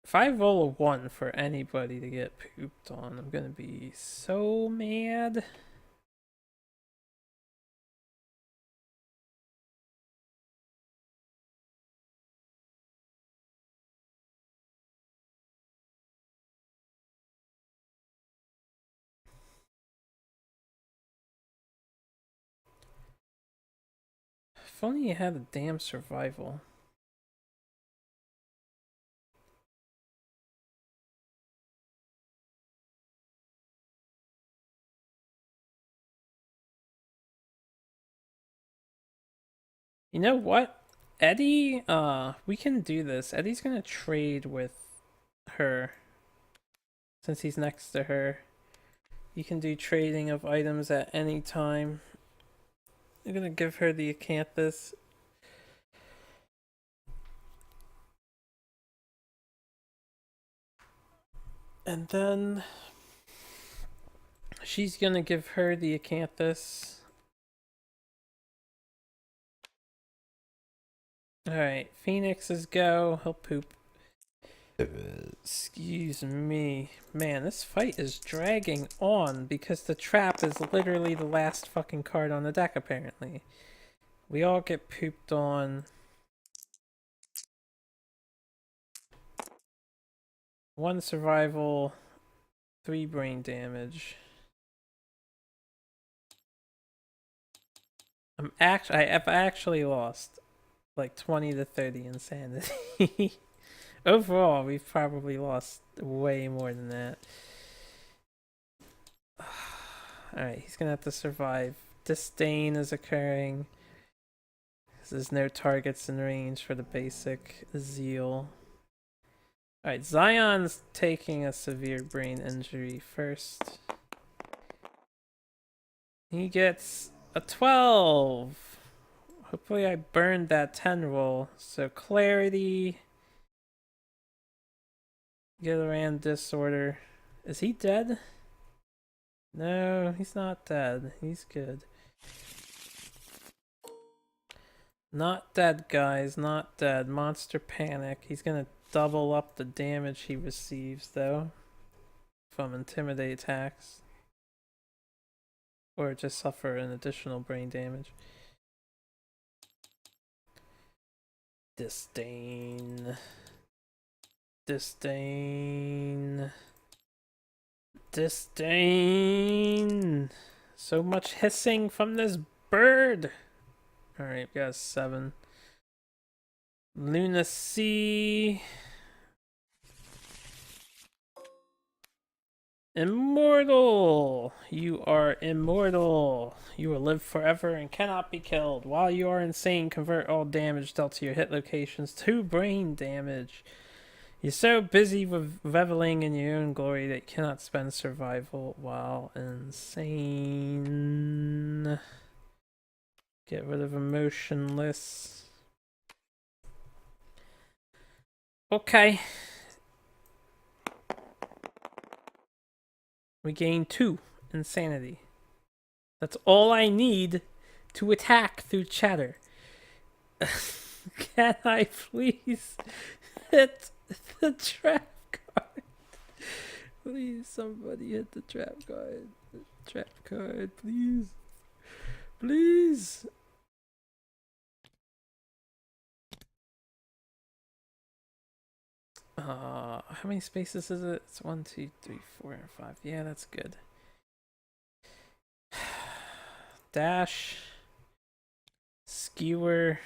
If I roll a 1 for anybody to get pooped on, I'm gonna be so mad. If only you had a damn survival. You know what? Eddie, we can do this. Eddie's gonna trade with her. Since he's next to her. You can do trading of items at any time. I'm gonna give her the acanthus. And then she's gonna give her the acanthus. Alright, Phoenix's go. He'll poop. Excuse me. Man, this fight is dragging on because the trap is literally the last fucking card on the deck, apparently. We all get pooped on. 1 survival, 3 brain damage. I've actually lost like 20 to 30 insanity. Overall, we've probably lost way more than that. Alright, he's gonna have to survive. Disdain is occurring. There's no targets in range for the basic Zeal. Alright, Zion's taking a severe brain injury first. He gets a 12. Hopefully I burned that 10 roll. So clarity. Gilliran disorder. Is he dead? No, he's not dead. He's good. Not dead, guys. Not dead. Monster panic. He's gonna double up the damage he receives, though, from intimidate attacks. Or just suffer an additional brain damage. Disdain. Disdain. Disdain. So much hissing from this bird. Alright, we got a 7. Lunacy. Immortal! You are immortal. You will live forever and cannot be killed. While you are insane, convert all damage dealt to your hit locations to brain damage. You're so busy with reveling in your own glory that you cannot spend survival while insane. Get rid of emotionless. Okay. We gain 2 insanity. That's all I need to attack through chatter. Can I please hit the trap card? Please, somebody hit the trap card. The trap card, please. Please. How many spaces is it? It's 1, 2, 3, 4, 5. Yeah, that's good. Dash. Skewer.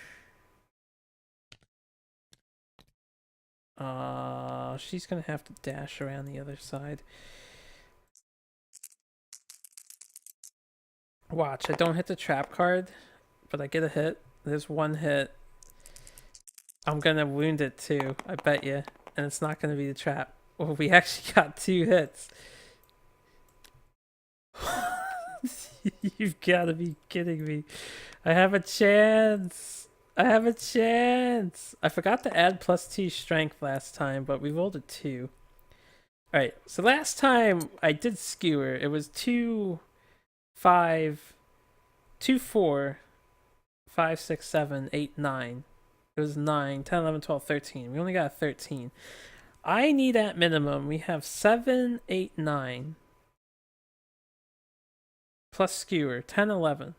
She's gonna have to dash around the other side. Watch, I don't hit the trap card, but I get a hit. There's 1 hit. I'm gonna wound it too, I bet you. And it's not gonna be the trap. Well, we actually got 2 hits. You've gotta be kidding me. I have a chance. I have a chance. I forgot to add +2 strength last time, but we rolled a 2. Alright, so last time I did skewer, it was 2, 5, 2, 4, 5, 6, 7, 8, 9. It was 9, 10, 11, 12, 13. We only got a 13. I need at minimum, we have 7, 8, 9. Plus skewer, 10, 11.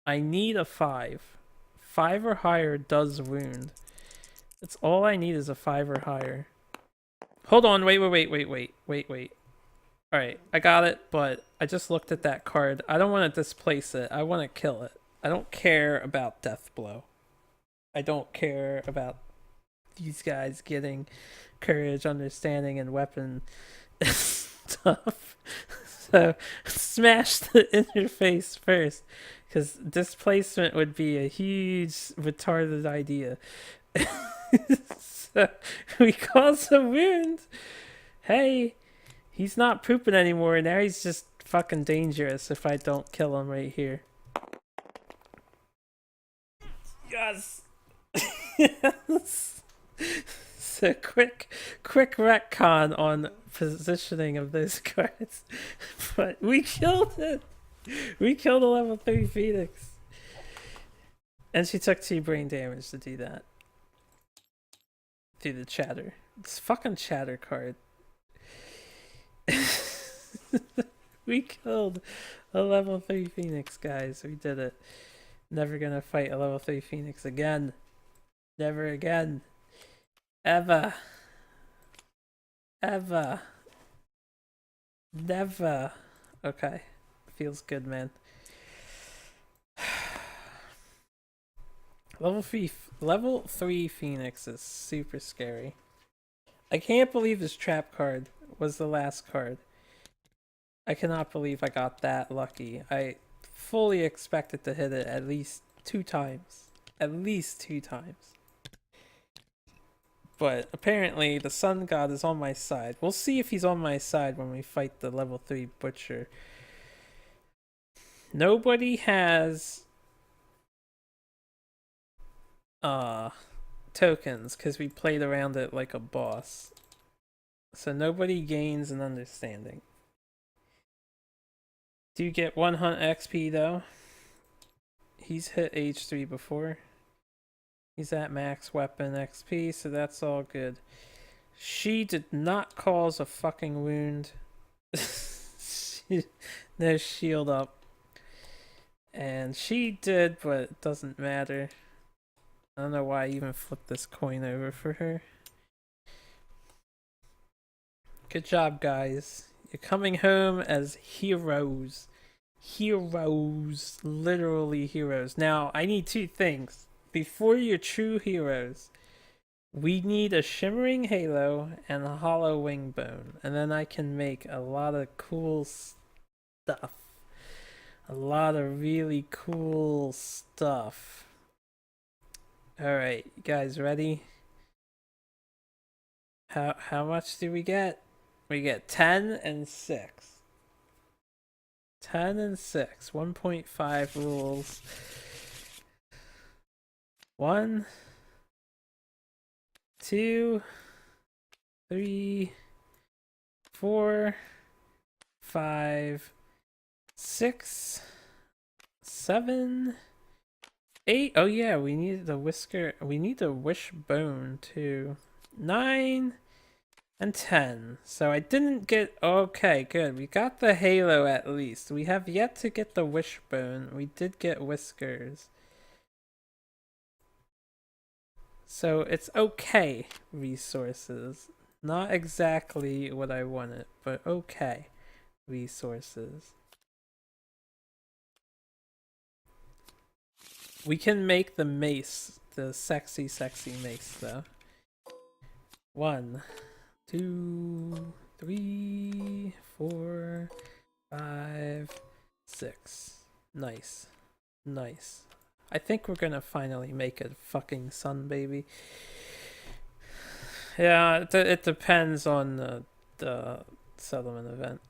I need a 5. 5 or higher does wound. That's all I need is a 5 or higher. Hold on, wait. Alright, I got it, but I just looked at that card. I don't want to displace it. I want to kill it. I don't care about Death Blow. I don't care about these guys getting courage, understanding, and weapon stuff. So smash the interface first, because displacement would be a huge retarded idea. So we cause a wound. Hey, he's not pooping anymore. Now he's just fucking dangerous if I don't kill him right here. Yes. Yes. So quick retcon on positioning of those cards. But we killed it. We killed a level 3 Phoenix. And she took 2 brain damage to do that. Through the chatter. This fucking chatter card. We killed a level 3 Phoenix, guys. We did it. Never gonna fight a level 3 Phoenix again. Never again. Ever. Ever. Never. Okay. Feels good, man. Level 3 Phoenix is super scary. I can't believe this trap card was the last card. I cannot believe I got that lucky. I fully expected to hit it at least 2 times. At least 2 times. But apparently the Sun God is on my side. We'll see if he's on my side when we fight the level 3 Butcher. Nobody has tokens because we played around it like a boss. So nobody gains an understanding. Do you get 1 hunt XP though? He's hit H3 before. He's at max weapon XP, so that's all good. She did not cause a fucking wound. No shield up. And she did, but it doesn't matter. I don't know why I even flipped this coin over for her. Good job, guys. You're coming home as heroes. Heroes. Literally heroes. Now, I need 2 things. Before you're true heroes, we need a shimmering halo and a hollow wing bone. And then I can make a lot of cool stuff. A lot of really cool stuff. Alright, you guys ready? How much do we get? We get 10 and 6. 10 and 6. 1.5 rules. 1, 2, 3, 4, 5, 6, 7, 8. Oh yeah, we need the whisker. We need the wishbone too. 9 and 10. So I didn't get. Okay, good. We got the halo at least. We have yet to get the wishbone. We did get whiskers. So it's okay, resources. Not exactly what I wanted, but okay, resources. We can make the mace, the sexy mace though. 1, 2, 3, 4, 5, 6. Nice. Nice. I think we're gonna finally make a fucking sun baby. Yeah, it depends on the settlement event.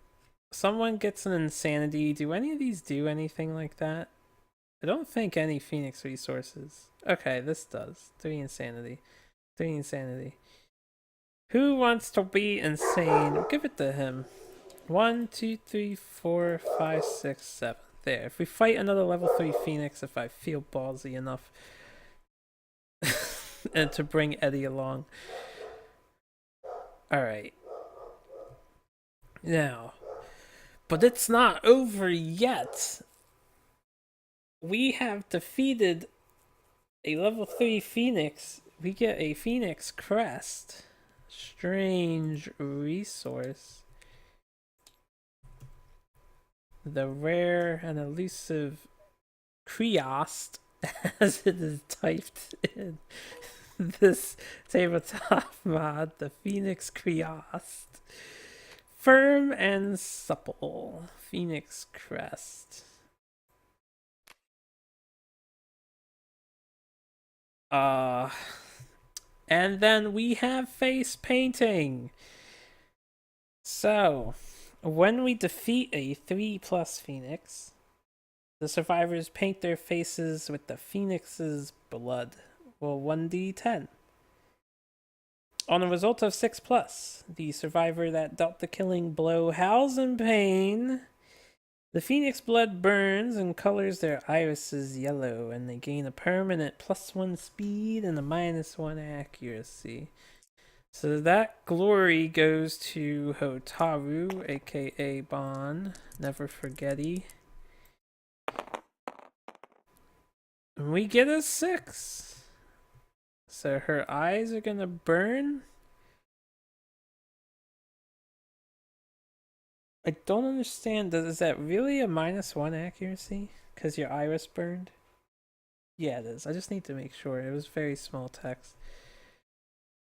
Someone gets an insanity. Do any of these do anything like that? I don't think any Phoenix resources. Okay, this does. 3 insanity. 3 insanity. Who wants to be insane? Give it to him. 1, 2, 3, 4, 5, 6, 7. There. If we fight another level 3 Phoenix, if I feel ballsy enough, and to bring Eddie along. Alright. Now. But it's not over yet. We have defeated a level 3 Phoenix. We get a Phoenix Crest. Strange resource. The rare and elusive Creost, as it is typed in this tabletop mod, the Phoenix Creost. Firm and supple. Phoenix Crest. And then we have face painting. So, when we defeat a 3+ Phoenix, the survivors paint their faces with the Phoenix's blood. Well, 1d10. On a result of 6+, the survivor that dealt the killing blow howls in pain. The Phoenix blood burns and colors their irises yellow, and they gain a permanent +1 speed and a -1 accuracy. So that glory goes to Hotaru, aka Bon, never forgetty. And we get a 6. So her eyes are gonna burn. I don't understand. Is that really a -1 accuracy? Because your iris burned? Yeah, it is. I just need to make sure. It was very small text.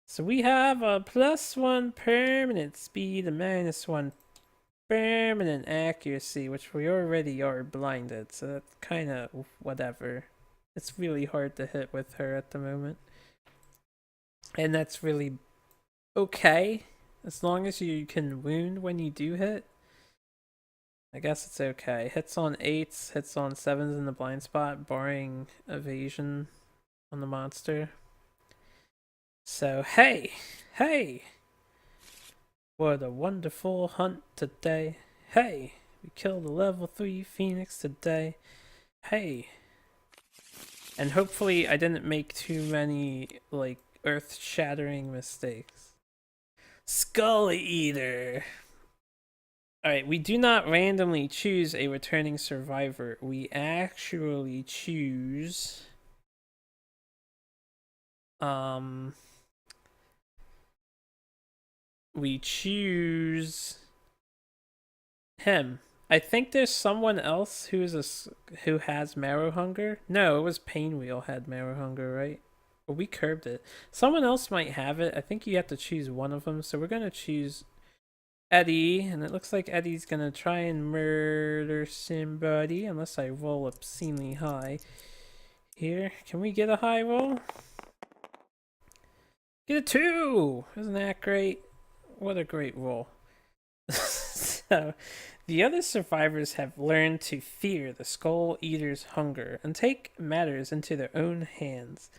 So we have a +1 permanent speed, a -1 permanent accuracy, which we already are blinded, so that's kind of whatever. It's really hard to hit with her at the moment. And that's really okay. As long as you can wound when you do hit, I guess it's okay. Hits on 8s, hits on 7s in the blind spot, barring evasion on the monster. So, hey! What a wonderful hunt today. Hey! We killed a level 3 Phoenix today. Hey! And hopefully I didn't make too many, like, earth-shattering mistakes. Skull Eater! Alright, we do not randomly choose a returning survivor. We actually choose... we choose him. I think there's someone else who has marrow hunger. No, it was Painwheel had marrow hunger, right? Or we curbed it. Someone else might have it. I think you have to choose one of them. So we're gonna choose Eddie, and it looks like Eddie's gonna try and murder somebody unless I roll obscenely high. Here, can we get a high roll? Get a 2! Isn't that great? What a great roll. So, the other survivors have learned to fear the Skull Eater's hunger and take matters into their own hands.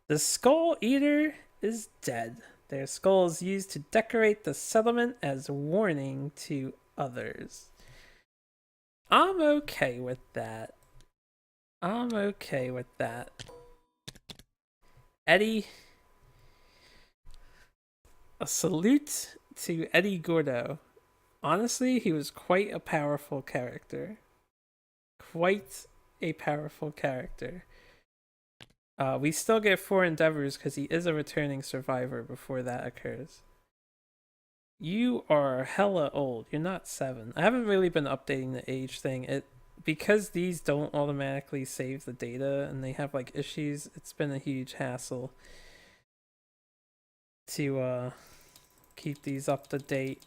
The Skull Eater is dead. Their skull is used to decorate the settlement as warning to others. I'm okay with that. Eddie. A salute to Eddie Gordo. Honestly, he was quite a powerful character. We still get 4 endeavors because he is a returning survivor before that occurs. You are hella old. You're not 7. I haven't really been updating the age thing. Because these don't automatically save the data and they have like issues, it's been a huge hassle to keep these up to date.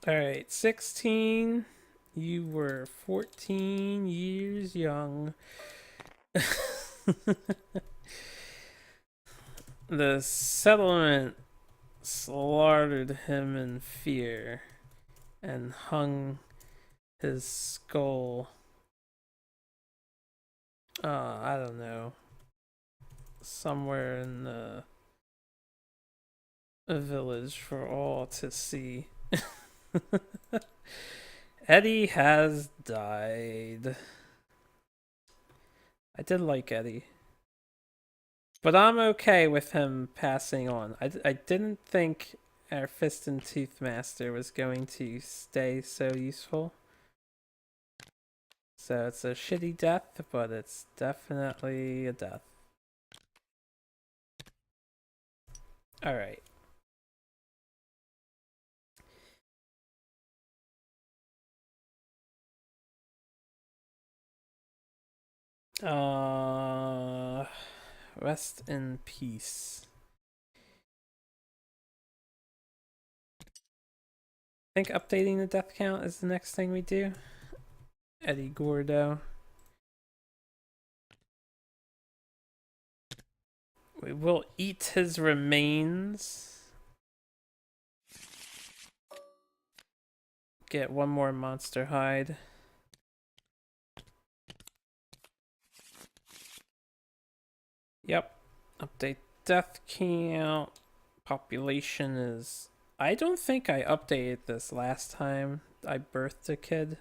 Alright, 16. You were 14 years young. The settlement slaughtered him in fear. and hung his skull, I don't know, somewhere in the village for all to see. Eddie has died. I did like Eddie, but I'm okay with him passing on. I didn't think our Fist and Tooth Master was going to stay so useful. So it's a shitty death, but it's definitely a death. Alright. Rest in peace. I think updating the death count is the next thing we do. Eddie Gordo. We will eat his remains. Get one more monster hide. Yep. Update death count. Population is... I don't think I updated this last time I birthed a kid.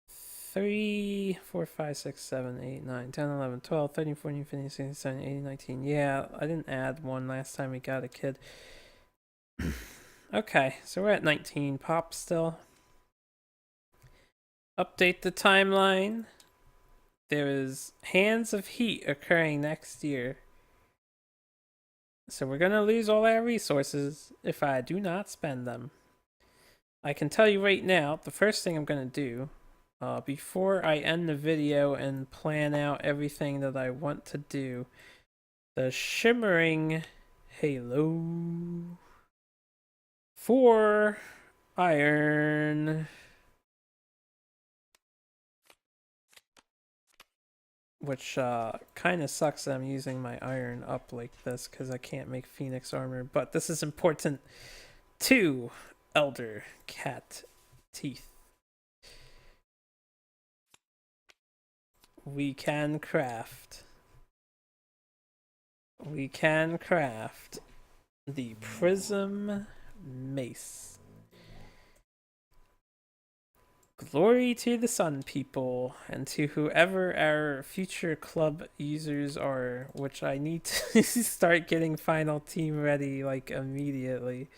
3, 4, 5, 6, 7, 8, 9, 10, 11, 12, 13, 14, 15, 16, 17, 18, 19. Yeah, I didn't add one last time we got a kid. Okay, so we're at 19 pop still. Update the timeline. There is Hands of Heat occurring next year. So we're going to lose all our resources if I do not spend them. I can tell you right now, the first thing I'm going to do, before I end the video and plan out everything that I want to do, the Shimmering Halo 4 iron, which kind of sucks that I'm using my iron up like this because I can't make Phoenix armor, but this is important. 2 Elder Cat Teeth. We can craft the Prism Mace. Glory to the Sun People, and to whoever our future club users are, which I need to start getting final team ready like immediately.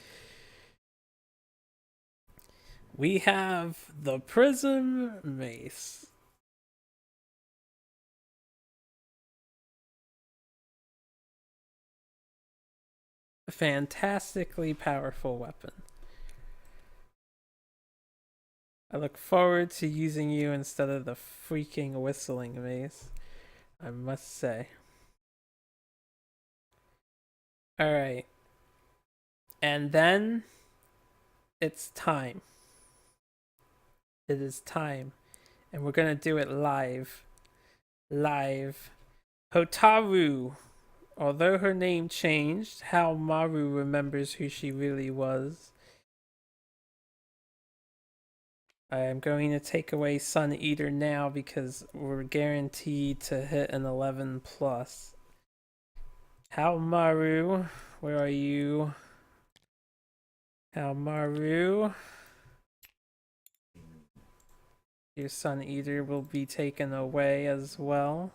We have the Prism Mace. A fantastically powerful weapon. I look forward to using you instead of the freaking whistling mace, I must say. Alright. And then it's time. It is time. And we're gonna do it live. Hotaru. Although her name changed, how Maru remembers who she really was. I am going to take away Sun Eater now because we're guaranteed to hit an 11 plus. How Maru, where are you? How Maru. Your Sun Eater will be taken away as well.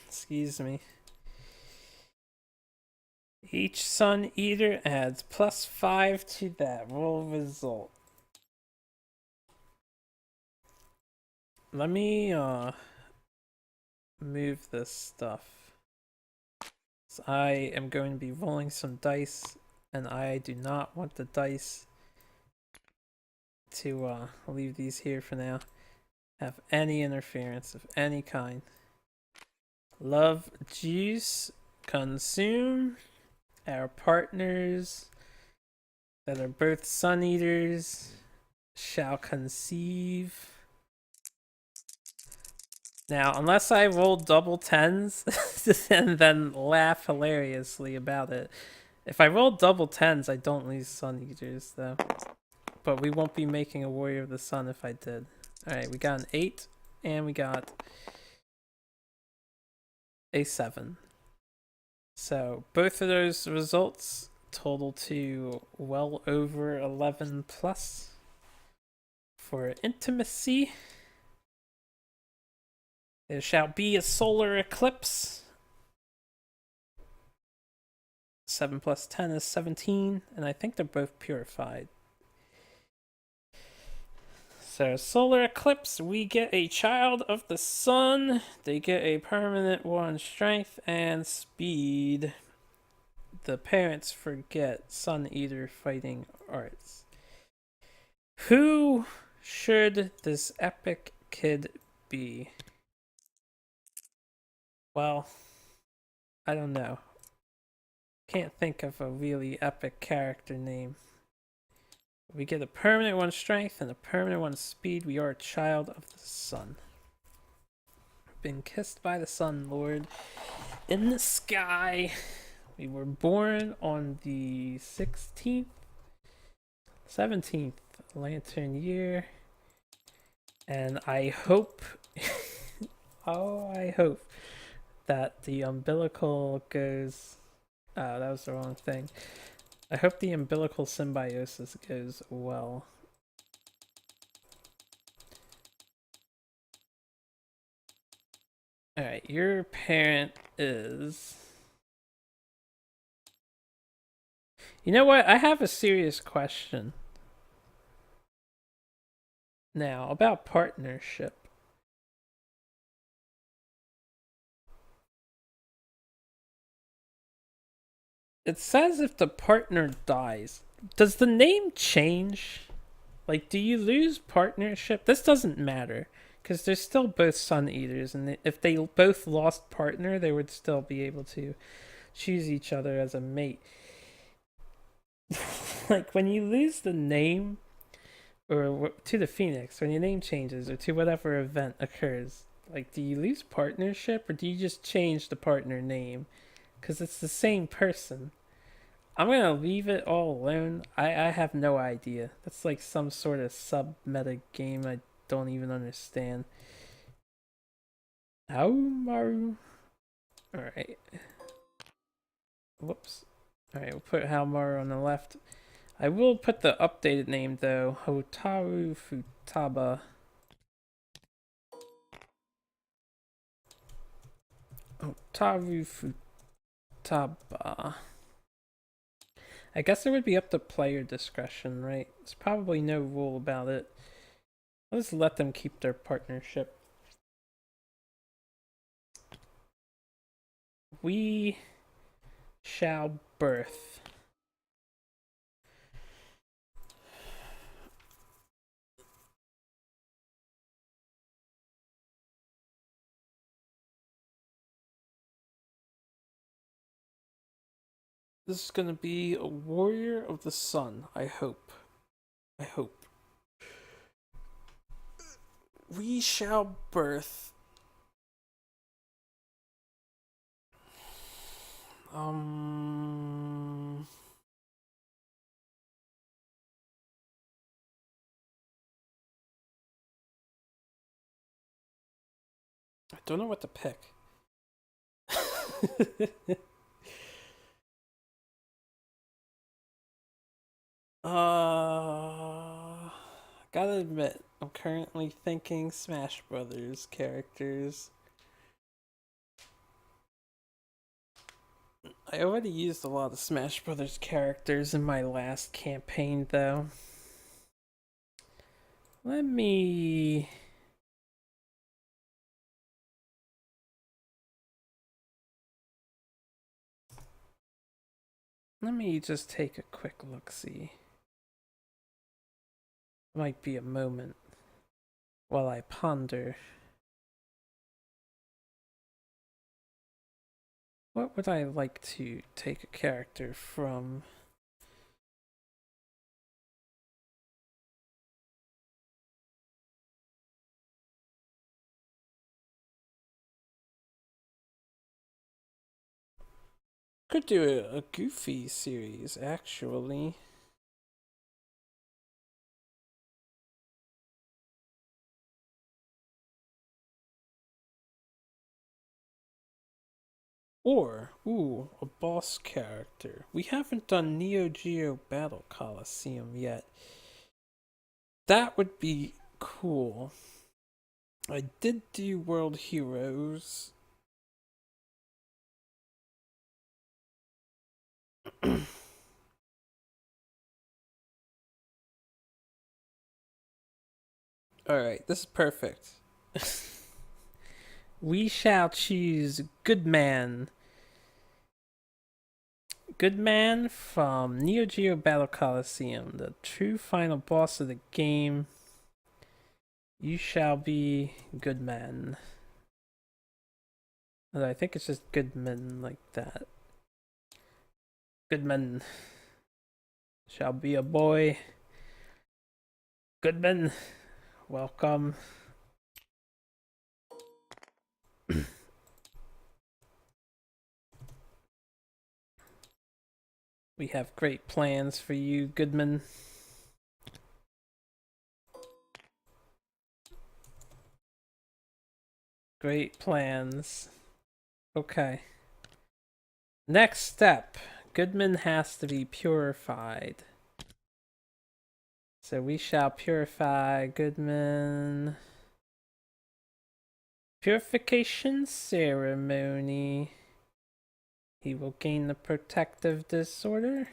Excuse me. Each Sun Eater adds +5 to that roll result. Let me move this stuff. So I am going to be rolling some dice, and I do not want the dice to leave these here for now. Have any interference of any kind. Love juice, consume. Our partners that are both Sun Eaters shall conceive. Now, unless I roll double 10s and then laugh hilariously about it, If I roll double tens, I don't lose Sun Eaters, though. But we won't be making a Warrior of the Sun if I did. Alright, we got an 8, and we got a 7. So both of those results total to well over 11 plus for intimacy. There shall be a solar eclipse. 7 plus 10 is 17, and I think they're both purified. So, solar eclipse, we get a child of the sun. They get a permanent 1 strength and speed. The parents forget Sun Eater fighting arts. Who should this epic kid be? Well, I don't know. Can't think of a really epic character name. We get a permanent 1 strength and a permanent 1 speed. We are a child of the sun. Been kissed by the sun, Lord. In the sky. We were born on the 16th, 17th Lantern year. And I hope, I hope that the umbilical goes, that was the wrong thing. I hope the umbilical symbiosis goes well. Alright, your parent is... You know what? I have a serious question now about partnership. It says if the partner dies, does the name change? Like, do you lose partnership? This doesn't matter, because they're still both Sun Eaters, and if they both lost partner, they would still be able to choose each other as a mate. Like, when you lose the name, or to the Phoenix, when your name changes, or to whatever event occurs, like, do you lose partnership, or do you just change the partner name? Because it's the same person. I'm gonna leave it all alone. I have no idea. That's like some sort of sub-meta game I don't even understand. Haohmaru. Alright. Whoops. Alright, we'll put Haohmaru on the left. I will put the updated name though. Hotaru Futaba. Hotaru Futaba. I guess it would be up to player discretion, right? There's probably no rule about it. Let's let them keep their partnership. We shall birth. This is gonna be a warrior of the sun, I hope. I hope. We shall birth. I don't know what to pick. Gotta admit, I'm currently thinking Smash Brothers characters. I already used a lot of Smash Brothers characters in my last campaign, though. Let me just take a quick look-see. Might be a moment while I ponder. What would I like to take a character from? Could do a Goofy series, actually. Or, ooh, a boss character. We haven't done Neo Geo Battle Coliseum yet. That would be cool. I did do World Heroes. Alright, this is perfect. We shall choose Goodman. Goodman from Neo Geo Battle Coliseum, the true final boss of the game. You shall be Goodman. I think it's just Goodman like that. Goodman shall be a boy. Goodman, welcome. We have great plans for you, Goodman. Great plans. Okay. Next step. Goodman has to be purified. So we shall purify Goodman. Purification ceremony. He will gain the protective disorder.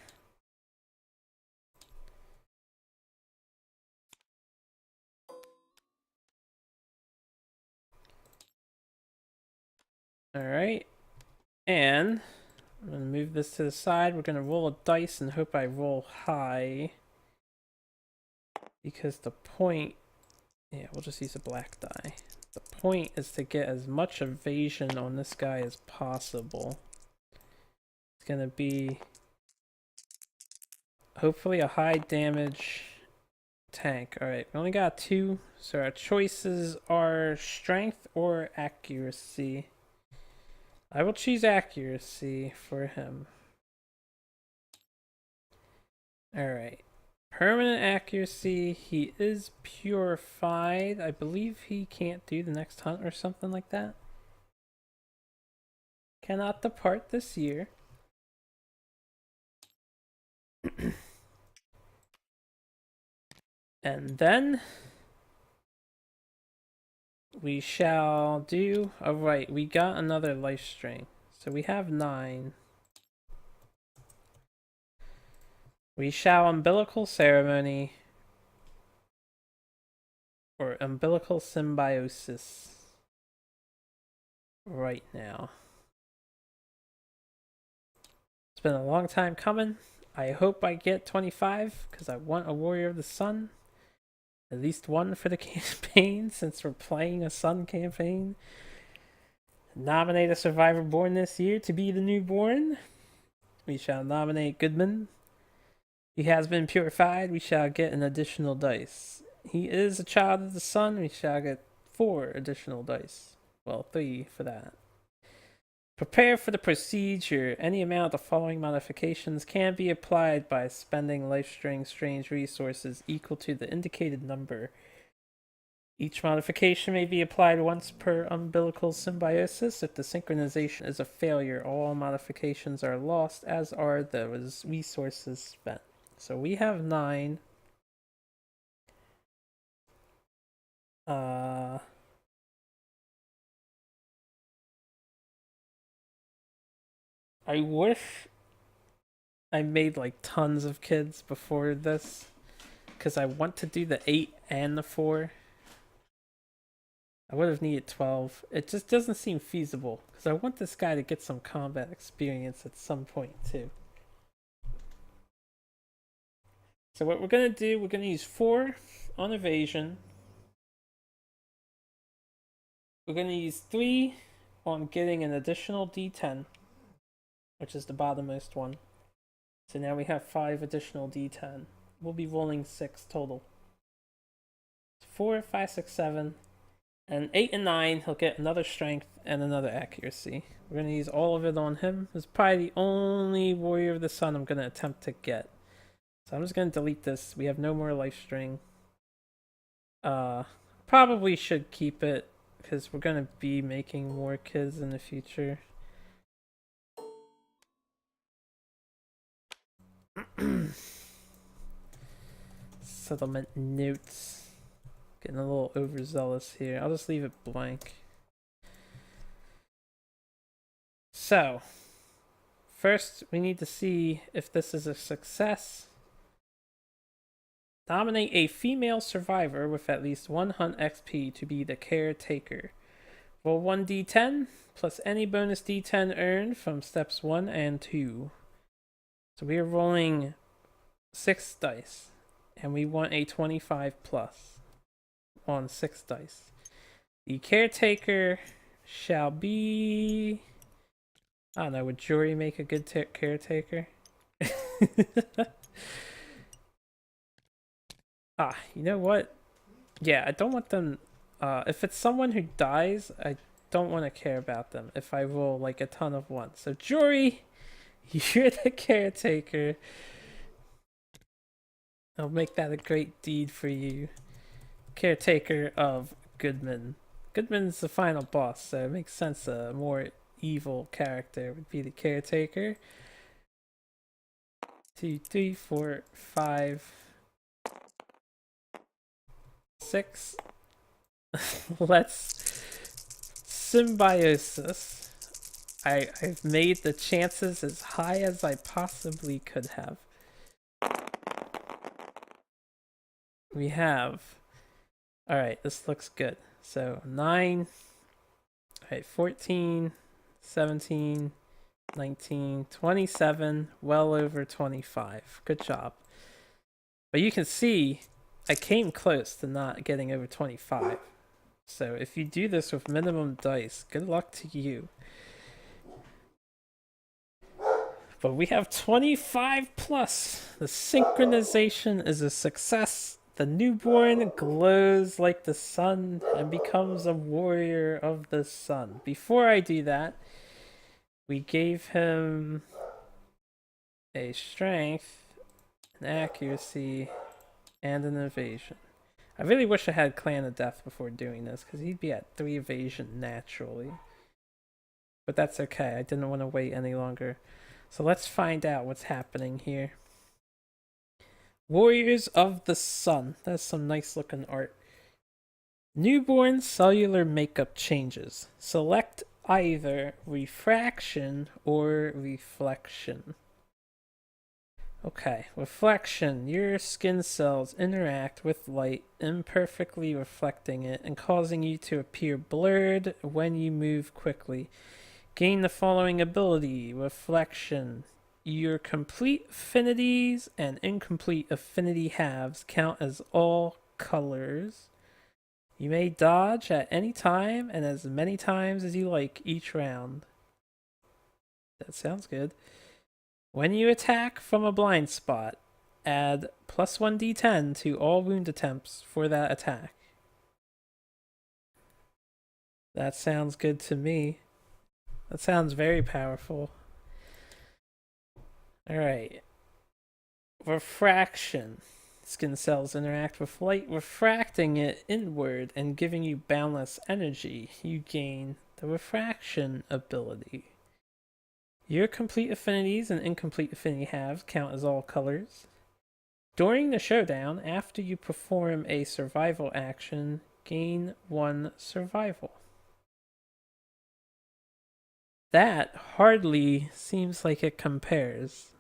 Alright. And I'm going to move this to the side. We're going to roll a dice and hope I roll high. Because the point... Yeah, we'll just use a black die. The point is to get as much evasion on this guy as possible. It's going to be... hopefully a high damage tank. Alright, we only got 2. So our choices are strength or accuracy. I will choose accuracy for him. Alright. Permanent accuracy. He is purified. I believe he can't do the next hunt or something like that. Cannot depart this year. And then we shall do... oh, right, we got another life string. So we have 9. We shall umbilical ceremony. Or umbilical symbiosis. Right now. It's been a long time coming. I hope I get 25, because I want a Warrior of the Sun. At least one for the campaign, since we're playing a Sun campaign. Nominate a survivor born this year to be the newborn. We shall nominate Goodman. He has been purified. We shall get an additional dice. He is a child of the sun. We shall get 4 additional dice. Well, 3 for that. Prepare for the procedure. Any amount of the following modifications can be applied by spending life-string strange resources equal to the indicated number. Each modification may be applied once per umbilical symbiosis. If the synchronization is a failure, all modifications are lost, as are those resources spent. So we have 9. I wish I made like tons of kids before this, because I want to do the 8 and the 4. I would have needed 12. It just doesn't seem feasible, because I want this guy to get some combat experience at some point too. So what we're going to do, we're going to use 4 on evasion. We're going to use 3 on getting an additional d10, which is the bottommost one. So now we have 5 additional d10. We'll be rolling 6 total. 4, 5, 6, 7. And 8 and 9, he'll get another strength and another accuracy. We're going to use all of it on him. This is probably the only Warrior of the Sun I'm going to attempt to get. So I'm just going to delete this. We have no more life string. Probably should keep it because we're going to be making more kids in the future. Settlement notes. Getting a little overzealous here. I'll just leave it blank. So, first we need to see if this is a success. Nominate a female survivor with at least 1 hunt XP to be the caretaker. Roll 1d10 plus any bonus d10 earned from steps 1 and 2. So we are rolling 6 dice, and we want a 25 plus on 6 dice. The caretaker shall be... I don't know, would Juri make a good caretaker? You know what? Yeah, I don't want them... if it's someone who dies, I don't want to care about them if I roll like a ton of ones. So Juri, you're the caretaker. I'll make that a great deed for you. Caretaker of Goodman. Goodman's the final boss, so it makes sense a more evil character would be the caretaker. 2, 3, 4, 5, 6. Let's symbiosis. I've made the chances as high as I possibly could have. We have... Alright, this looks good. So 9, alright, 14, 17, 19, 27, well over 25. Good job. But you can see I came close to not getting over 25. So if you do this with minimum dice, good luck to you. But we have 25 plus. The synchronization is a success. The newborn glows like the sun and becomes a warrior of the sun. Before I do that, we gave him a strength, an accuracy, and an evasion. I really wish I had Clan of Death before doing this, because he'd be at 3 evasion naturally. But that's okay, I didn't want to wait any longer. So let's find out what's happening here. Warriors of the Sun. That's some nice looking art. Newborn cellular makeup changes. Select either refraction or reflection. Okay, reflection. Your skin cells interact with light, imperfectly reflecting it and causing you to appear blurred when you move quickly. Gain the following ability, reflection. Your complete affinities and incomplete affinity halves count as all colors. You may dodge at any time and as many times as you like each round. That sounds good. When you attack from a blind spot, add plus 1d10 to all wound attempts for that attack. That sounds good to me. That sounds very powerful. Alright. Refraction. Skin cells interact with light, refracting it inward and giving you boundless energy. You gain the refraction ability. Your complete affinities and incomplete affinity halves count as all colors. During the showdown, after you perform a survival action, gain 1 survival. That hardly seems like it compares.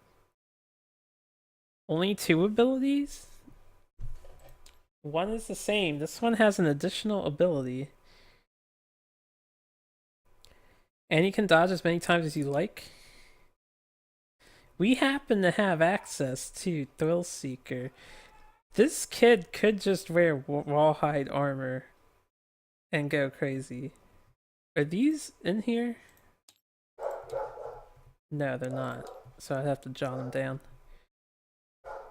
Only 2 abilities? One is the same. This one has an additional ability. And you can dodge as many times as you like. We happen to have access to Thrill Seeker. This kid could just wear rawhide armor and go crazy. Are these in here? No, they're not. So I'd have to jot them down.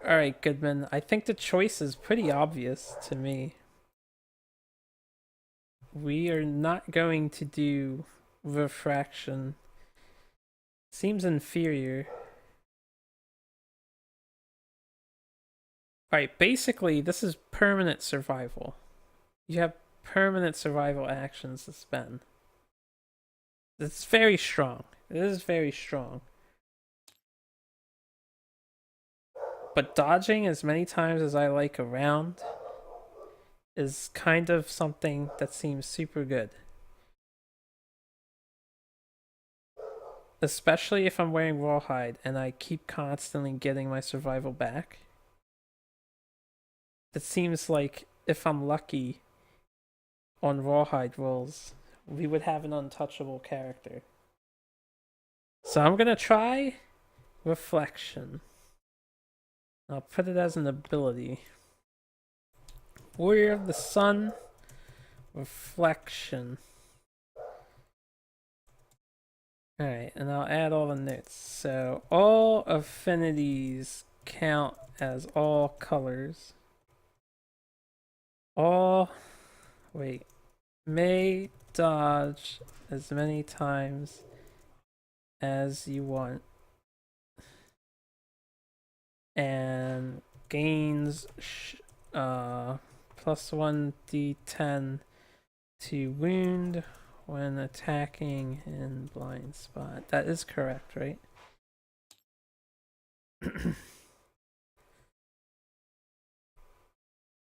Alright, Goodman. I think the choice is pretty obvious to me. we are not going to do refraction. Seems inferior. Alright, basically, this is permanent survival. You have permanent survival actions to spend. It's very strong. It is very strong. But dodging as many times as I like around is kind of something that seems super good. Especially if I'm wearing Rawhide and I keep constantly getting my survival back. It seems like if I'm lucky on Rawhide rolls, we would have an untouchable character. So I'm gonna try Reflection. I'll put it as an ability. Warrior of the Sun, Reflection. Alright, and I'll add all the notes. So all affinities count as all colors. May dodge as many times as you want. And gains plus 1d10 to wound when attacking in blind spot. That is correct, right?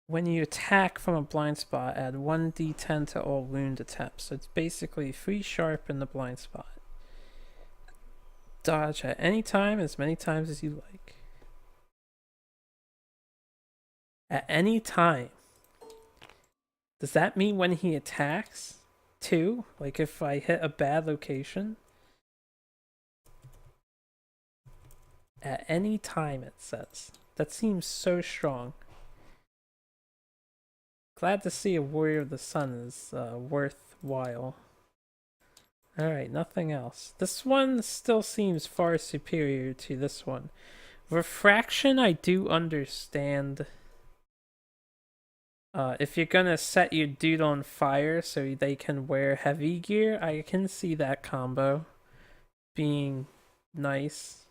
When you attack from a blind spot, add 1d10 to all wound attempts. So it's basically 3 sharp in the blind spot. Dodge at any time, as many times as you like. At any time. Does that mean when he attacks, too? Like if I hit a bad location? At any time, it says. That seems so strong. Glad to see a Warrior of the Sun is worthwhile. Alright, nothing else. This one still seems far superior to this one. Refraction, I do understand. If you're gonna set your dude on fire so they can wear heavy gear, I can see that combo being nice.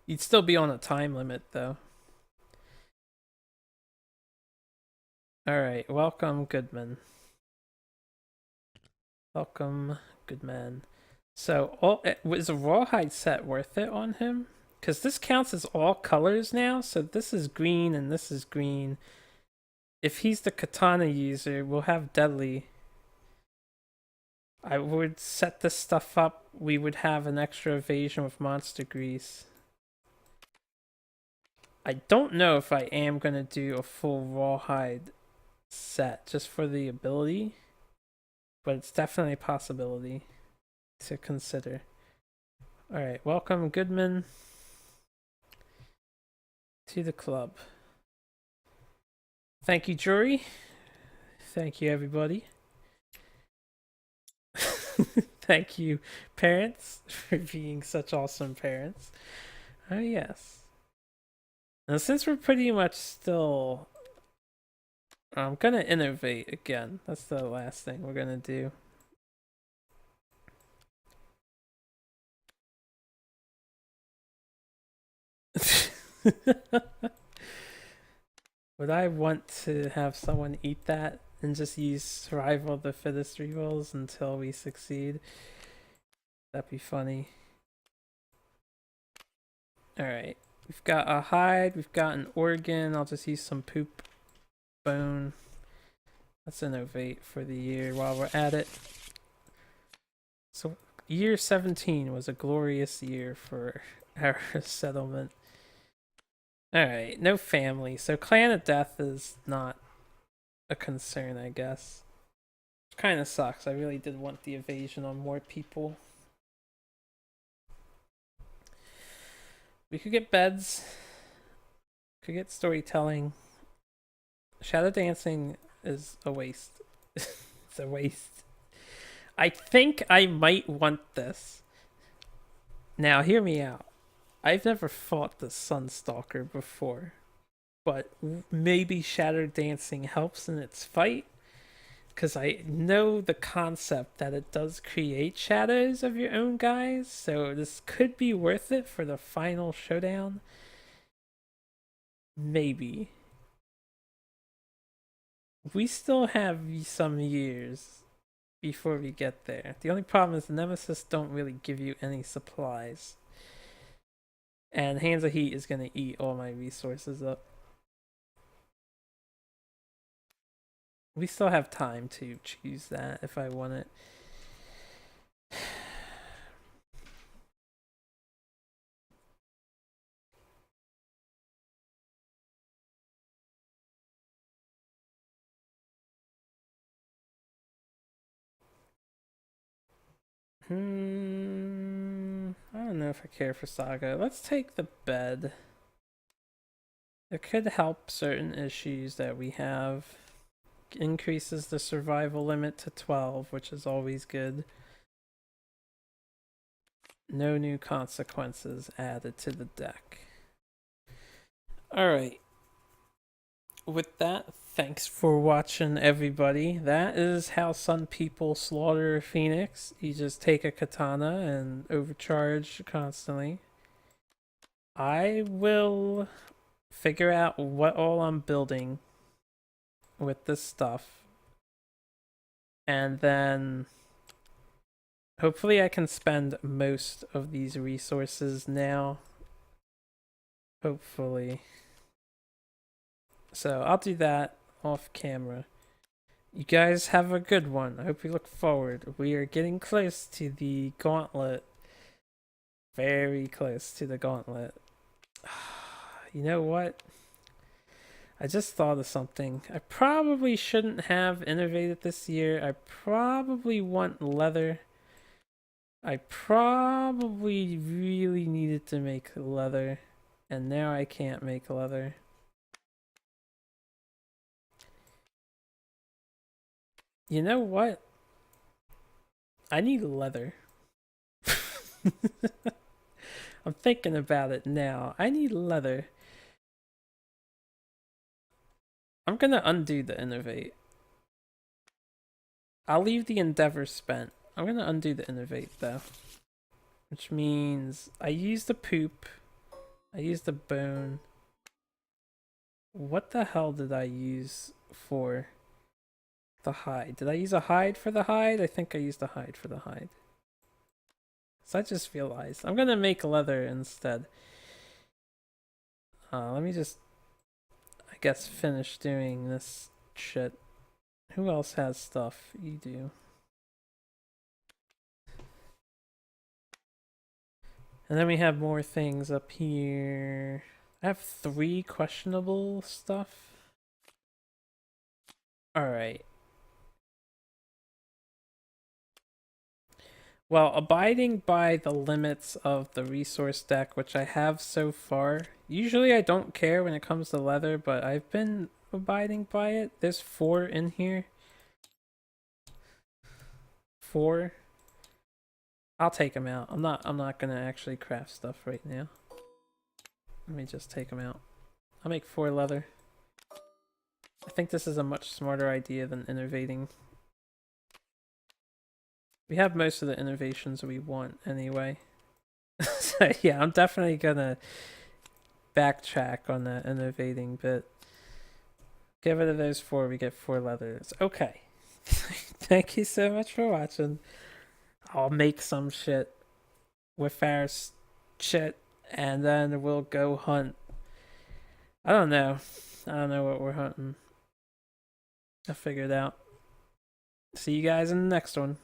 You'd still be on a time limit, though. Alright, welcome, Goodman. Welcome, Goodman. So, was a Rawhide set worth it on him? Because this counts as all colors now, so this is green and this is green. If he's the katana user, we'll have deadly. I would set this stuff up. We would have an extra evasion with monster grease. I don't know if I am going to do a full Rawhide set just for the ability, but it's definitely a possibility to consider. Alright, welcome Goodman to the club. Thank you, jury. Thank you, everybody. Thank you, parents, for being such awesome parents. Oh, yes. Now, since we're pretty much still... I'm gonna innovate again. That's the last thing we're gonna do. Would I want to have someone eat that and just use survival of the fittest rerolls until we succeed? That'd be funny. Alright. We've got a hide, we've got an organ. I'll just use some poop. Bone. Let's innovate for the year while we're at it. So, year 17 was a glorious year for our settlement. Alright, no family. So, Clan of Death is not a concern, I guess. Kind of sucks. I really did want the evasion on more people. We could get beds. Could get storytelling. Shadow dancing is a waste. It's a waste. I think I might want this. Now, hear me out. I've never fought the Sunstalker before, but maybe Shadow dancing helps in its fight. because I know the concept that it does create shadows of your own guys, so this could be worth it for the final showdown. Maybe. We still have some years before we get there. The only problem is the Nemesis don't really give you any supplies. And Hands of Heat is going to eat all my resources up. We still have time to choose that if I want it. I don't know if I care for Saga. Let's take the bed. It could help certain issues that we have. Increases the survival limit to 12, which is always good. No new consequences added to the deck. Alright. With that, thanks for watching, everybody. That is how some people slaughter a phoenix. You just take a katana and overcharge constantly. I will figure out what all I'm building with this stuff. And then hopefully I can spend most of these resources now. Hopefully. So I'll do that off camera. You guys have a good one. I hope you look forward. We are getting close to the gauntlet. Very close to the gauntlet. You know what? I just thought of something. I probably shouldn't have innovated this year. I probably want leather. I probably really needed to make leather. And now I can't make leather. You know what? I need leather. I'm thinking about it now. I need leather. I'm gonna undo the innovate. I'll leave the endeavor spent. I'm gonna undo the innovate though. Which means I use the poop. I use the bone. What the hell did I use for the hide? Did I use a hide for the hide? I think I used a hide for the hide. So I just realized. I'm gonna make leather instead. Let me just, I guess, finish doing this shit. Who else has stuff? You do. And then we have more things up here. I have 3 questionable stuff. Alright. Well, abiding by the limits of the resource deck, which I have so far. Usually I don't care when it comes to leather, but I've been abiding by it. There's 4 in here. 4. I'll take them out. I'm not gonna actually craft stuff right now. Let me just take them out. I'll make 4 leather. I think this is a much smarter idea than innovating. We have most of the innovations we want anyway. So yeah, I'm definitely gonna backtrack on that innovating bit. Get rid of those 4, we get 4 leathers. Okay. Thank you so much for watching. I'll make some shit with our shit and then we'll go hunt. I don't know what we're hunting. I'll figure it out. See you guys in the next one.